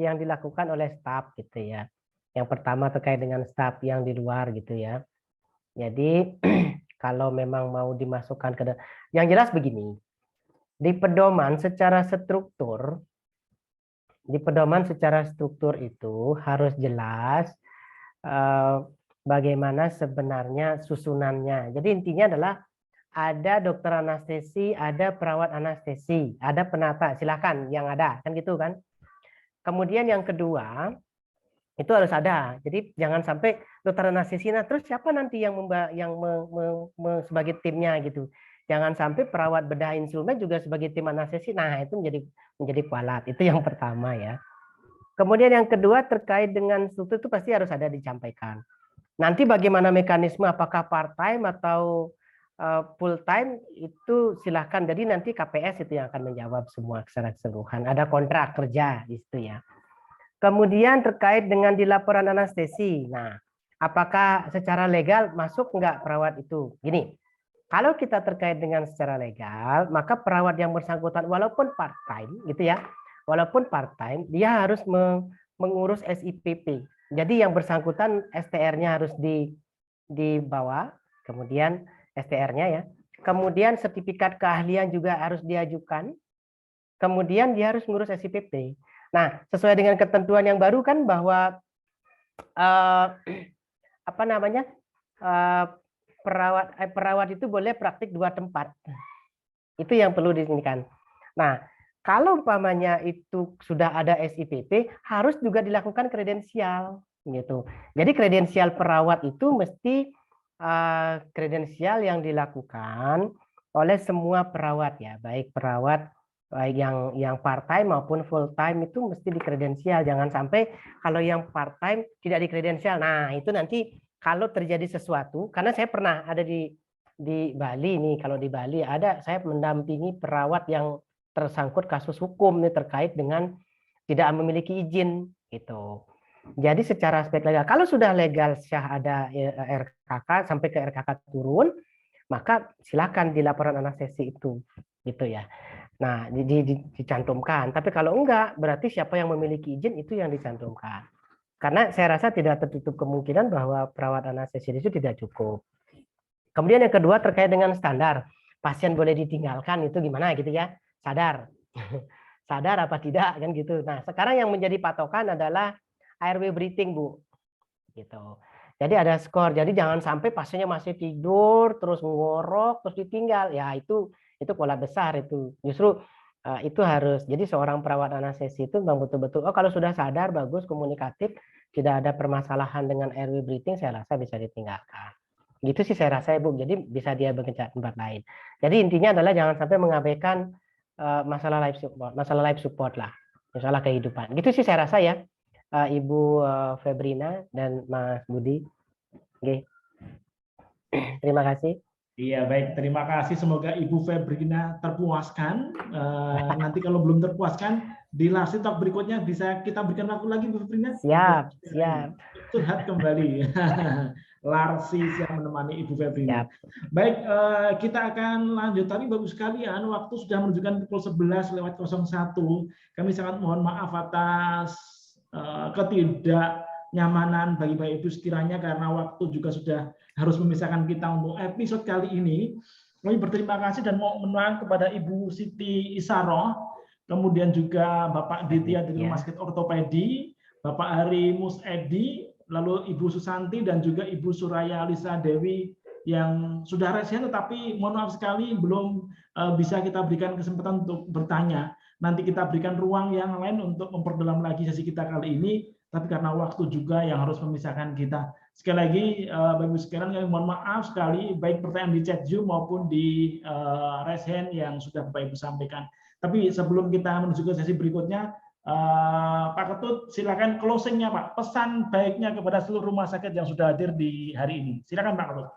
yang dilakukan oleh staf gitu ya. Yang pertama terkait dengan staf yang di luar gitu ya. Jadi kalau memang mau dimasukkan ke, yang jelas begini, di pedoman secara struktur itu harus jelas bagaimana sebenarnya susunannya. Jadi intinya adalah ada dokter anestesi, ada perawat anestesi, ada penata, silakan yang ada, kan gitu kan. Kemudian yang kedua, itu harus ada. Jadi jangan sampai dokter anestesi, nah terus siapa nanti yang sebagai timnya gitu. Jangan sampai perawat bedah instrumen juga sebagai tim anestesi. Nah, itu menjadi kualat. Itu yang pertama ya. Kemudian yang kedua terkait dengan struktur itu pasti harus ada disampaikan. Nanti bagaimana mekanisme, apakah part-time atau full-time itu silahkan. Jadi nanti KPS itu yang akan menjawab semua secara keseluruhan. Ada kontrak kerja di situ ya. Kemudian terkait dengan di laporan anestesi. Nah, apakah secara legal masuk enggak perawat itu? Gini, kalau kita terkait dengan secara legal, maka perawat yang bersangkutan walaupun part-time gitu ya, walaupun part-time, dia harus mengurus SIPP. Jadi yang bersangkutan STR-nya harus dibawa, kemudian STR-nya ya. kemudian sertifikat keahlian juga harus diajukan, kemudian dia harus ngurus SIPP. Nah, sesuai dengan ketentuan yang baru kan bahwa apa namanya, perawat itu boleh praktik 2 tempat. Itu yang perlu diinginkan. Nah, kalau umpamanya itu sudah ada SIPP, harus juga dilakukan kredensial gitu. Jadi kredensial perawat itu mesti kredensial yang dilakukan oleh semua perawat ya, baik perawat baik yang part time maupun full time itu mesti dikredensial. Jangan sampai kalau yang part time tidak dikredensial. Nah, itu nanti kalau terjadi sesuatu, karena saya pernah ada di Bali nih, kalau di Bali ada saya mendampingi perawat yang tersangkut kasus hukum nih terkait dengan tidak memiliki izin gitu. Jadi secara aspek legal, kalau sudah legal syah ada RKK sampai ke RKK turun, maka silakan di laporan anestesi itu gitu ya. Nah, dicantumkan. Tapi kalau enggak, berarti siapa yang memiliki izin itu yang dicantumkan. Karena saya rasa tidak tertutup kemungkinan bahwa perawat anestesi itu tidak cukup. Kemudian yang kedua terkait dengan standar. Pasien boleh ditinggalkan itu gimana gitu ya? Sadar. Sadar apa tidak kan gitu. Nah, sekarang yang menjadi patokan adalah airway breathing, Bu. Gitu. Jadi ada skor. Jadi jangan sampai pasiennya masih tidur terus ngorok terus ditinggal. Ya itu pola besar itu. Justru itu harus. Jadi seorang perawat anestesi itu memang betul-betul kalau sudah sadar bagus komunikatif, tidak ada permasalahan dengan airway breathing, saya rasa bisa ditinggalkan. Gitu sih saya rasa, Bu. Jadi bisa dia bekerja di tempat lain. Jadi intinya adalah jangan sampai mengabaikan masalah life support lah, masalah kehidupan. Gitu sih saya rasa ya, Ibu Febrina dan Mas Budi. Oke. Terima kasih. Iya, baik. Terima kasih. Semoga Ibu Febrina terpuaskan. Nanti kalau belum terpuaskan, di Larsi Talk berikutnya bisa kita berikan waktu lagi, Bu Febrina. Siap. Curhat kembali. Larsi siap menemani Ibu Febrina. Baik, kita akan lanjut. Tadi bagus sekalian, waktu sudah menunjukkan pukul 11:01. Kami sangat mohon maaf atas ketidaknyamanan bagi Bapak Ibu sekiranya karena waktu juga sudah harus memisahkan kita untuk episode kali ini. Kami berterima kasih dan mau menuang kepada Ibu Siti Isaroh, kemudian juga Bapak Ditya dari Rumah Sakit Ortopedi, Bapak Hari Musedi, lalu Ibu Susanti dan juga Ibu Suraya Lisa Dewi yang sudah resen tetapi mohon maaf sekali belum bisa kita berikan kesempatan untuk bertanya. Nanti kita berikan ruang yang lain untuk memperdalam lagi sesi kita kali ini, tapi karena waktu juga yang harus memisahkan kita. Sekali lagi, Bapak Ibu sekalian, kami mohon maaf sekali, baik pertanyaan di chat Zoom maupun di raise hand yang sudah Bapak Ibu sampaikan. Tapi sebelum kita menuju ke sesi berikutnya, Pak Ketut, silakan closing-nya Pak, pesan baiknya kepada seluruh rumah sakit yang sudah hadir di hari ini. Silakan Pak Ketut.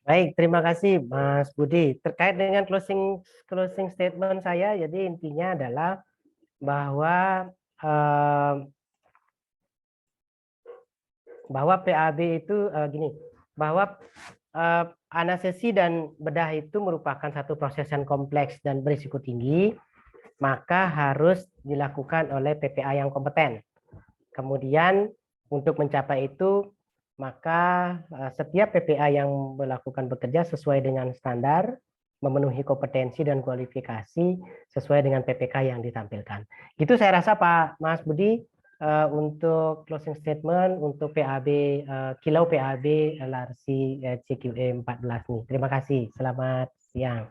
Baik, terima kasih Mas Budi. Terkait dengan closing statement saya, jadi intinya adalah bahwa PAB itu gini, bahwa anestesi dan bedah itu merupakan satu proses yang kompleks dan berisiko tinggi, maka harus dilakukan oleh PPA yang kompeten. Kemudian untuk mencapai itu, maka setiap PPA yang melakukan bekerja sesuai dengan standar, memenuhi kompetensi dan kualifikasi sesuai dengan PPK yang ditampilkan. Gitu saya rasa Pak Mas Budi untuk closing statement untuk PAB Kilau PAB LRC CQE 14 nih. Terima kasih. Selamat siang.